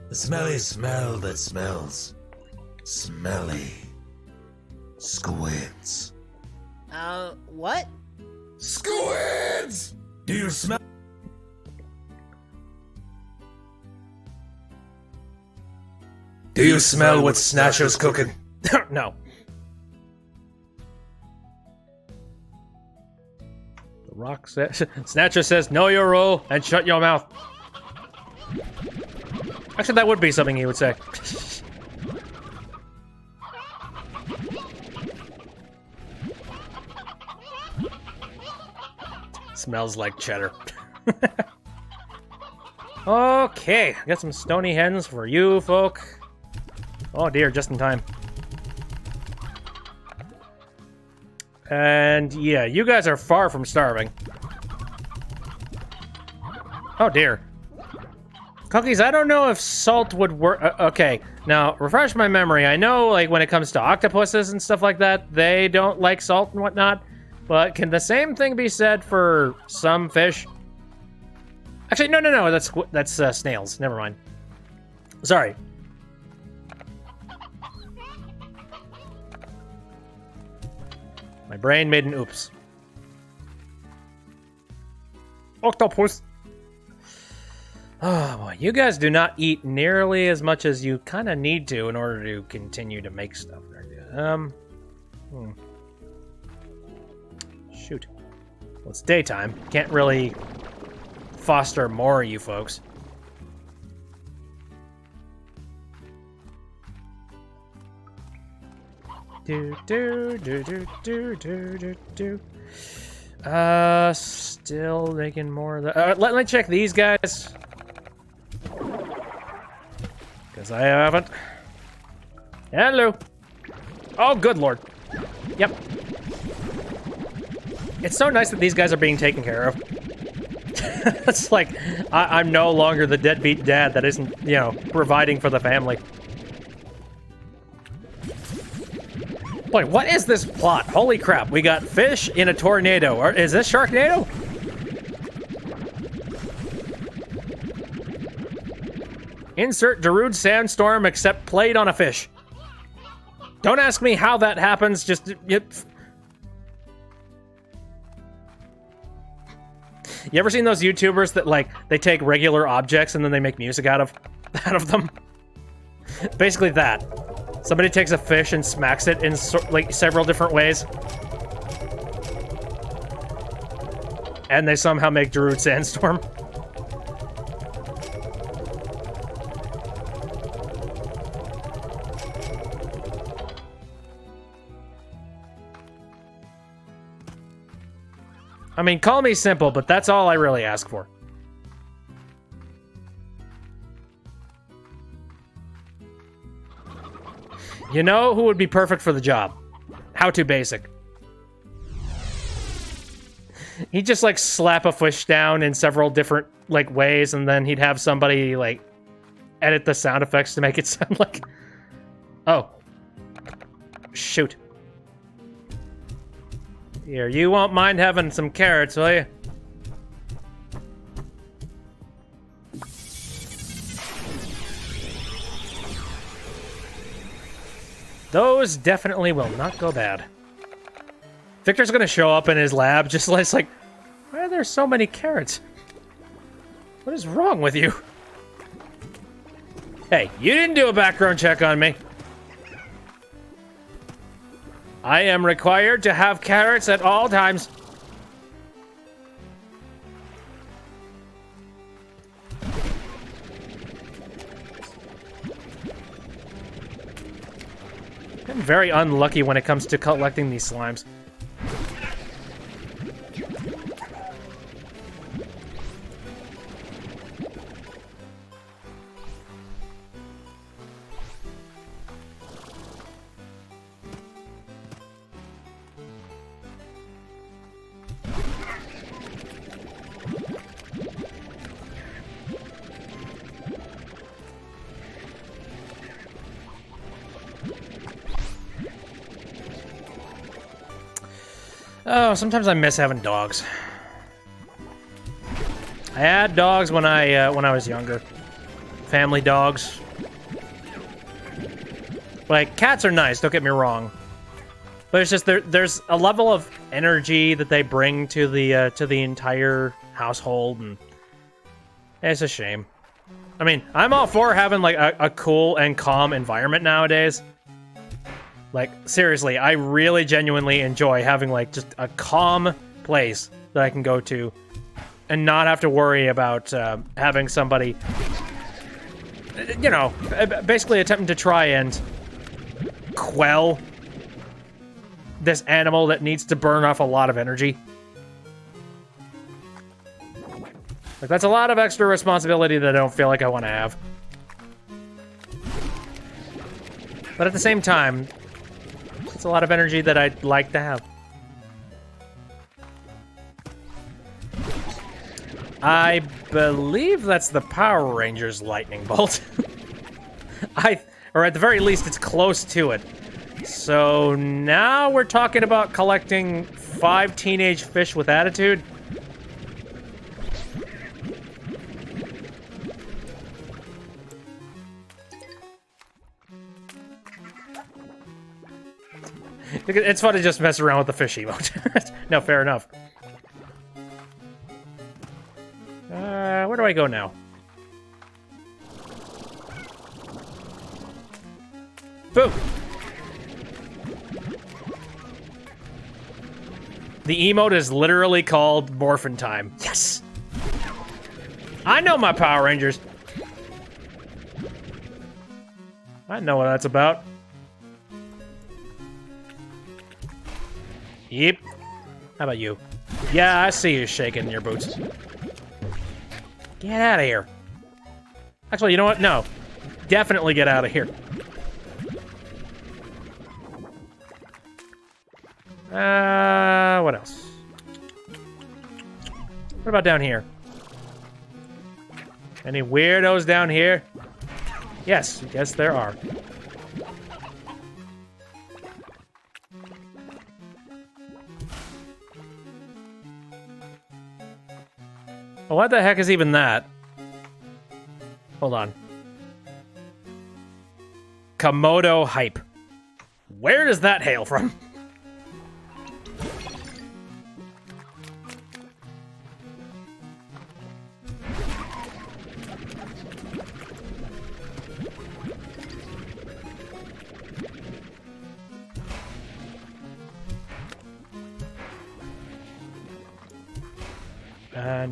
The smelly smell that smells. Smelly. Squids. What? Squids! Do you smell? Do you smell what Snatcher's cooking? No. The Rock says... Snatcher says, know your role and shut your mouth. Actually, that would be something he would say. Smells like cheddar. Okay, got some stony hens for you folk. Oh dear, just in time. And yeah, you guys are far from starving. Oh dear. Cookies, I don't know if salt would work. Okay, now refresh my memory. I know, like, when it comes to octopuses and stuff like that, they don't like salt and whatnot. But can the same thing be said for some fish? Actually, no. That's snails. Never mind. Sorry. My brain made an oops. Octopus. Oh boy, you guys do not eat nearly as much as you kind of need to in order to continue to make stuff. Shoot. Well, it's daytime. Can't really foster more of you folks. Still making more of the. Let me check these guys. Because I haven't. Hello. Oh, good lord. Yep. It's so nice that these guys are being taken care of. It's like, I'm no longer the deadbeat dad that isn't, you know, providing for the family. Boy, what is this plot? Holy crap, we got fish in a tornado. Or is this Sharknado? Insert Darude Sandstorm except played on a fish. Don't ask me how that happens, just... Yep. You ever seen those YouTubers that, like, they take regular objects and then they make music out of them? Basically that. Somebody takes a fish and smacks it in, like, several different ways. And they somehow make Darude Sandstorm. I mean, call me simple, but that's all I really ask for. You know who would be perfect for the job? How to Basic. He'd just, like, slap a fish down in several different, like, ways, and then he'd have somebody, like, edit the sound effects to make it sound like... Oh. Shoot. Here, you won't mind having some carrots, will you? Those definitely will not go bad. Victor's gonna show up in his lab just like, why are there so many carrots? What is wrong with you? Hey, you didn't do a background check on me. I am required to have carrots at all times. I'm very unlucky when it comes to collecting these slimes. Oh, sometimes I miss having dogs. I had dogs when I was younger. Family dogs. Like, cats are nice, don't get me wrong. But it's just there's a level of energy that they bring to the entire household, and it's a shame. I mean, I'm all for having like a cool and calm environment nowadays. Like, seriously, I really genuinely enjoy having, like, just a calm place that I can go to and not have to worry about having somebody, you know, basically attempting to try and quell this animal that needs to burn off a lot of energy. Like, that's a lot of extra responsibility that I don't feel like I want to have. But at the same time, it's a lot of energy that I'd like to have. I believe that's the Power Rangers lightning bolt. Or at the very least, it's close to it. So now we're talking about collecting 5 teenage fish with attitude. It's fun to just mess around with the fish emote. No, fair enough. Where do I go now? Boom! The emote is literally called Morphin Time. Yes! I know my Power Rangers. I know what that's about. Yep. How about you? Yeah, I see you shaking your boots. Get out of here. Actually, you know what? No. Definitely get out of here. What else? What about down here? Any weirdos down here? Yes, yes there are. Well, what the heck is even that? Hold on. Komodo hype. Where does that hail from?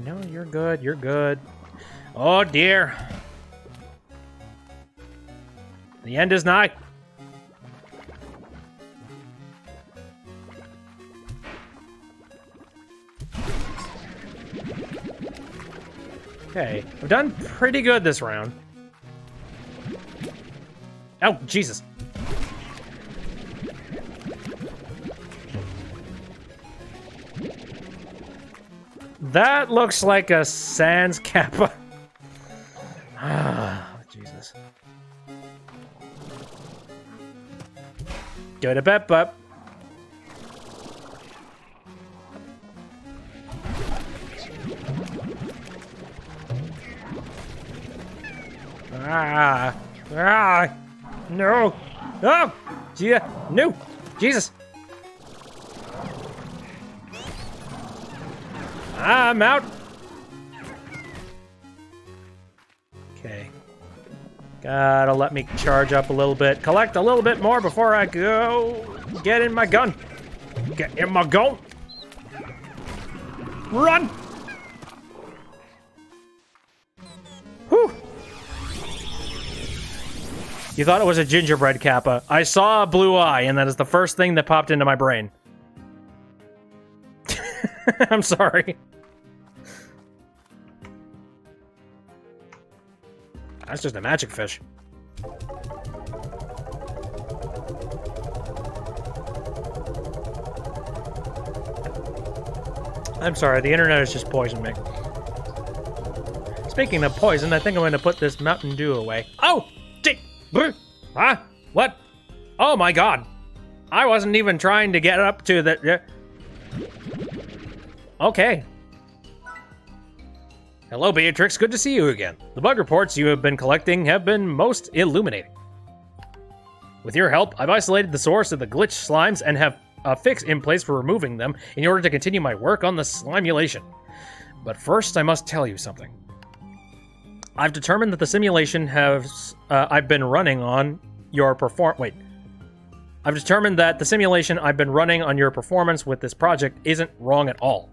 No, you're good, you're good. Oh dear. The end is nigh. Okay, I've done pretty good this round. Oh, Jesus. That looks like a Sans Kappa. Ah, Jesus. Go to bed, bub. No. Oh, yeah, no, Jesus. I'm out. Okay. Gotta let me charge up a little bit. Collect a little bit more before I go. Get in my gun. Get in my gun. Run. Whew. You thought it was a gingerbread Kappa. I saw a blue eye, and that is the first thing that popped into my brain. I'm sorry. That's just a magic fish. I'm sorry, the internet has just poisoned me. Speaking of poison, I think I'm going to put this Mountain Dew away. Oh! Huh? What? Oh my god. I wasn't even trying to get up to the... Okay. Hello, Beatrix. Good to see you again. The bug reports you have been collecting have been most illuminating. With your help, I've isolated the source of the glitch slimes and have a fix in place for removing them in order to continue my work on the slimulation. But first, I must tell you something. I've determined that the simulation I've been running on your I've determined that the simulation I've been running on your performance with this project isn't wrong at all.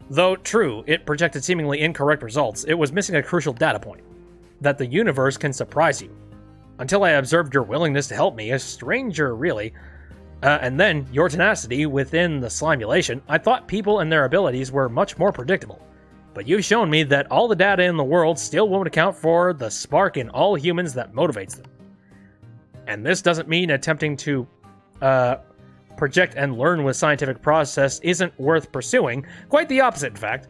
Though true, it projected seemingly incorrect results, it was missing a crucial data point. That the universe can surprise you. Until I observed your willingness to help me, a stranger really, and then your tenacity within the slimulation, I thought people and their abilities were much more predictable. But you've shown me that all the data in the world still won't account for the spark in all humans that motivates them. And this doesn't mean attempting to project and learn with scientific process isn't worth pursuing. Quite the opposite, in fact.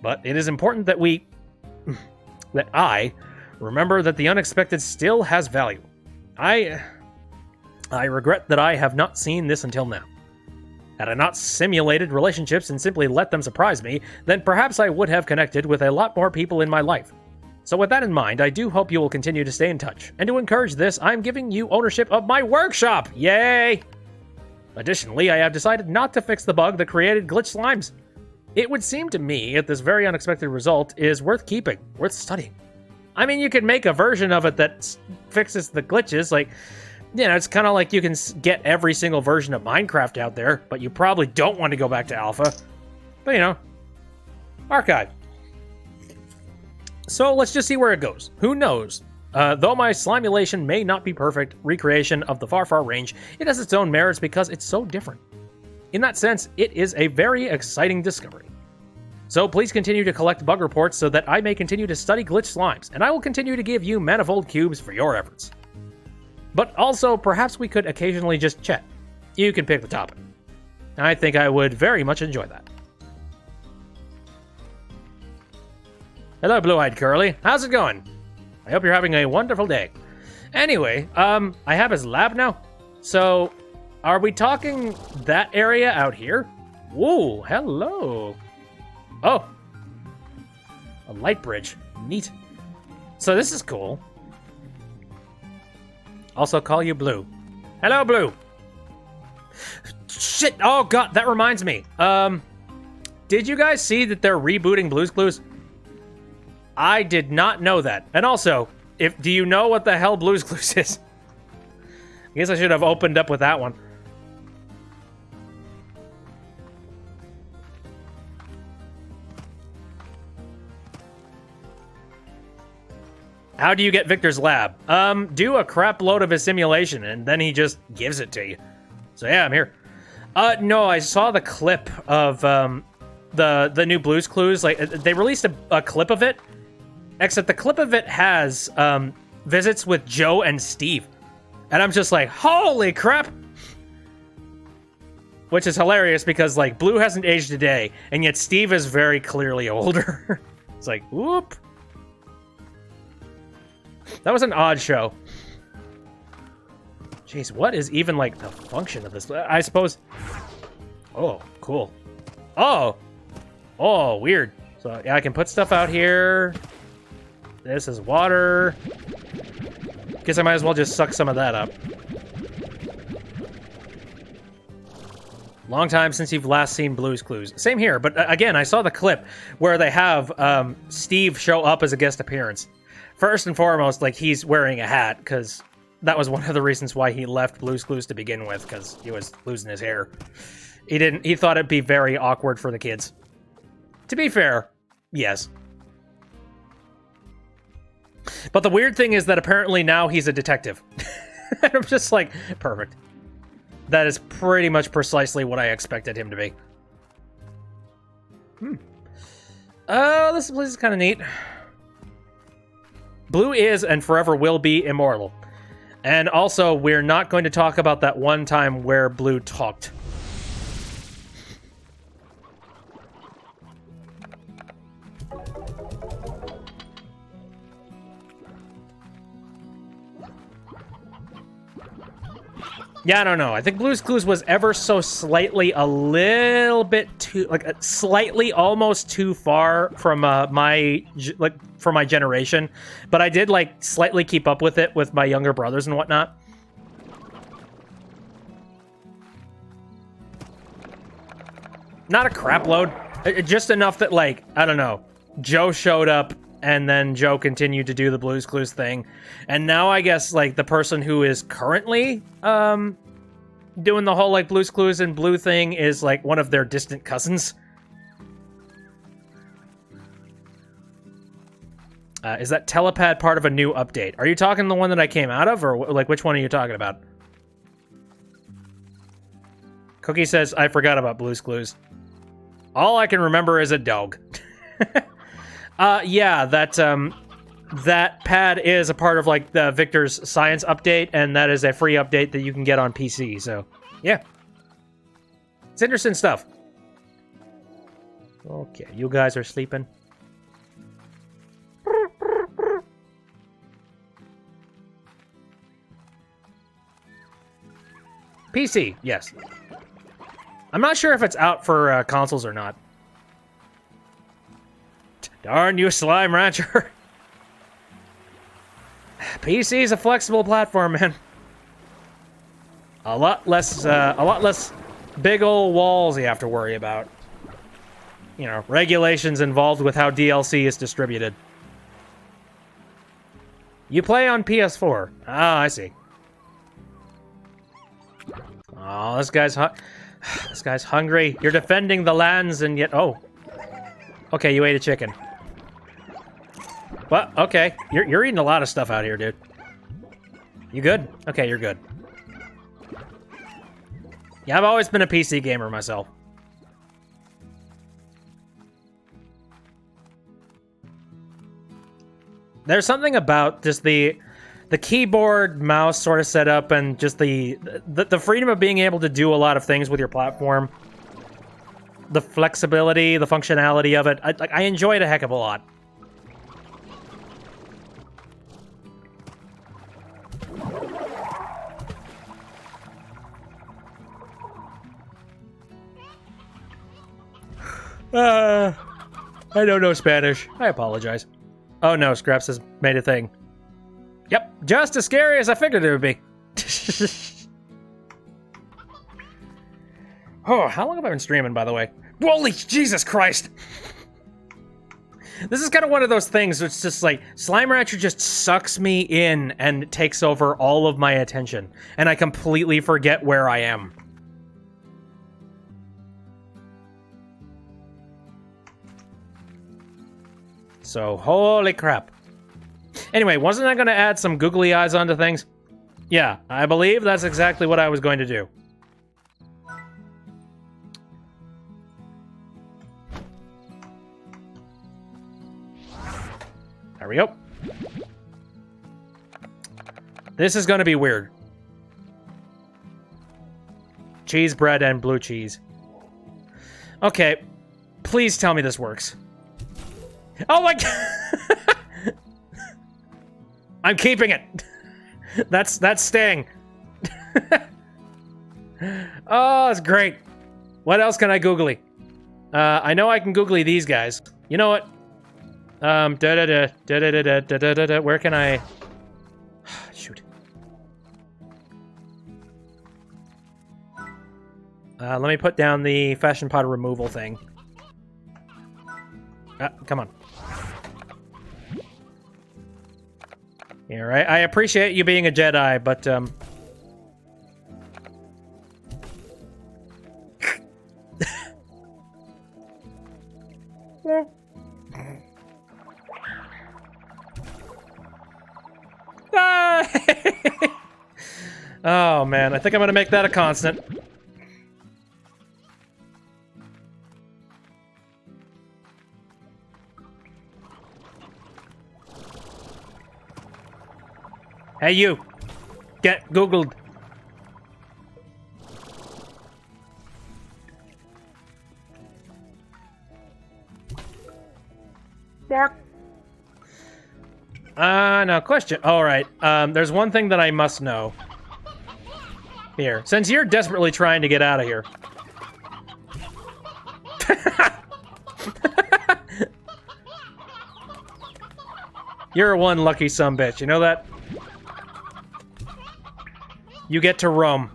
But it is important that that I remember that the unexpected still has value. I regret that I have not seen this until now. Had I not simulated relationships and simply let them surprise me, then perhaps I would have connected with a lot more people in my life. So with that in mind, I do hope you will continue to stay in touch. And to encourage this, I'm giving you ownership of my workshop! Yay! Additionally, I have decided not to fix the bug that created glitch slimes. It would seem to me that this very unexpected result is worth keeping, worth studying. I mean, you could make a version of it that fixes the glitches, like... You know, it's kind of like you can get every single version of Minecraft out there, but you probably don't want to go back to alpha. But, you know, archive. So let's just see where it goes. Who knows? Though my slimulation may not be perfect recreation of the Far Far Range, it has its own merits because it's so different. In that sense, it is a very exciting discovery. So please continue to collect bug reports so that I may continue to study glitch slimes, and I will continue to give you manifold cubes for your efforts. But also, perhaps we could occasionally just chat. You can pick the topic. I think I would very much enjoy that. Hello, Blue-Eyed Curly. How's it going? I hope you're having a wonderful day. Anyway, I have his lab now. So, are we talking that area out here? Whoa, hello. Oh. A light bridge. Neat. So this is cool. Also call you Blue. Hello, Blue. Shit. Oh, God. That reminds me. Did you guys see that they're rebooting Blue's Clues? I did not know that. And also, do you know what the hell Blue's Clues is? I guess I should have opened up with that one. How do you get Victor's lab? Do a crap load of his simulation, and then he just gives it to you. So yeah, I'm here. No, I saw the clip of the new Blue's Clues. Like, they released a clip of it, except the clip of it has visits with Joe and Steve. And I'm just like, holy crap! Which is hilarious because, like, Blue hasn't aged a day, and yet Steve is very clearly older. It's like, whoop. That was an odd show. Jeez, what is even, like, the function of this? I suppose... Oh, cool. Oh! Oh, weird. So, yeah, I can put stuff out here. This is water. Guess I might as well just suck some of that up. Long time since you've last seen Blue's Clues. Same here, but again, I saw the clip where they have Steve show up as a guest appearance. First and foremost, like, he's wearing a hat, because that was one of the reasons why he left Blue's Clues to begin with, because he was losing his hair. He thought it'd be very awkward for the kids. To be fair, yes. But the weird thing is that apparently now he's a detective. And I'm just like, perfect. That is pretty much precisely what I expected him to be. Oh, this place is kind of neat. Blue is and forever will be immortal. And also, we're not going to talk about that one time where Blue talked. Yeah, I don't know. I think Blue's Clues was ever so slightly a little bit too, like, slightly almost too far from for my generation. But I did, like, slightly keep up with it with my younger brothers and whatnot. Not a crap load. Just enough that, like, I don't know. Joe showed up, and then Joe continued to do the Blue's Clues thing. And now I guess, like, the person who is currently doing the whole, like, Blue's Clues and Blue thing is, like, one of their distant cousins. Is that telepad part of a new update? Are you talking the one that I came out of, or, like, which one are you talking about? Cookie says, I forgot about Blue's Clues. All I can remember is a dog. Yeah, that pad is a part of, like, the Victor's Science update, and that is a free update that you can get on PC, so, yeah. It's interesting stuff. Okay, you guys are sleeping. PC, yes. I'm not sure if it's out for consoles or not. Darn you, Slime Rancher. PC is a flexible platform, man. A lot less big ol' walls you have to worry about. You know, regulations involved with how DLC is distributed. You play on PS4. Ah, I see. Oh, this guy's hungry. You're defending the lands and yet... Oh. Okay, you ate a chicken. Well, okay. You're eating a lot of stuff out here, dude. You good? Okay, you're good. Yeah, I've always been a PC gamer myself. There's something about just the keyboard, mouse sort of setup, and just the freedom of being able to do a lot of things with your platform. The flexibility, the functionality of it. I enjoy it a heck of a lot. I don't know Spanish. I apologize. Oh no, Scraps has made a thing. Yep, just as scary as I figured it would be. Oh, how long have I been streaming, by the way? Holy Jesus Christ! This is kind of one of those things where it's just like, Slime Rancher just sucks me in and takes over all of my attention. And I completely forget where I am. So, holy crap. Anyway, wasn't I going to add some googly eyes onto things? Yeah, I believe that's exactly what I was going to do. There we go. This is going to be weird. Cheese, bread, and blue cheese. Okay. Please tell me this works. Oh my god! I'm keeping it. That's staying. Oh, it's great. What else can I googly? I know I can googly these guys. You know what? Where can I? Shoot. Let me put down the fashion pod removal thing. Come on. Yeah, right. I appreciate you being a Jedi, but oh man, I think I'm gonna make that a constant. Hey you, get Googled. Bark. Now question. All right. There's one thing that I must know. Here, since you're desperately trying to get out of here. You're one lucky sumbitch, you know that? You get to roam.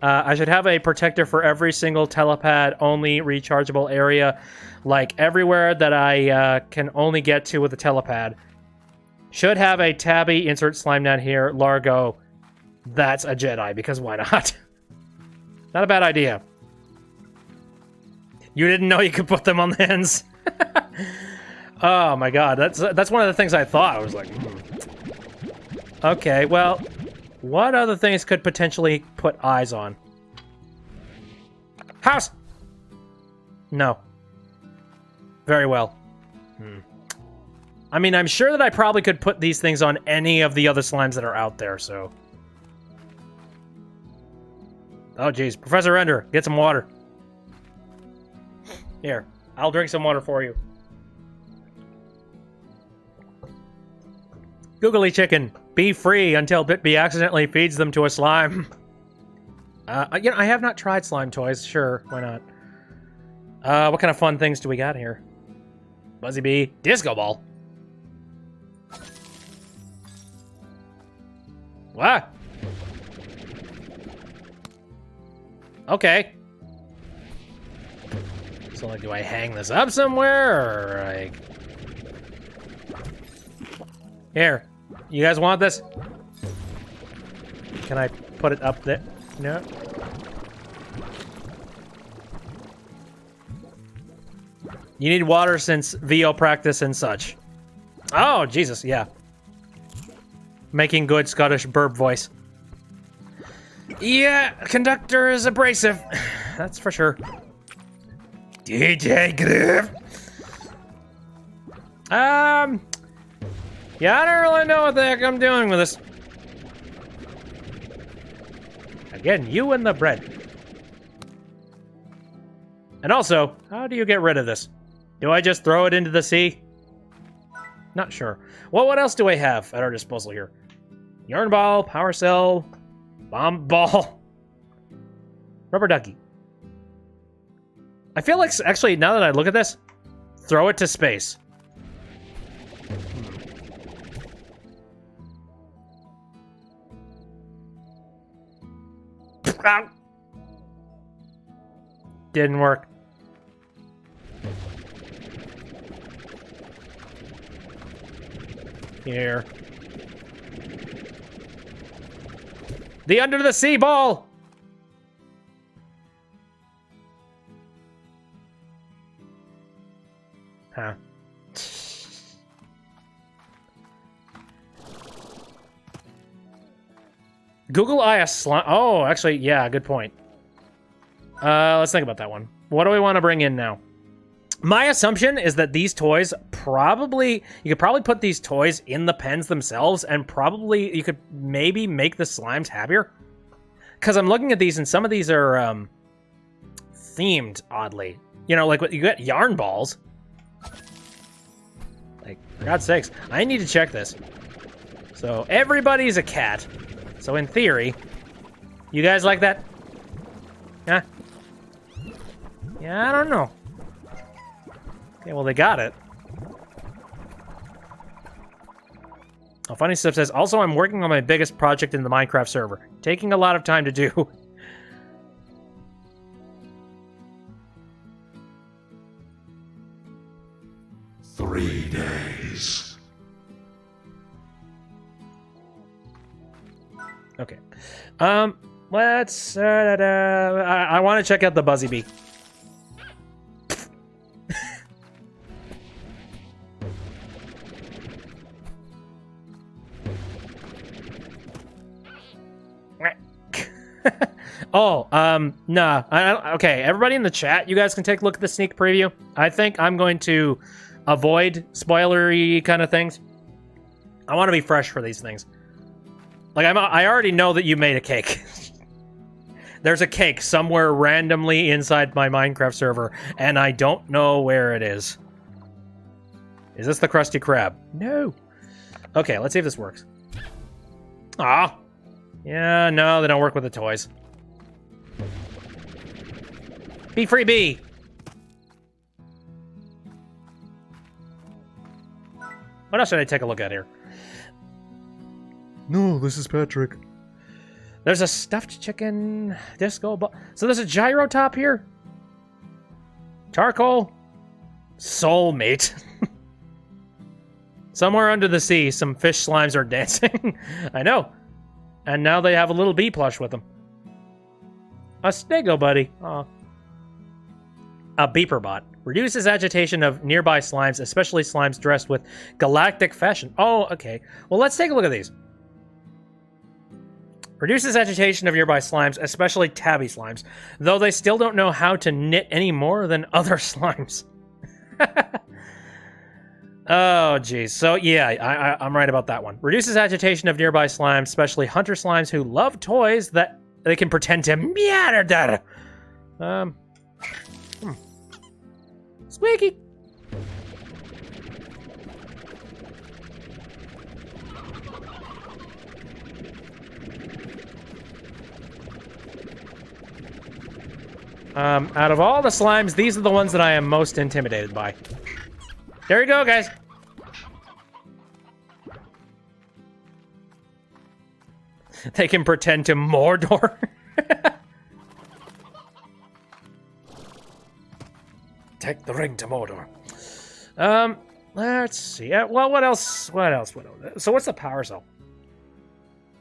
I should have a protector for every single telepad only rechargeable area, like everywhere that I can only get to with a telepad. Should have a tabby, insert slime down here, Largo. That's a Jedi, because why not? Not a bad idea. You didn't know you could put them on the ends? Oh my god, that's one of the things I thought. I was like, Okay, well, what other things could potentially put eyes on? House! No. Very well. I mean, I'm sure that I probably could put these things on any of the other slimes that are out there, so... Oh, jeez. Professor Ender, get some water. Here, I'll drink some water for you. Googly chicken, be free until Bitby accidentally feeds them to a slime. You know, I have not tried slime toys. Sure, why not? What kind of fun things do we got here? Buzzy Bee, disco ball. What? Okay. So, like, do I hang this up somewhere, or, like... Here. You guys want this? Can I put it up there? No? You need water since VO practice and such. Oh, Jesus, yeah. Making good Scottish burp voice. Yeah, conductor is abrasive. That's for sure. DJ Groove. Yeah, I don't really know what the heck I'm doing with this. Again, you and the bread. And also, how do you get rid of this? Do I just throw it into the sea? Not sure. Well, what else do I have at our disposal here? Yarn ball, power cell, bomb ball, rubber ducky. I feel like, actually, now that I look at this, throw it to space. Ow. Didn't work. Here. The under the sea ball! Huh. Google Eye a slime. Oh, actually, yeah, good point. Let's think about that one. What do we want to bring in now? My assumption is that these toys probably... You could probably put these toys in the pens themselves, and probably you could maybe make the slimes happier. Because I'm looking at these, and some of these are themed, oddly. You know, like, you get yarn balls. Like, for God's sakes, I need to check this. So, everybody's a cat. So, in theory, you guys like that? Huh? Yeah, I don't know. Okay, well, they got it. Oh, Funnystuf says, also, I'm working on my biggest project in the Minecraft server. Taking a lot of time to do. Three days. Okay. Let's... I want to check out the Buzzy Bee. Oh, nah. Okay, everybody in the chat, you guys can take a look at the sneak preview. I think I'm going to avoid spoilery kind of things. I want to be fresh for these things. Like, I already know that you made a cake. There's a cake somewhere randomly inside my Minecraft server, and I don't know where it is. Is this the Krusty Krab? No. Okay, let's see if this works. Ah. Yeah, no, they don't work with the toys. Be free bee! What else should I take a look at here? No, this is Patrick. There's a stuffed chicken disco ball. So there's a gyro top here? Charcoal? Soulmate. Somewhere under the sea, some fish slimes are dancing. I know. And now they have a little bee plush with them. A Stego buddy. Aw. A beeper bot. Reduces agitation of nearby slimes, especially slimes dressed with galactic fashion. Oh, okay. Well, let's take a look at these. Reduces agitation of nearby slimes, especially tabby slimes, though they still don't know how to knit any more than other slimes. Oh, geez. So, yeah, I'm right about that one. Reduces agitation of nearby slimes, especially hunter slimes who love toys that they can pretend to meow. Squeaky. Out of all the slimes, these are the ones that I am most intimidated by. There you go, guys. They can pretend to Mordor. Take the ring to Mordor. Let's see. Well, what else? What else? So what's the power cell?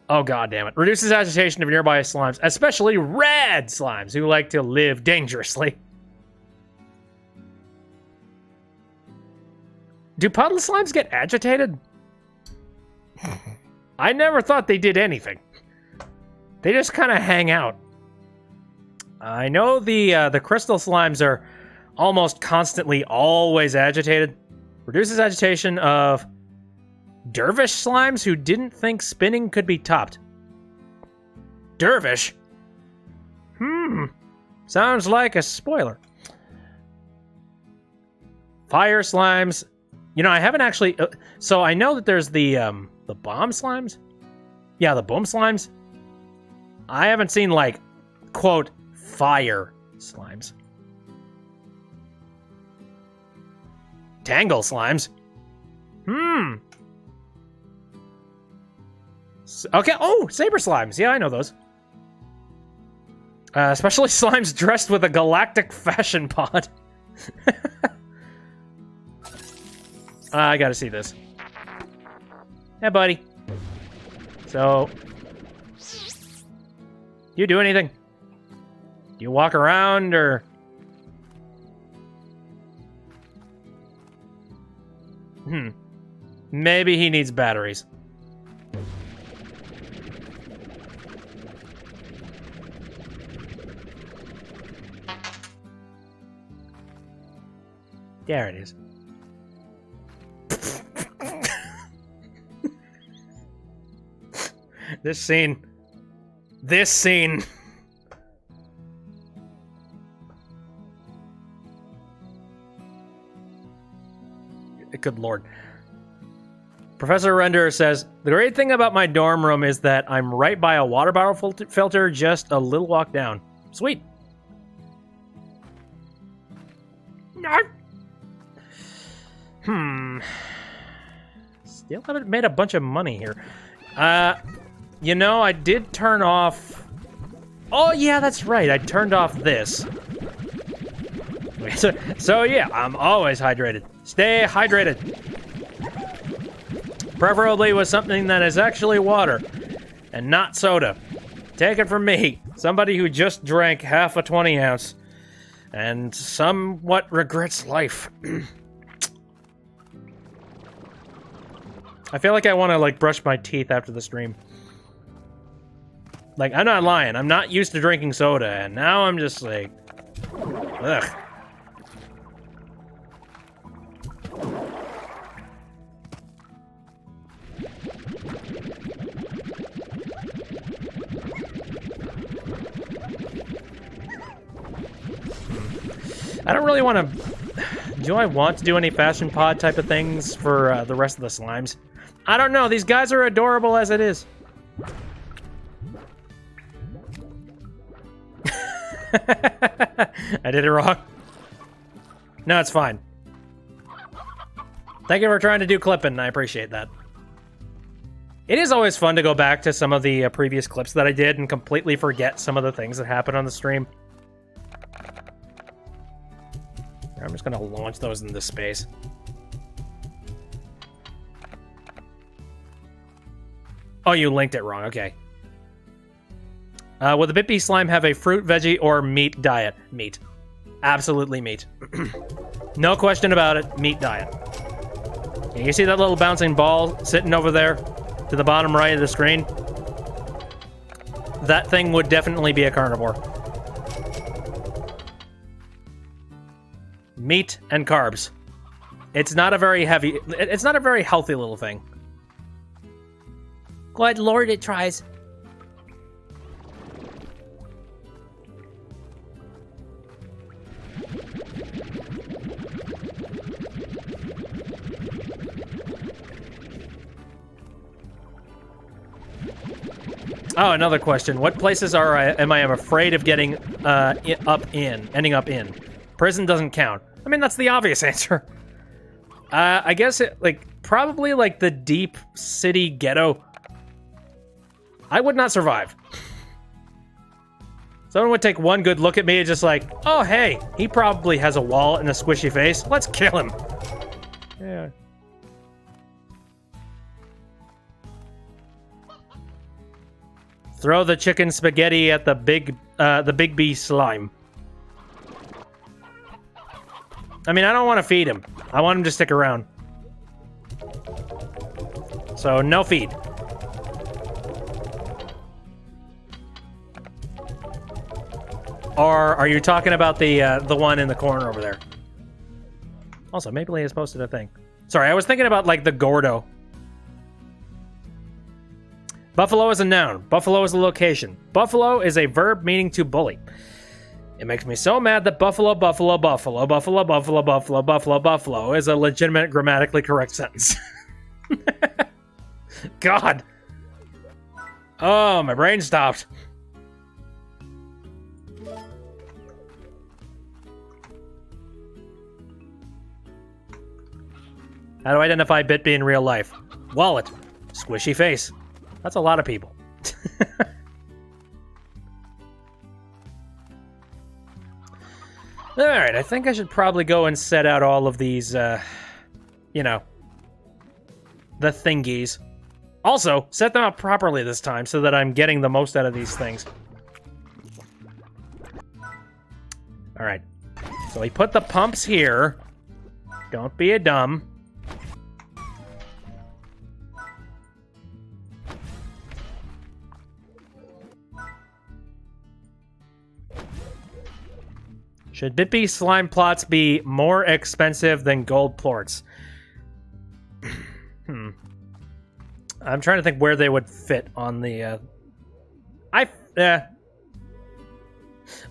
Oh, god damn it. Reduces agitation of nearby slimes, especially red slimes who like to live dangerously. Do puddle slimes get agitated? I never thought they did anything. They just kind of hang out. I know the crystal slimes are almost constantly always agitated. Reduces agitation of dervish slimes who didn't think spinning could be topped. Dervish? Sounds like a spoiler. Fire slimes. You know, I haven't actually... so I know that there's the bomb slimes? Yeah, the boom slimes. I haven't seen, like, quote, fire slimes. Tangle slimes? Okay, oh, saber slimes. Yeah, I know those. Especially slimes dressed with a galactic fashion pod. I gotta see this. Hey, buddy. So, do you do anything? Do you walk around, or... Maybe he needs batteries. There it is. This scene. This scene. Good lord. Professor Render says, the great thing about my dorm room is that I'm right by a water bottle filter, just a little walk down. Sweet. Still haven't made a bunch of money here. You know, I did turn off... Oh, yeah, that's right. I turned off this. So yeah, I'm always hydrated. Stay hydrated. Preferably with something that is actually water and not soda. Take it from me, somebody who just drank half a 20-ounce and somewhat regrets life. I feel like I want to, like, brush my teeth after the stream. Like, I'm not lying. I'm not used to drinking soda, and now I'm just like... Ugh. I don't really want to... Do I want to do any fashion pod type of things for the rest of the slimes? I don't know. These guys are adorable as it is. I did it wrong. No, it's fine. Thank you for trying to do clipping. I appreciate that. It is always fun to go back to some of the previous clips that I did and completely forget some of the things that happened on the stream. I'm just gonna launch those into space. Oh, you linked it wrong. Okay. Will the Bitbee slime have a fruit, veggie, or meat diet? Meat. Absolutely meat. No question about it. Meat diet. And you see that little bouncing ball sitting over there to the bottom right of the screen? That thing would definitely be a carnivore. Meat and carbs. It's not a very heavy... It's not a very healthy little thing. Good lord, it tries. Oh, another question. What places am I afraid of getting ending up in? Prison doesn't count. I mean, that's the obvious answer. I guess probably like the deep city ghetto. I would not survive. Someone would take one good look at me and just like, oh, hey, he probably has a wallet and a squishy face. Let's kill him. Yeah. Throw the chicken spaghetti at the big bee slime. I mean, I don't want to feed him. I want him to stick around. So, no feed. Or are you talking about the one in the corner over there? Also, Maple has posted a thing. Sorry, I was thinking about, like, the Gordo. Buffalo is a noun. Buffalo is a location. Buffalo is a verb meaning to bully. It makes me so mad that buffalo is a legitimate grammatically correct sentence. God. Oh, my brain stopped. How do I identify Bitbee in real life? Wallet. Squishy face. That's a lot of people. Alright, I think I should probably go and set out all of these, you know, the thingies. Also, set them up properly this time so that I'm getting the most out of these things. Alright, so we put the pumps here. Don't be a dumb. Should Bitby slime plots be more expensive than gold plorts? I'm trying to think where they would fit on the,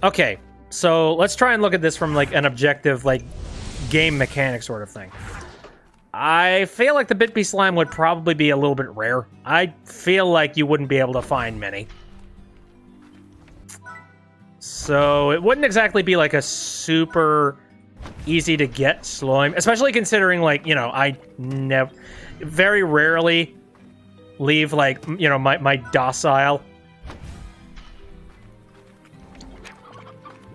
Okay, so let's try and look at this from, like, an objective, like, game mechanic sort of thing. I feel like the Bitby slime would probably be a little bit rare. I feel like you wouldn't be able to find many. So it wouldn't exactly be like a super easy to get slime, especially considering, like, you know, I very rarely leave, like, you know, my docile.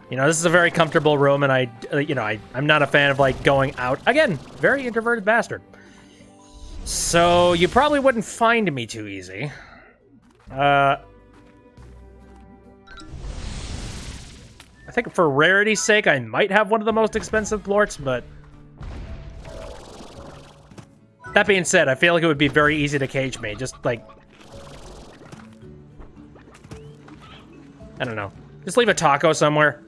You know, this is a very comfortable room, and I'm not a fan of, like, going out. Again, very introverted bastard. So you probably wouldn't find me too easy. I think for rarity's sake, I might have one of the most expensive plorts, but... That being said, I feel like it would be very easy to cage me. Just, like... I don't know. Just leave a taco somewhere.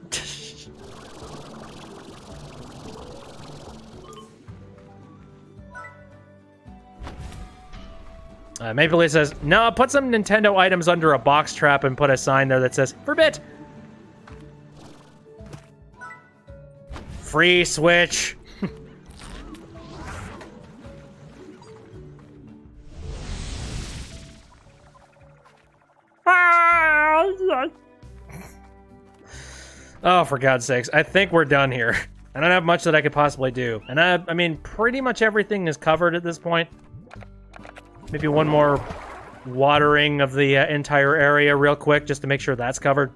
Maple Leaf says, no, put some Nintendo items under a box trap and put a sign there that says, forbid! Free Switch. Oh, for God's sakes. I think we're done here. I don't have much that I could possibly do. And I mean, pretty much everything is covered at this point. Maybe one more watering of the entire area real quick, just to make sure that's covered.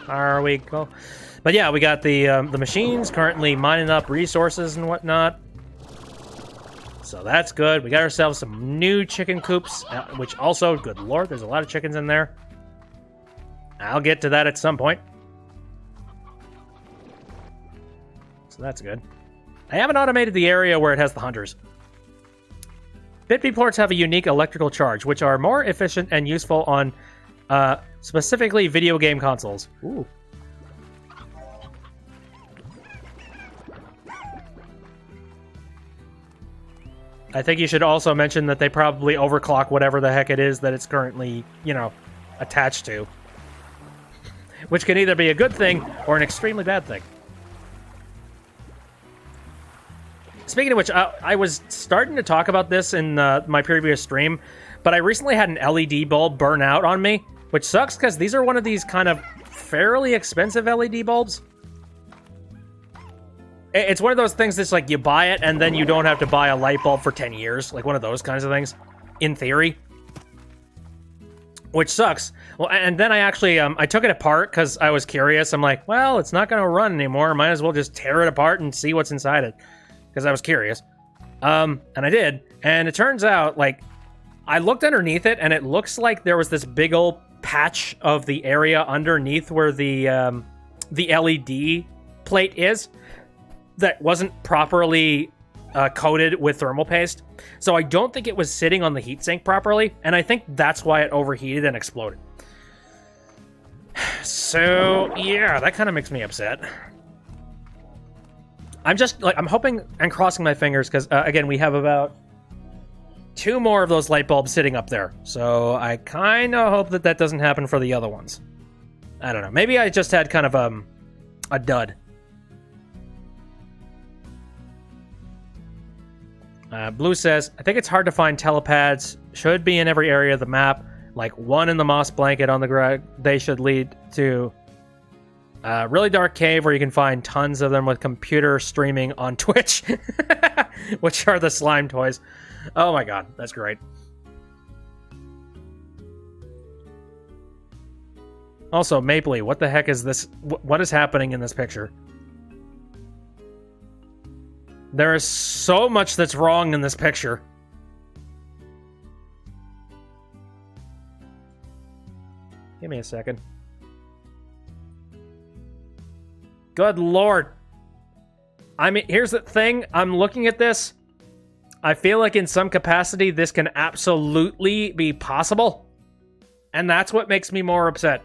There we go. But yeah, we got the machines currently mining up resources and whatnot. So that's good. We got ourselves some new chicken coops, which also, good lord, there's a lot of chickens in there. I'll get to that at some point. So that's good. I haven't automated the area where it has the hunters. Bitby plorts have a unique electrical charge, which are more efficient and useful on specifically video game consoles. Ooh. I think you should also mention that they probably overclock whatever the heck it is that it's currently, you know, attached to. Which can either be a good thing or an extremely bad thing. Speaking of which, I was starting to talk about this in my previous stream, but I recently had an LED bulb burn out on me, which sucks because these are one of these kind of fairly expensive LED bulbs. It's one of those things that's like you buy it and then you don't have to buy a light bulb for 10 years, like one of those kinds of things, in theory. Which sucks. Well, and then I actually, I took it apart because I was curious. I'm like, well, it's not going to run anymore. Might as well just tear it apart and see what's inside it. Because I was curious. And I did. And it turns out, like, I looked underneath it, and it looks like there was this big old patch of the area underneath where the LED plate is that wasn't properly coated with thermal paste. So I don't think it was sitting on the heatsink properly, and I think that's why it overheated and exploded. So, yeah, that kind of makes me upset. I'm just, like, I'm hoping and crossing my fingers, because, again, we have about 2 more of those light bulbs sitting up there. So I kind of hope that that doesn't happen for the other ones. I don't know. Maybe I just had kind of a dud. Blue says, I think it's hard to find telepads. Should be in every area of the map. Like one in the moss blanket on the ground. They should lead to a really dark cave where you can find tons of them with computer streaming on Twitch. Which are the slime toys. Oh my god, that's great. Also, Mapley, what the heck is this? What is happening in this picture? There is so much that's wrong in this picture. Give me a second. Good Lord. I mean, here's the thing. I'm looking at this. I feel like in some capacity, this can absolutely be possible. And that's what makes me more upset.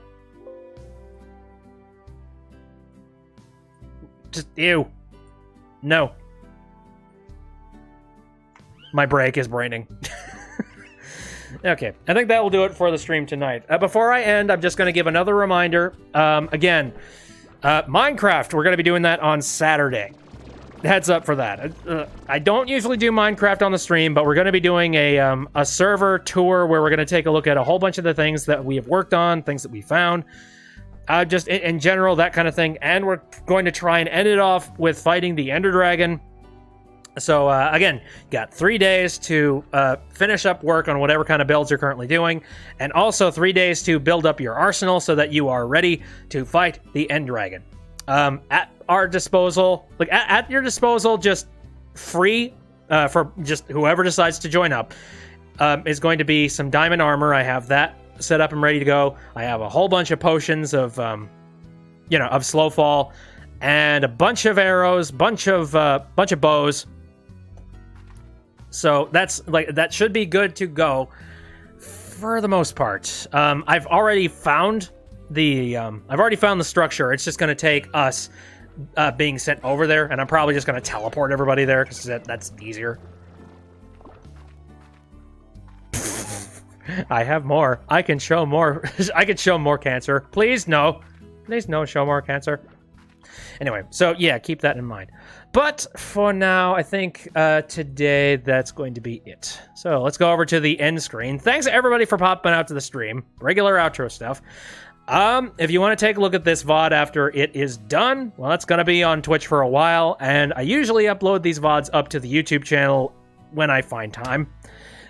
Just, ew. No. My break is braining. Okay, I think that will do it for the stream tonight. Before I end, I'm just going to give another reminder. Again, Minecraft, we're going to be doing that on Saturday. Heads up for that. I don't usually do Minecraft on the stream, but we're going to be doing a server tour where we're going to take a look at a whole bunch of the things that we have worked on, things that we found. Just in general, that kind of thing. And we're going to try and end it off with fighting the Ender Dragon. So, again, got 3 days to finish up work on whatever kind of builds you're currently doing, and also 3 days to build up your arsenal so that you are ready to fight the End Dragon. At our disposal, like at your disposal, just free for just whoever decides to join up, is going to be some diamond armor. I have that set up and ready to go. I have a whole bunch of potions of, of slow fall, and a bunch of arrows, bunch of bows. So that should be good to go for the most part. I've already found the structure. It's just going to take us being sent over there, and I'm probably just going to teleport everybody there because that's easier. I have more. I can show more. I can show more cancer. Please no. Please no. Show more cancer. Anyway, so yeah, keep that in mind. But for now, I think today that's going to be it. So let's go over to the end screen. Thanks everybody for popping out to the stream. Regular outro stuff. If you want to take a look at this VOD after it is done, well, it's going to be on Twitch for a while, and I usually upload these VODs up to the YouTube channel when I find time.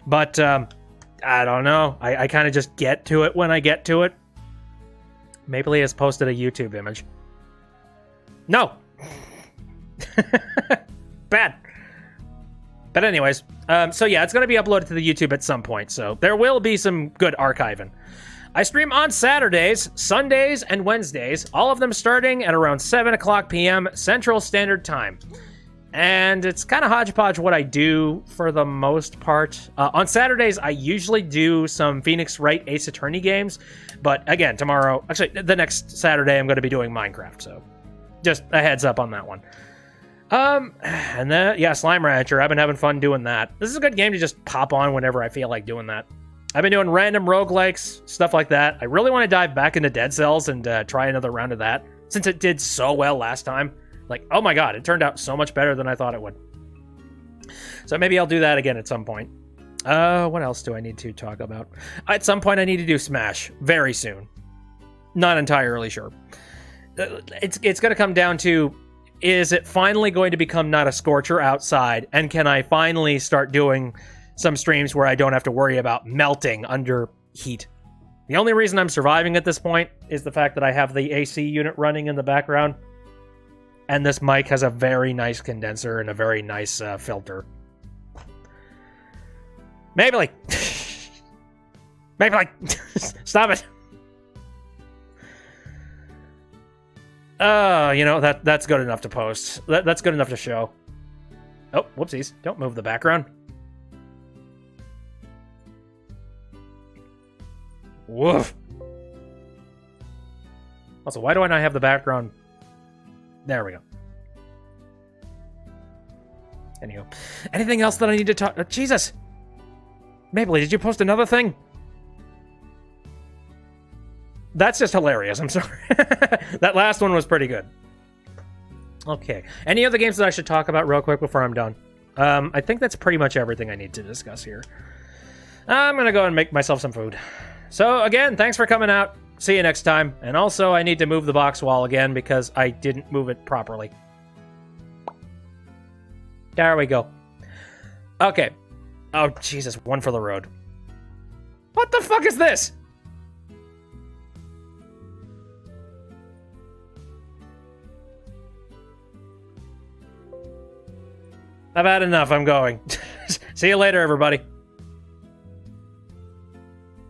But I don't know. I kind of just get to it when I get to it. Mapley has posted a YouTube image. No! Bad. But anyways, so yeah, it's going to be uploaded to the YouTube at some point, so there will be some good archiving. I stream on Saturdays, Sundays, and Wednesdays, all of them starting at around 7 o'clock p.m. Central Standard Time. And it's kind of hodgepodge what I do for the most part. On Saturdays, I usually do some Phoenix Wright Ace Attorney games, but again, tomorrow, actually, the next Saturday, I'm going to be doing Minecraft, so just a heads up on that one. And then, yeah, Slime Rancher. I've been having fun doing that. This is a good game to just pop on whenever I feel like doing that. I've been doing random roguelikes, stuff like that. I really want to dive back into Dead Cells and try another round of that, since it did so well last time. Like, oh my god, it turned out so much better than I thought it would. So maybe I'll do that again at some point. What else do I need to talk about? At some point, I need to do Smash. Very soon. Not entirely sure. It's going to come down to, is it finally going to become not a scorcher outside? And can I finally start doing some streams where I don't have to worry about melting under heat? The only reason I'm surviving at this point is the fact that I have the AC unit running in the background. And this mic has a very nice condenser and a very nice filter. Mapley! Mapley! Stop it! That's good enough to post. That's good enough to show. Oh, whoopsies. Don't move the background. Woof. Also, why do I not have the background? There we go. Anywho. Anything else that I need to talk... Jesus! Mapley, did you post another thing? That's just hilarious. I'm sorry. That last one was pretty good. Okay. Any other games that I should talk about real quick before I'm done? I think that's pretty much everything I need to discuss here. I'm going to go and make myself some food. So, again, thanks for coming out. See you next time. And also, I need to move the box wall again because I didn't move it properly. There we go. Okay. Oh, Jesus. One for the road. What the fuck is this? I've had enough. I'm going. See you later, everybody.